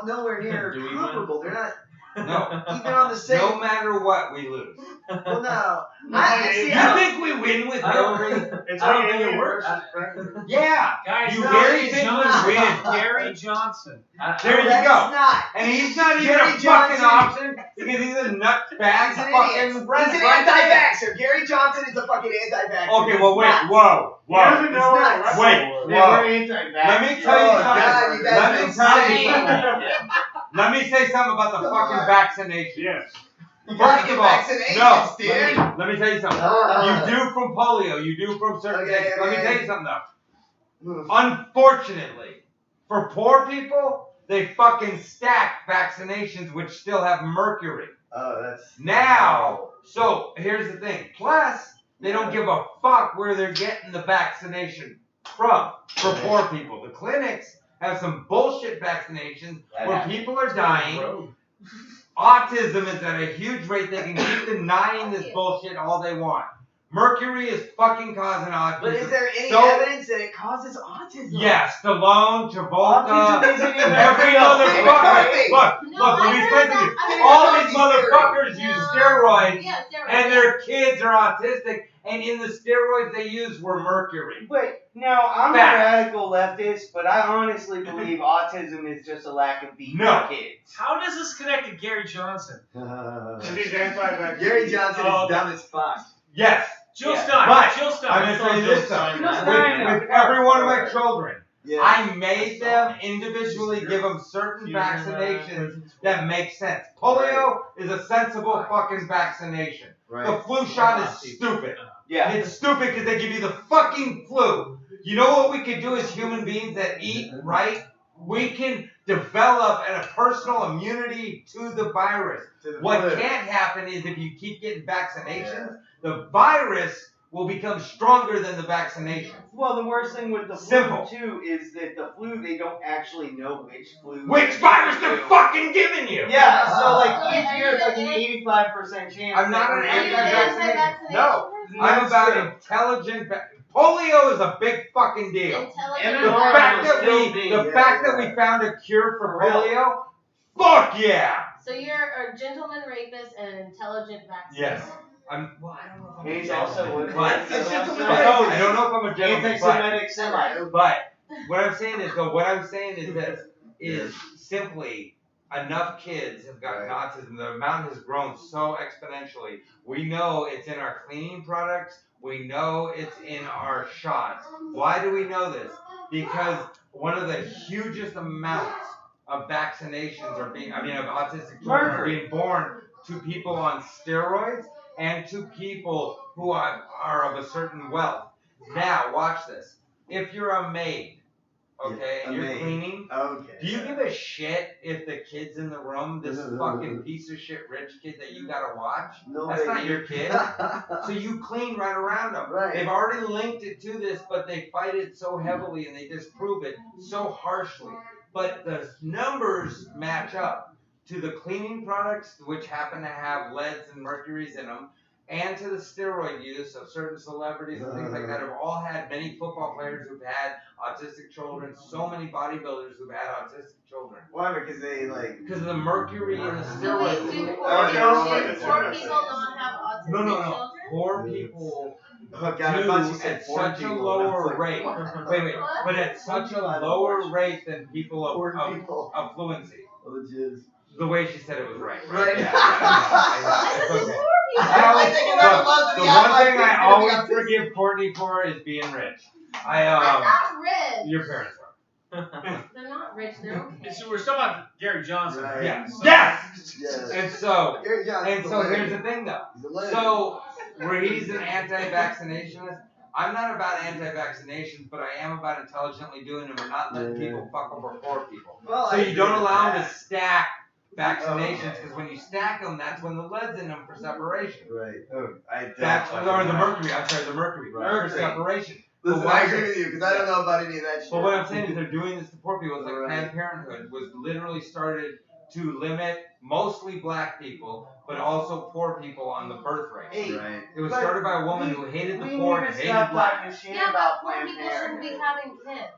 nowhere near Do we win? comparable. They're not No. even on the same. No matter what, we lose. Well, no. No, I you see. You I don't- think we win with I don't- Hillary? It's I don't like think it Alien works. versus Predator. Yeah. Guys, You no, really it's think not. we win? Gary Johnson. There you That's go. not. And he's not even Gary a fucking Johnson- option because he's a nutbag He's an fucking idiot. friend. He's an anti-vaxxer. Gary Johnson is a fucking anti-vaxxer. Okay, well, wait, Nuts. whoa, He doesn't whoa. know how to It's wrestle. Wait, Yeah, whoa. we're anti-vax. Let me tell you Oh, something. God, you guys Let are me tell you insane. something. Let me say something about the Come fucking on. vaccination. Yes. You gotta First get of all, vaccinations, no. dude. Let me tell you something. Ah. You do from polio. You do from certain Okay, things. Let me okay. tell you something though. Unfortunately, for poor people, they fucking stack vaccinations which still have mercury. Oh, that's Now, so here's the thing. Plus, they don't give a fuck where they're getting the vaccination from for poor people. The clinics have some bullshit vaccinations where people are dying. Autism is at a huge rate. They can keep denying this bullshit all they want. Mercury is fucking causing autism. But is there any So- evidence that it causes autism? Yes, Stallone, Travolta, Autism isn't even every real. motherfucker. Hey, Look, No, look, let I me heard explain to about- you. I heard All about these these motherfuckers No. use steroids, Yeah, steroids. and their kids are autistic, and in the steroids they used were mercury. Wait, now I'm Fact. a radical leftist, but I honestly believe autism is just a lack of beat No. for kids. How does this connect to Gary Johnson? Because he's anti-vaccine. Gary Johnson Oh, is dumb as fuck. Yes, Jill Yeah. Stein. But Jill I'm Stein. gonna tell you this though. Jill Stein. With every one of my children, Yeah. I made them individually give them certain vaccinations that make sense. Polio is a sensible fucking vaccination. Right. The flu shot is stupid. Yeah. It's stupid because they give you the fucking flu. You know what we could do as human beings that eat right? We can develop a personal immunity to the virus. To the What flu. can't happen is if you keep getting vaccinations, the virus will become stronger than the vaccination. Well, the worst thing with the Simple. flu too is that the flu they don't actually know which flu. Which virus they're fucking giving you? Yeah, so like So each are year it's you like an an 85% chance. I'm not that an we're Are you gonna- anti-vaccination. No, person? I'm That's about true. intelligent. Polio is a big fucking deal. Intelligent The MMR fact will that still we, be- the fact that we found a cure for polio, fuck yeah. So you're a gentleman rapist and an intelligent vaccinator. Yes. I'm. Well, I don't know if I'm And a he's also gentleman, a but gentleman. I don't know if I'm a gentleman, but Anti-Semitic Semite. But what I'm saying is, though, what I'm saying is this: is simply enough kids have gotten autism. The amount has grown so exponentially. We know it's in our cleaning products. We know it's in our shots. Why do we know this? Because one of the hugest amounts of vaccinations are being, of autistic children are being born to people on steroids and to people who are of a certain wealth. Now, watch this. If you're a maid, okay, and you're cleaning, do you give a shit if the kid's in the room, this fucking piece of shit rich kid that you gotta watch? No, That's not baby. your kid. So you clean right around them. Right. They've already linked it to this, but they fight it so heavily and they disprove it so harshly. But the numbers match up to the cleaning products, which happen to have leads and mercuries in them, and to the steroid use of certain celebrities and things like that. Have all had many football players who've had autistic children, so many bodybuilders who've had autistic children. Why? Because they Because of the mercury and the So wait, steroids. do Oh, poor no, people, it's poor people not have autistic No. children? Poor people Oh God, I thought you do said at poor such a people. lower That's like, rate. Wait, but at such a lower rate than people Poor of people. fluency. Oh, the jizz. The way she said it was right. Right. Yeah, I know. It's okay. I think But another month the in one the thing I eye, always I'm forgive Courtney for is being rich. I'm not rich. Your parents are. They're not rich. They're okay. So we're still about Gary Johnson. Right. Yes. So- Yes. Yes. And so, Gary Johnson's the legend. here's the thing though. He's a legend. So, where he's an anti-vaccinationist, I'm not about anti-vaccinations, but I am about intelligently doing them and not letting people fuck over poor people. Well, So I you don't agree with allow them that. to stack vaccinations, because when you stack them, that's when the lead's in them for separation. Right. Oh, I That's don't or fucking the know. mercury. I'm sorry, the mercury for Mercury. separation. Listen, But I why agree is with it- you because I don't know about any of that shit. But what I'm saying is they're doing this to poor people. It's like Right. Planned Parenthood was literally started to limit mostly black people, but also poor people on the birth rate. Hey, Right. It was but started by a woman who hated the we poor need and to hated stop black. talking shit Yeah, about but poor Planned people shouldn't be Parenthood. having kids.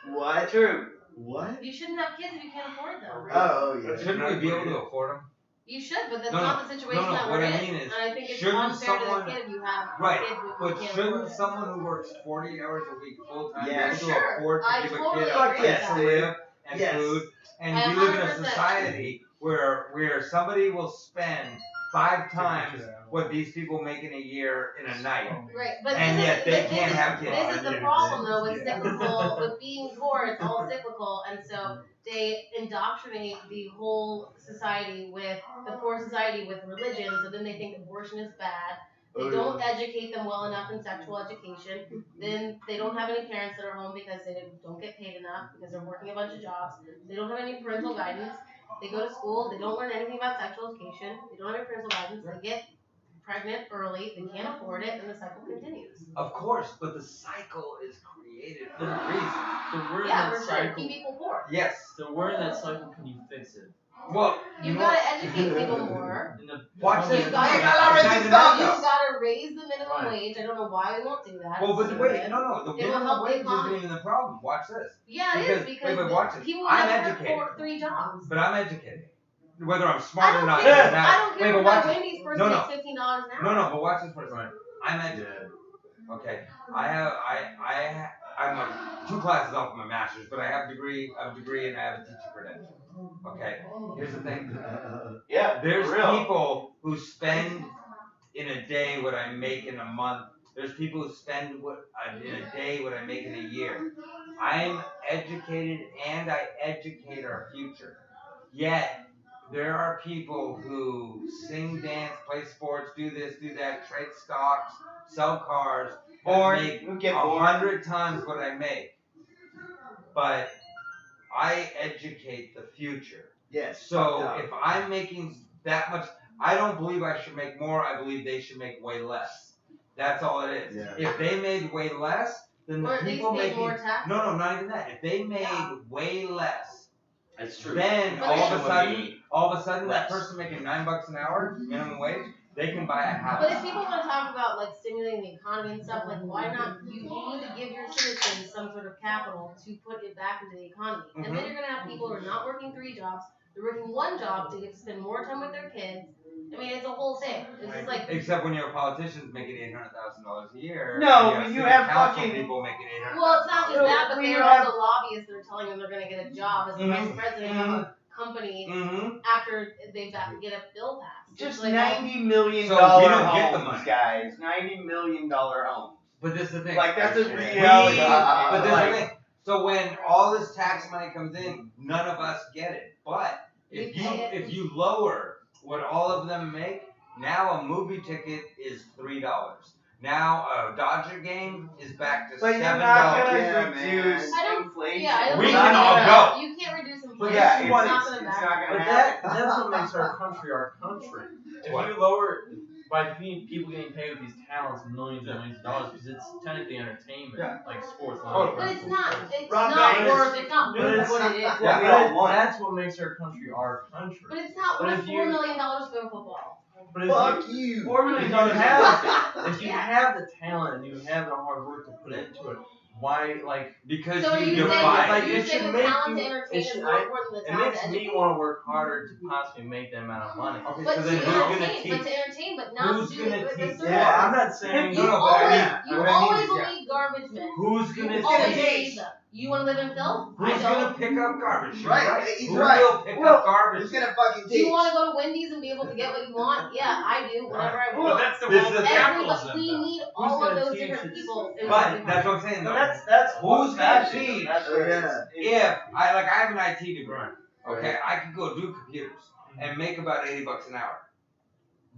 What? True. What? You shouldn't have kids if you can't afford them. Oh, yeah. Shouldn't we be able to afford them? You should, but that's No, not the situation no, that what we're I in. mean is, and I think it's shouldn't unfair to someone- the kid if you have Right, kids with but who can't shouldn't afford it. someone who works 40 hours a week full time Yeah. be able to Sure, afford to I give totally a kid a agree place with to that. live and Yes. food? And I we live in a 100% society where somebody will spend 5 times what these people make in a year in a night. Right, but And this yet is, they but can't this have is, kids. This is the problem though with cyclical, with being poor, it's all cyclical, and so they indoctrinate the whole society with, the poor society with religion, so then they think abortion is bad. They Oh, don't educate them well enough in sexual education. Then they don't have any parents that are home because they don't get paid enough because they're working a bunch of jobs. They don't have any parental guidance. They go to school. They don't learn anything about sexual education. They don't have any parental guidance. They get pregnant early. They can't afford it, and the cycle continues. Of course, but the cycle is created for a reason. So we're in Yeah, that we're trying to cycle. keep people poor. Yes. So we're in that cycle. Can you fix it? Well, You know gotta what? educate people more. In the, Watch You this. gotta, Hey, I already Guys, stopped you enough. gotta raise the minimum Right. wage. I don't know why we won't do that. Well, but It's wait, stupid. no, the It will minimum help the wage isn't economy. even the problem. Watch this. Yeah, it is because wait, watch this. people will I'm never work educated. 3 jobs. But I'm educated. Whether I'm I smart or don't not, care. doesn't I matter. don't care Wait, if but my watch this. Wendy's person No, makes $15 an hour. No, but watch this for a second. I'm educated. Okay. I'm like 2 classes off of my master's, but I have a degree and I have a teacher credential. Okay. Here's the thing. Yeah, There's for real. people who spend in a day what I make in a month. There's people who spend in a day what I make in a year. I'm educated and I educate our future. Yet there are people who sing, dance, play sports, do this, do that, trade stocks, sell cars, Born, make who get born. 100 times what I make. But I educate the future. Yes. So fucked up. if I'm making that much, I don't believe I should make more. I believe they should make way less. That's all it is. Yeah. If they made way less, then the Or at least people pay making more taxes. no, not even that. If they made way less, That's true. then But all then- of a sudden, that Less. person making $9 an hour minimum wage, they can buy a house. But if people want to talk about like stimulating the economy and stuff, like why not? You need to give your citizens some sort of capital to put it back into the economy. And then you're gonna have people who are not working 3 jobs, they're working 1 job to get to spend more time with their kids. I mean, it's a whole thing. It's just like Except when you have politicians making $800,000 a year. No, and but you city have council fucking- people making $800,000. well, it's not just that, but We they're have- also lobbyists that are telling them they're gonna get a job as the vice president of a company Mm-hmm. after they get a bill passed. It's Just like, $90 million So we don't get the homes, money. guys. $90 million homes. But this is the thing. Like that's a We- reality. But this is Like, the thing. So when all this tax money comes in, none of us get it. But if We pay it. if you lower what all of them make, now a movie ticket is $3. Now a Dodger game is back to But you're $7. not gonna Yeah, reduce I don't- inflation. yeah, I don't We think can you all can- You can't reduce inflation. But yeah, it's it's not not gonna gonna back. But happen. that's what makes our country. If What? you lower by people getting paid with these talents millions and millions of dollars, because it's technically entertainment, Yeah. like sports. But it's not. It's Rob not Davis. worth. It's not But worth it's what not- it is. Yeah, we all want. That's what makes our country our country. But it's not But worth if you- $4 million to go football. But if Fuck you, you. $4 million if you have the talent and you have the hard work to put into it, why Because So are you you saying, divide. like, are you it saying should the make talent you- to entertain it is should- more important than the it talent makes to me educate? want to work harder to possibly make that amount of money. Okay, But so to then who's gonna entertain, but teach? to entertain, but not Who's to do gonna it with teach? the Yeah, I'm not saying You No, no, but I always, mean- you what I mean always is, will yeah. need garbage men. Who's You gonna always teach? need them. You want to live in filth? I Who's don't. gonna pick up garbage? You're Right, he's Who right. will pick Well, up garbage? Who's gonna fucking Do you teach? want to go to Wendy's and be able to get what you want? Yeah, I do. Whenever I Well, want. that's the This role is of the- capitalism. We though. need all of gonna those teach different this? people. in But every that's country. what I'm saying. So Though. that's Who's gonna fashion. teach? That's what Yeah. If I have an IT degree, okay, I could go do computers and make about $80 an hour.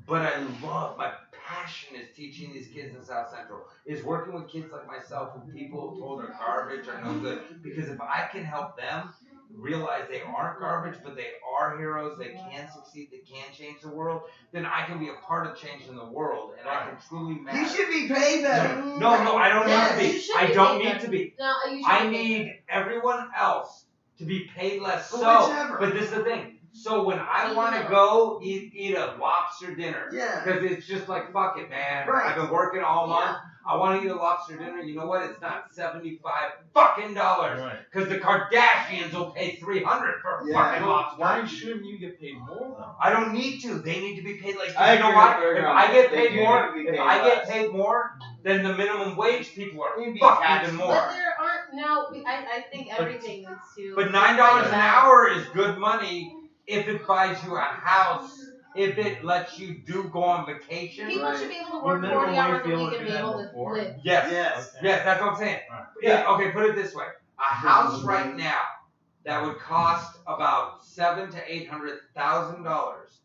But I love, my passion is teaching these kids in South Central, is working with kids like myself who people told are garbage, are no good. Because if I can help them realize they aren't garbage, but they are heroes, they can succeed, they can change the world, then I can be a part of changing the world, and I can truly matter. You should be paid better. No, I don't Yes, need you to be. should I be don't paid need better. to be. No, you should I be paid need everyone else to be paid less. Well, So, whichever. but this is the thing. So when I Eat want to meals. go eat a lobster dinner, Yeah. because it's just like fuck it, man. Right. I've been working all month. I want to eat a lobster dinner. You know what? It's not $75 fucking dollars. Right. Because the Kardashians will pay $300 for a Yeah. fucking lobster. Why shouldn't you get paid more though? I don't need to. They need to be paid like. I You know agree what? with Berger If on I that. get They paid do more, need to be if paid I get less. paid more, then the minimum wage people are You'd be fuck taxed even But more. there aren't. No, I think everything needs to. But $9 an hour is good money if it buys you a house, if it lets you go on vacation. People Right. should be able to Well, work minimum 40 hours wage a people week and do be that able to before. live. Yes. Yes. Yes, that's what I'm saying. Right. Yeah, okay, put it this way. A house right now that would cost about $700,000 to $800,000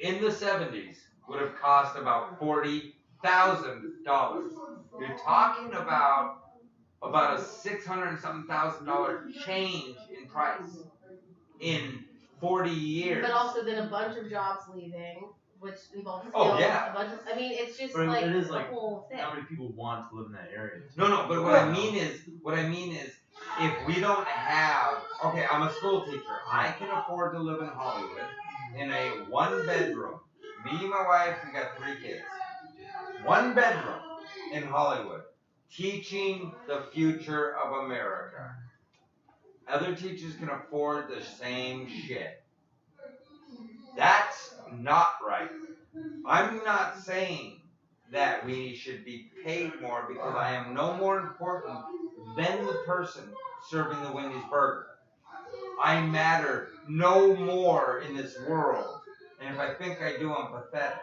in the 70s would have cost about $40,000. You're talking about a $600 and something thousand change in price in 40 years. But also then a bunch of jobs leaving, which involves Oh, skills, yeah. a bunch of. I mean, it's just But like it is the like whole thing. how many people want to live in that area? No, but what I mean is, if we don't have, okay, I'm a school teacher. I can afford to live in Hollywood in a 1-bedroom. Me, my wife, we got 3 kids. 1 bedroom in Hollywood, teaching the future of America. Other teachers can afford the same shit. That's not right. I'm not saying that we should be paid more because I am no more important than the person serving the Wendy's burger. I matter no more in this world. And if I think I do, I'm pathetic.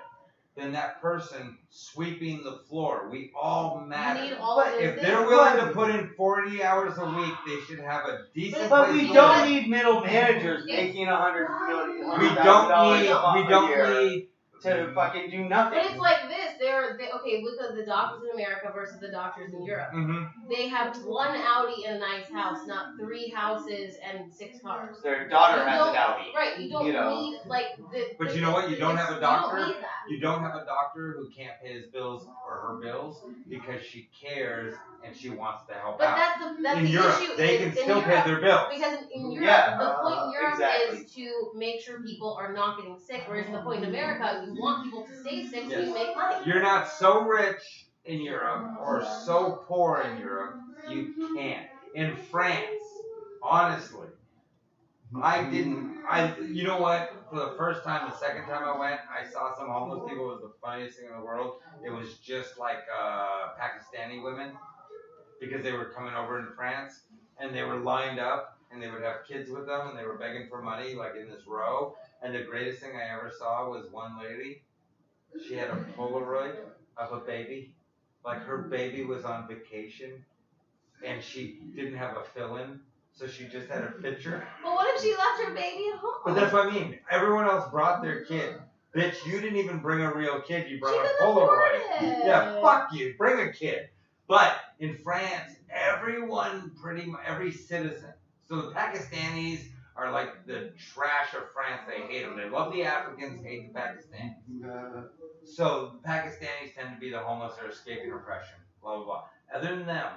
Than that person sweeping the floor. We all matter. You need all of those If things. they're willing to put in 40 hours a week, they should have a decent But place we to don't live. need middle managers making $100,000 We a don't year. to fucking do But nothing. it's like this. Okay, look at the doctors in America versus the doctors in Europe. Mm-hmm. They have one Audi and a nice house, not 3 houses and 6 cars. Their daughter You has don't- an Audi. Right, you don't You know. need, like, But you know what? You don't have a doctor. You don't need that. You don't have a doctor who can't pay his bills or her bills because she cares and she wants to help But out. that's In the Europe, issue. they is can in still Europe, pay their bills. Because in Europe, Yeah, the point in Europe exactly. is to make sure people are not getting sick, whereas the point in America, you want people to stay sick so Yes. you make money. You're not so rich in Europe or so poor in Europe, you can't. In France, honestly, you know what? For the first time, the second time I went, I saw some homeless people. It was the funniest thing in the world. It was just like Pakistani women because they were coming over into France and they were lined up and they would have kids with them and they were begging for money like in this row. And the greatest thing I ever saw was one lady. She had a Polaroid of a baby. Like her baby was on vacation and she didn't have a fill-in. So she just had a picture. But what if she left her baby at home? But that's what I mean. Everyone else brought their kid. Bitch, you didn't even bring a real kid. You brought She a couldn't afford Polaroid. it. Yeah, fuck you. Bring a kid. But in France, everyone, every citizen. So the Pakistanis are like the trash of France. They hate them. They love the Africans, hate the Pakistanis. So the Pakistanis tend to be the homeless or escaping oppression. Blah, blah, blah. Other than them,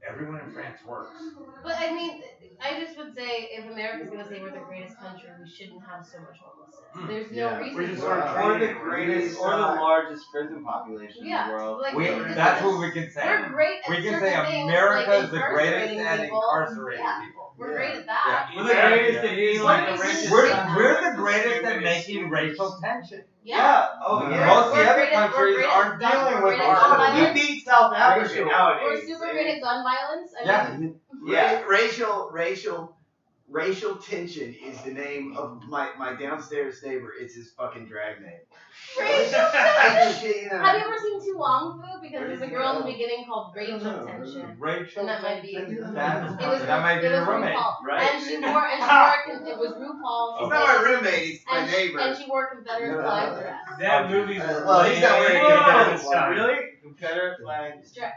everyone in France works. But I mean, I just would say if America's gonna say we're the greatest country, we shouldn't have so much homelessness. There's no reason. We just for it. Or the greatest, or the largest prison population in Yeah, the world. like, That's what we can say. We're great at We can certain say things, America like is the greatest incarcerating at people. incarcerating Yeah. people. We're great at that. We're the greatest at being like the richest We're country. the greatest at making racial tension. Yeah. Oh yeah. Most of the We're other great at- we're countries great at aren't gun- dealing we're with great at gun our. We violence. beat South Africa Racial. nowadays. We're super great at gun violence. I mean, Yeah. Racial tension is the name of my downstairs neighbor. It's his fucking drag name. Racial I tension. shit you not. Have you ever seen Too Long Fu? Because Where there's did a you girl in go? the beginning called Rachel Tension. Rachel. And that might be. That It might be was your roommate. RuPaul. Right. And she wore it was RuPaul. He's not my roommate. He's my And neighbor. she wore Confederate flag dress. That movie's Well, he's not wearing way a ahead of Confederate its flag. time. Really? Confederate flag. Dress.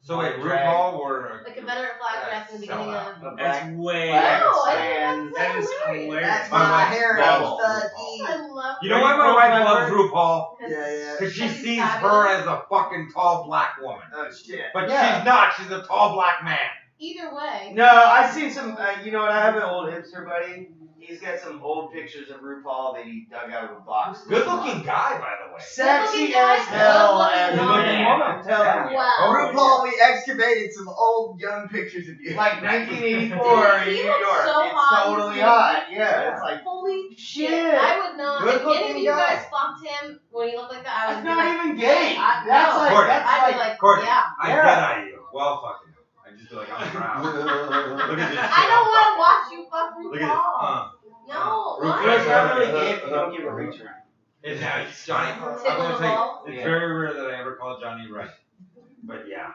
So wait, Drag. RuPaul or The Confederate flag dress in the beginning of. The That's black way. flag No, I stands. That is hilarious. hilarious. That's My my wife's heritage, rebel. Stucky. I love You know why my wife loves RuPaul? Yeah. Because she She's sees fabulous. her as a fucking tall black woman. Oh shit. But Yeah. she's not. She's a tall black man. Either way. No, I've seen some. You know what? I have an old hipster buddy. He's got some old pictures of RuPaul that he dug out of a box. Good looking guy, by the way. Sexy Good-looking guy, as hell good-looking as a woman. man. I'm telling you. Wow. RuPaul, we excavated some old young pictures of you. Like 1984 in He New looks York. so It's hot. totally He's hot. Yeah, it's like Holy shit. I would not. Good If any of looking you guy. guys fucked him when he looked like that, I would That's be not like, even gay. I- That's no. like Courtney. that's I'd be like like, Courtney, yeah. I Yeah. get at you. Well, fucking. I just feel like I'm proud. Look at this. I don't want to watch you fuck Look at this. RuPaul. No. RuPaul. What? It's not really gay if you don't give a reach around. It's Johnny. I'm Tickle gonna the tell ball? you, it's very rare that I ever call Johnny right. But yeah.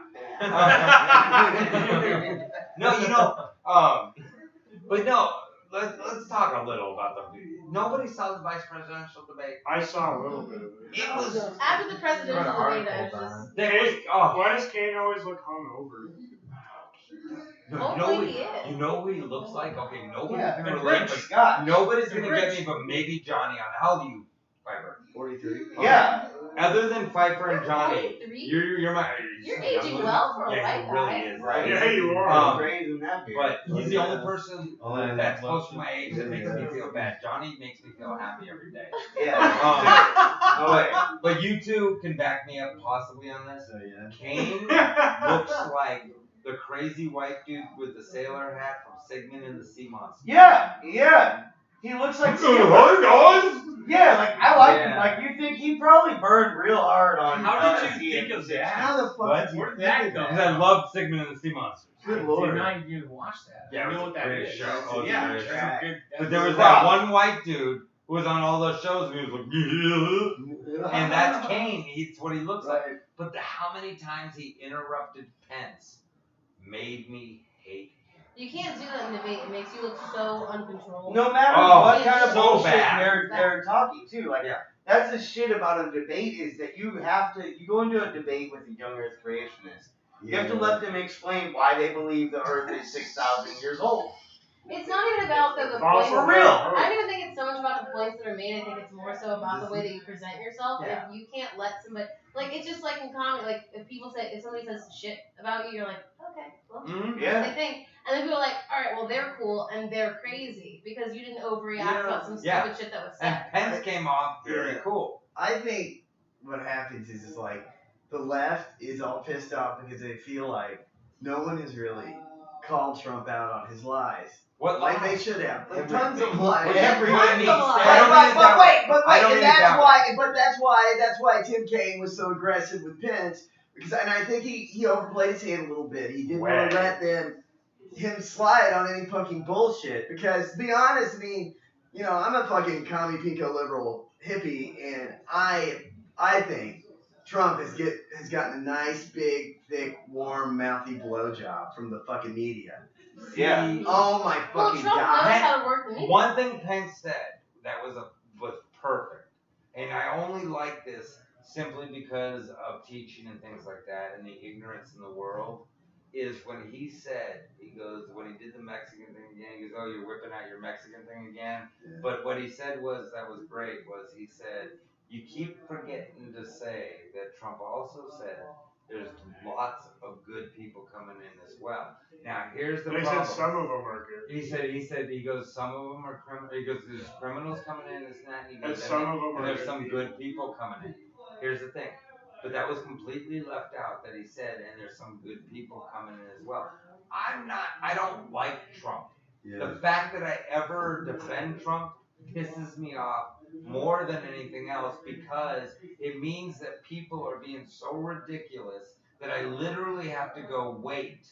No, you know, but no, let's talk a little about the. Nobody saw the vice presidential debate. I saw a little bit of it. It was. After the presidential debate, I was just. There was. Oh, Why does Kane always look hungover? Hopefully he is. You know who he looks like? Okay, nobody's Yeah, gonna the relate, rich but Scott. nobody's gonna rich. get me, but maybe Johnny on. How old are you, Piper? 43. Yeah. Other than Pfeiffer and Johnny, 43? you're my. You're aging well for a yeah, white he guy. really is. Right. Yeah, you are. Raising that beard. But he's the only person that's close to my age that makes me feel bad. Johnny makes me feel happy every day. Yeah. But you two can back me up possibly on this. So yeah. Kane looks like the crazy white dude with the sailor hat from Sigmund and the Sea Monster. Yeah. He looks like. Yeah, like I like him. Yeah. Like you think he probably burned real hard on. How did you think of that? How the fuck What? did you Where did think that of go? Because I love Sigmund and the Sea Monsters. Good I lord. did not even watch that. Yeah, I it know was what a that great is. show. Oh, it was Yeah, a great that's show. a good. But there was that one white dude who was on all those shows and he was like, and that's Kane. It's what he looks like. But how many times he interrupted Pence made me hate him. You can't do that in debate. It makes you look so uncontrolled. No matter Oh, what kind of so bullshit bad. they're talking too. Like Yeah. That's the shit about a debate is that you go into a debate with a young Earth creationist. You have to let them explain why they believe the Earth is 6,000 years old. It's not even about the points. For real. I don't even think it's so much about the points that are made. I think it's more so about the way that you present yourself. Yeah. If you can't let somebody, like, it's just like in comedy, like, if somebody says shit about you, you're like, okay, well, Yeah. they think. And then people are like, alright, well, they're cool and they're crazy because you didn't overreact about some stupid shit that was said. And Pence came off very cool. I think what happens is like the left is all pissed off because they feel like no one has really called Trump out on his lies. What like lies? they should have. Like Everything. tons of lies. Everybody needs. But wait, I don't and mean it that way. that's why Tim Kaine was so aggressive with Pence because and I think he overplayed his hand a little bit. He didn't want to let him slide on any fucking bullshit because to be honest, I mean, you know, I'm a fucking commie pinko liberal hippie and I think Trump has gotten a nice, big, thick, warm, mouthy blowjob from the fucking media. Yeah. Oh my fucking Trump god. knows how to work the media. One thing Pence said that was perfect, and I only like this simply because of teaching and things like that and the ignorance in the world, is when he said, when he did the Mexican thing again, he goes, oh, you're whipping out your Mexican thing again. Yeah. But what he said was he said, you keep forgetting to say that Trump also said there's lots of good people coming in as well. Now, here's the problem. He said some of them are good. He goes, some of them are criminals. He goes, there's criminals coming in, this and that. And he goes, some of them and are there's some good people coming in. Here's the thing. But that was completely left out that he said, and there's some good people coming in as well. I don't like Trump. Yeah. The fact that I ever defend Trump pisses me off more than anything else because it means that people are being so ridiculous that I literally have to go, wait.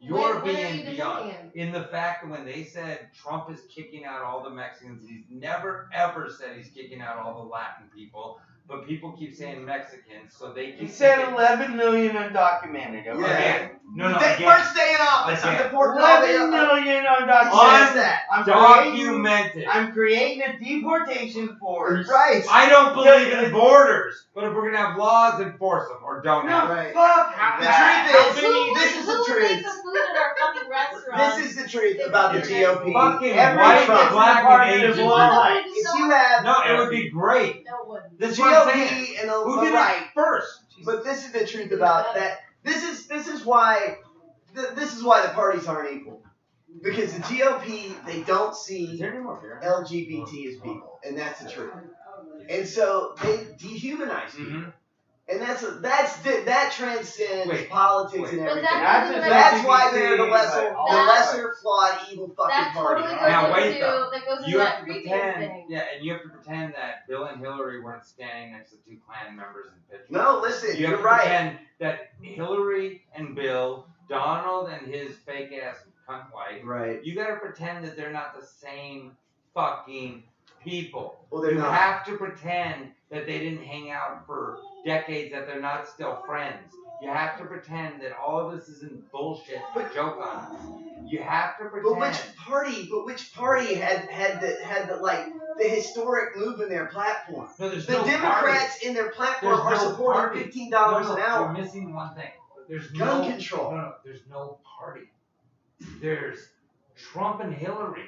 You're being beyond. In the fact that when they said Trump is kicking out all the Mexicans, he's never ever said he's kicking out all the Latin people. But people keep saying Mexicans, so they keep. He said 11 million undocumented. Okay? Yeah. No. First day in office. I'm deporting 11 million undocumented. Undocumented. I'm creating a deportation force. Right. I don't believe in borders, but if we're gonna have laws, enforce them or don't. No, right. fuck. The truth is, this is the Who truth. makes the food at our fucking restaurants? This is the truth about the GOP. Fucking Every white, Trump black, and Asian. If you have No, it would be great. No, it wouldn't. the That's what I'm GOP saying. and the Who did right, it first? but this is the truth about that. This is why the parties aren't equal. Because the GOP, they don't see LGBT as people, and that's the truth. And so they dehumanize people. And that transcends politics and everything. That's why they're the lesser flawed, evil fucking party. Now wait though. That goes into You have that to previous pretend. thing. Yeah, and you have to pretend that Bill and Hillary weren't standing next to two Klan members in pictures. No, listen, You have you're to right. pretend that Hillary and Bill, Donald and his fake ass cunt wife. Right. You gotta pretend that they're not the same fucking people. Well, they're you not. have to pretend that they didn't hang out for decades, that they're not still friends. You have to pretend that all of this isn't bullshit to joke on us. You have to pretend. But which party had the historic move in their platform? No, there's The no Democrats party. in their platform There's are no supporting party. $15 an hour. You're missing one thing. There's Gun no control. No, there's no party. There's Trump and Hillary.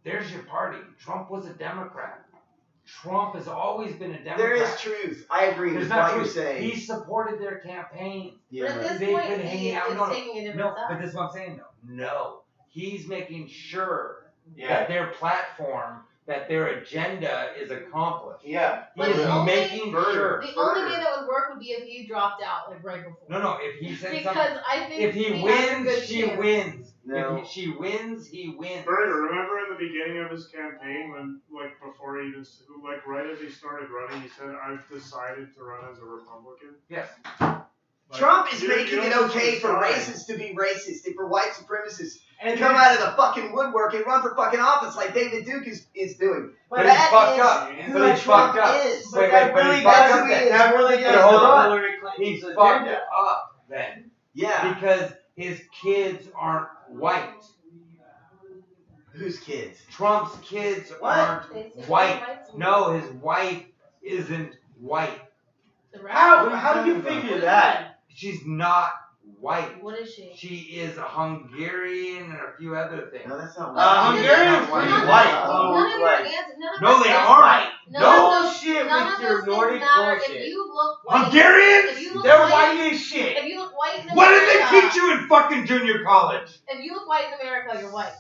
There's your party. Trump was a Democrat. Trump has always been a Democrat. There is truth. I agree There's with not what you're truth. saying. He supported their campaign. But at this They've point, been he hanging out. is taking a different side. But this is what I'm saying though. No. He's making sure Yeah. that their platform, that their agenda is accomplished. Yeah. He is making sure. The only way that would work would be if he dropped out like right before. No, if he said because something. I think If he has a wins, good she chance. wins. No. If she wins, he wins. Burger, remember in the beginning of his campaign when, like, before he even, like, right as he started running, he said, I've decided to run as a Republican? Yes. Like, Trump is you making don't it just okay for decide. racists to be racist and for white supremacists And to come out of the fucking woodwork and run for fucking office like David Duke is doing. But that he's fucked is up. who But he's Trump fucked up. is. Wait, that but really he's fucked does. up then. That really does. But hold on. Hillary Clinton's He's agenda. fucked up then. Yeah. Because his kids aren't white. Whose kids? Trump's kids What? aren't white. No, his wife isn't white. How do you figure that? She's not white. What is she? She is a Hungarian and a few other things. No, that's not Hungarian's pretty white. None of your answers. No, they aren't. None No shit None with of your those Nordic things matter bullshit. if you look white. Hungarians? If you look They're white white as shit. If you look white in America. What did they teach you in fucking junior college? If you look white in America, you're white.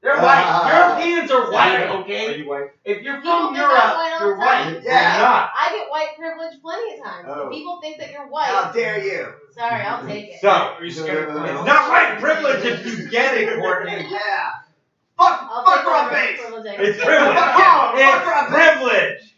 They're white. Europeans are white, Are okay? you white? If you're People from think I'm Europe, white all you're the time. white. Yeah. You're not. I get white privilege plenty of times. Oh. If people think that you're white, How dare you? sorry, I'll take it. So, Are you scared of it's clowns? not white privilege if you get it, Courtney. Yeah. I'll Fuck take Rob whatever Banks. privilege I It's get. privilege. Fuck Rob It's privilege.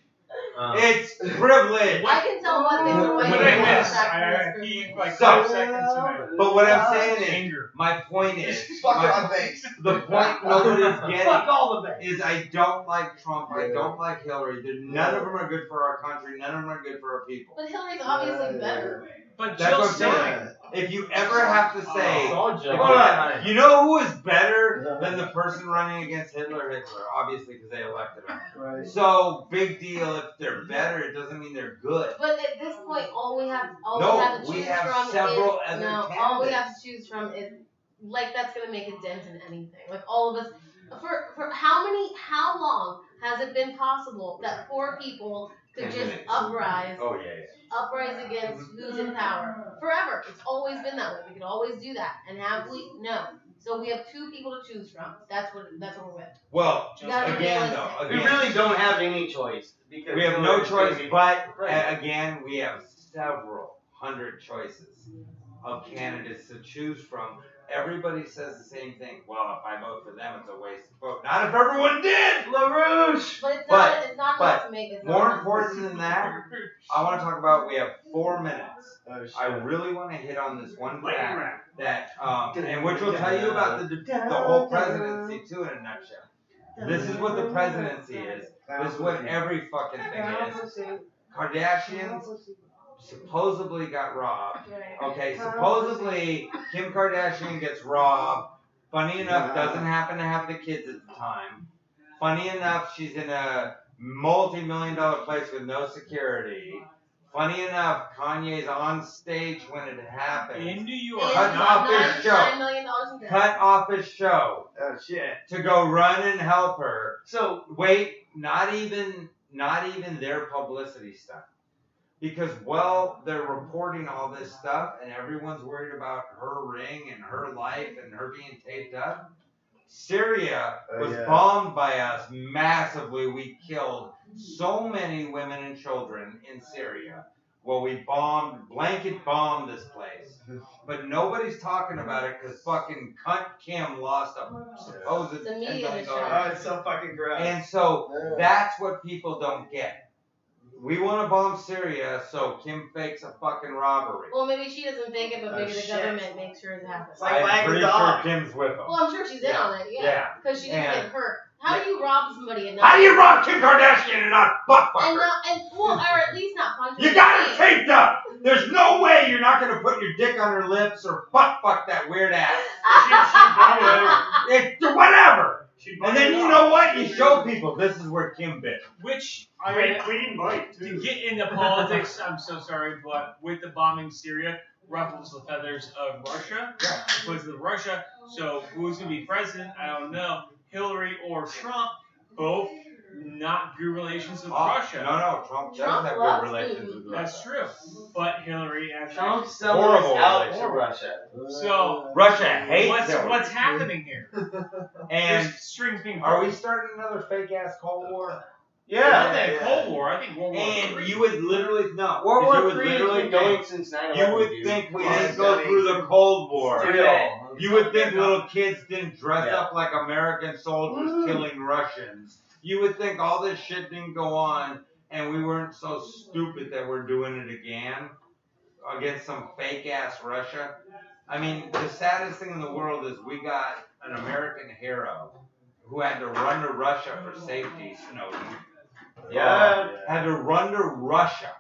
Um, It's privilege. I can tell one thing are white What people did I are miss? attracted I to this peed like So- 5 seconds in it. But what I'm saying is, Anger. my point is, Fuck my- Rob Banks. the point nobody's getting Fuck all the banks. is I don't like Trump, I don't like Hillary. None of them are good for our country, none of them are good for our people. But Hillary's obviously better. But That's Jill what I'm saying. Stein. If you ever have to say, Soldier. if Hold on. you know who is better than the person running against Hitler, obviously because they elected him. Right. So, big deal, if they're better, it doesn't mean they're good. But at this point, all we have to No, choose we have from several is other no. All we candidates. have to choose from is like that's gonna make a dent in anything. Like all of us, for how long has it been possible that poor people could 10 just minutes. uprise Oh, yeah. uprise against who's in power? Forever. It's always been that way. We could always do that. And have we? No. So we have two people to choose from. That's what we're with. Well, You gotta be again, realistic. though, We again, really don't have any choice because we have no Hillary's choice, gonna be but president. again, we have several hundred choices of candidates to choose from. Everybody says the same thing. Well, if I vote for them, it's a waste of vote. Not if everyone did. LaRouche. But it's But- not. It's not enough to make it. More important than that, I want to talk about. We have 4 minutes. Oh, shit. I really want to hit on this one Lightning fact round. that, and which will tell you about the whole presidency too in a nutshell. This is what the presidency is. This is what every fucking thing is. Kardashians supposedly got robbed. Okay, supposedly Kim Kardashian gets robbed. Funny enough, doesn't happen to have the kids at the time. Funny enough, she's in a multi-million-dollar place with no security. Funny enough, Kanye's on stage when it happened. In New York. And Cut off his show. $9 million in debt. Cut off his show Oh shit. to go run and help her. So Wait, not even their publicity stuff. Because they're reporting all this stuff and everyone's worried about her ring and her life and her being taped up. Syria Oh, was yeah. bombed by us massively. We killed so many women and children in Syria. Well, we blanket bombed this place. But nobody's talking about it because fucking cunt Kim lost a supposed The $10 media million. shot. Oh, it's so fucking gross. And so that's what people don't get. We want to bomb Syria, so Kim fakes a fucking robbery. Well, maybe she doesn't think it, but Oh, maybe the shit. government makes sure it happens. It's like I'm wagging pretty the dog. sure Kim's with them. Well, I'm sure she's in Yeah. on it. Yeah. Yeah. Because she didn't And- get hurt. How do you rob somebody and not? How do you rob Kim Kardashian and not fuck And her? not, or at least not punch her. You in got the her face. taped up. There's no way you're not gonna put your dick on her lips or fuck that weird ass. Whatever. And then you know what? You show people this is where Kim bit. Which Clean bite, to too. get into politics, I'm so sorry, but with the bombing Syria, ruffles the feathers of Russia. Yeah. Because of Russia. So who's gonna be president? I don't know. Hillary or Trump, both not good relations with Russia. No, Trump does Trump have loves good relations food. with Russia. That's true. But Hillary actually. Trump selling Horrible us out to relationship. Russia. So Russia hates Hillary. what's happening here? And There's strings being are we pulled. starting another fake ass Cold War? I think Cold War. I think World War And III. you would literally no. World you War would III has literally been think, going since 9/11. you would dude. think we Come on, didn't go dummy. through the Cold War. Still. You would think little kids didn't dress Yeah. up like American soldiers killing Russians. You would think all this shit didn't go on and we weren't so stupid that we're doing it again against some fake ass Russia. I mean, the saddest thing in the world is we got an American hero who had to run to Russia for safety, Snowden. Yeah. Had to run to Russia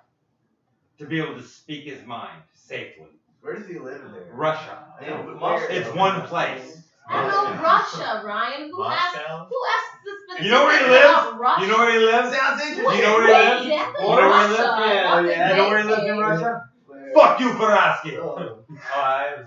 to be able to speak his mind safely. Where does he live there? Russia. Yeah, It's one place. I know Russia, Ryan. Who asked Moscow? the specific You know where he about lives? Russia? You know where he lives? Sounds interesting. Wait, You know where he lives? wait, that's You know where he lives? Russia. Yeah, That's yeah. You know where he lives in Russia? Fuck you for asking.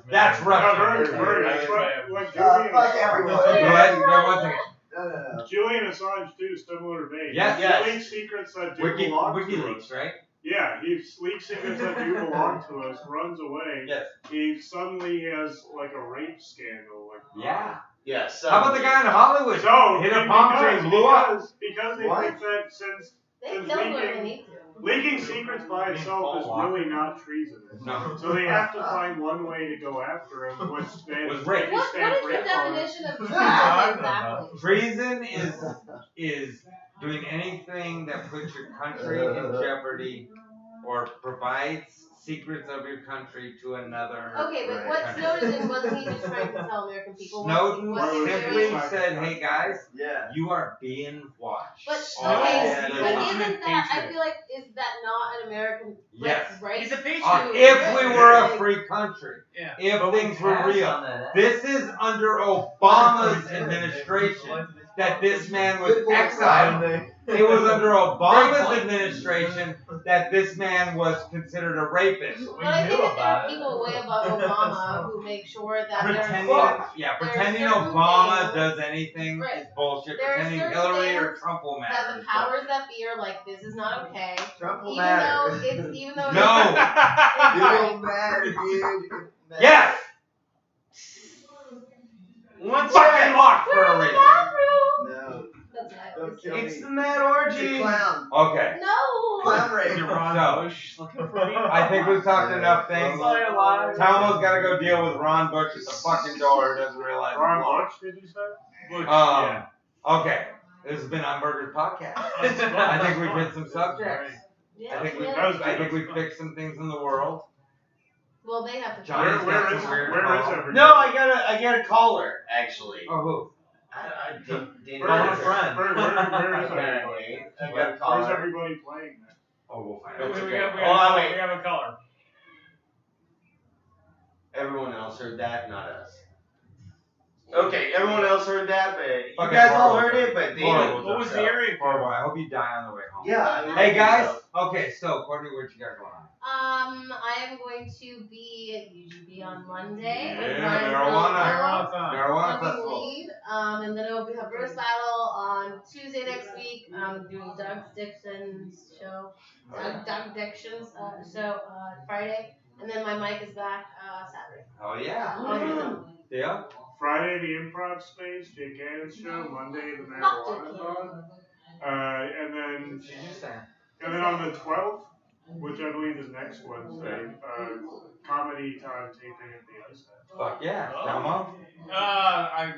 That's Russia. Like fuck everyone. Go ahead, go ahead, 1 second. No. Julian Assange too, similar vein. Yes. He leaks secrets that do Wiki, belong to us. WikiLeaks, right? Yeah, he leaks secrets that do belong to us, runs away. Yes. He suddenly has like a rape scandal. Like, Yeah. Yes. How about the guy in Hollywood? So hit a palm tree and blew up. Because they What? think that since They kill whoever they leaking, need to. leaking secrets by itself is really not treasonous. No. So they have to find one way to go after him, which then Was rape. What is the rape on him. definition of Ah, treason exactly? Treason is doing anything that puts your country in jeopardy or provides secrets of your country to another. Okay, but what country. Snowden did wasn't he just trying to tell American people? Snowden what he simply doing? said, "Hey guys, Yeah. you are being watched." But all okay, the but time." isn't that? I feel like is that not an American Yes. right? He's a patriot. If we were a free country, Yeah. if things were Passed real, on that. this is under Obama's administration that this man was exiled. It was under Obama's administration that this man was considered a rapist. But I think that there are people way above Obama who make sure that Pretending, pretending certain Obama things- does anything Right. is bullshit. There are Pretending certain Hillary or things Trump will that matter. the powers that be are like, this is not okay. Trump will Even matter. though it's even though No. It it's will matter, dude. Yes! What's Fucking that? locked for a We're in the reason. bathroom. No. That's right. Don't kill It's me. the mad It's a orgy. clown. Okay. No. Clown rape. So, Bush looking for me. I think we've talked enough things. Talmo's got to go deal with Ron Bush at the fucking door. Doesn't realize. Ron he's locked. Bush, did you say? Okay. This has been Unburgered Podcast. I think we've hit some subjects. Yeah, I think we yeah. I think we fixed some things in the world. Well, they have to. Johnny's Where got is some weird where is calls. everybody? No, I got a caller actually. Oh, who? I didn't Where know is a it? friend. Where is everybody? Apparently, I got a Where's caller. everybody playing then? Oh, we'll find We out. have a caller. Everyone else heard that, not us. Okay, everyone else heard that, but you Fucking guys all horrible. heard it, but they Horrible. didn't. What was So- the area? Horrible. I hope you die on the way home. Yeah. I mean, Hey guys. Okay, so Courtney, what you got going on? I am going to be at UGB on Monday. with Yeah, Ryan marijuana. Zillow, Marijuana fucking festival. lead. And then we'll have Roast Battle on Tuesday next week. I'm doing Doug Dixon's show. Doug Dixon's show Friday. And then my mic is back Saturday. Oh yeah. Awesome. Yeah. Friday, the Improv Space, Jake Gannon's show. Monday, the Fuck Marijuana Jake Con. And then She's just saying. And then on the 12th, which I believe is next Wednesday, comedy time taping at the Ice House. Fuck yeah. Oh. Talmo? I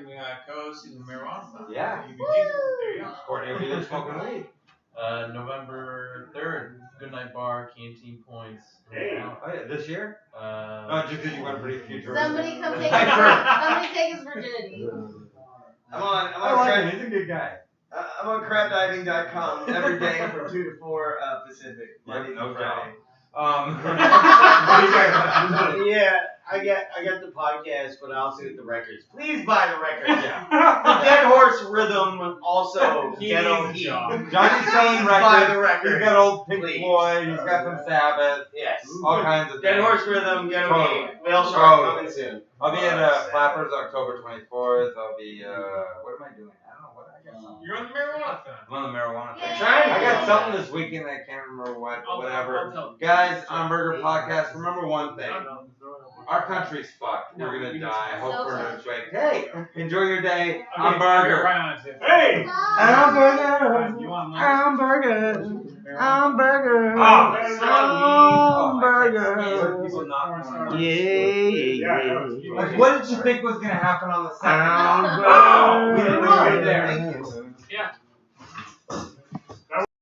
co-hosted the marijuana festival. Yeah. There you go. Courtney will be there smoking weed. November 3rd, Goodnight Bar, Canteen Points. Hey. Oh yeah, this year? Uh, No, just because you went pretty futuristic. Somebody come take I somebody take his virginity. I'm on like crab, him. He's a good guy. I'm on crabdiving.com every day from 2 to 4 Pacific. Monday No through Friday. Yeah, I got the podcast, but I also get the records. Please buy the records. Yeah. The Dead Horse Rhythm also He Ghetto needs a Heat. job. Johnny's selling Buy the records. He's record. got old Pink Please. Floyd. He's got some Sabbath. Yes. All kinds of Dead things. Horse Rhythm, Ghetto Totally. Heat. Whale Shark Totally. coming soon. I'll be at Flappers October 24th. I'll be, what am I doing? I don't know what I got. Something. You're on the marijuana thing. I'm on the marijuana thing. Yay. I got something this weekend. I can't remember what. I'll Whatever. tell you. Guys, on Burger Podcast, remember one thing. Our country's fucked. We're gonna die. I hope So we're sad. not straight. Hey, enjoy your day. Okay, Hamburger. right on it. Hey! Hamburger. You want lunch? Hamburger. Hamburger. Oh, Hamburger. People not Yeah. Like, what did you think was gonna happen on the second? Hamburger. Oh, we didn't know you were there.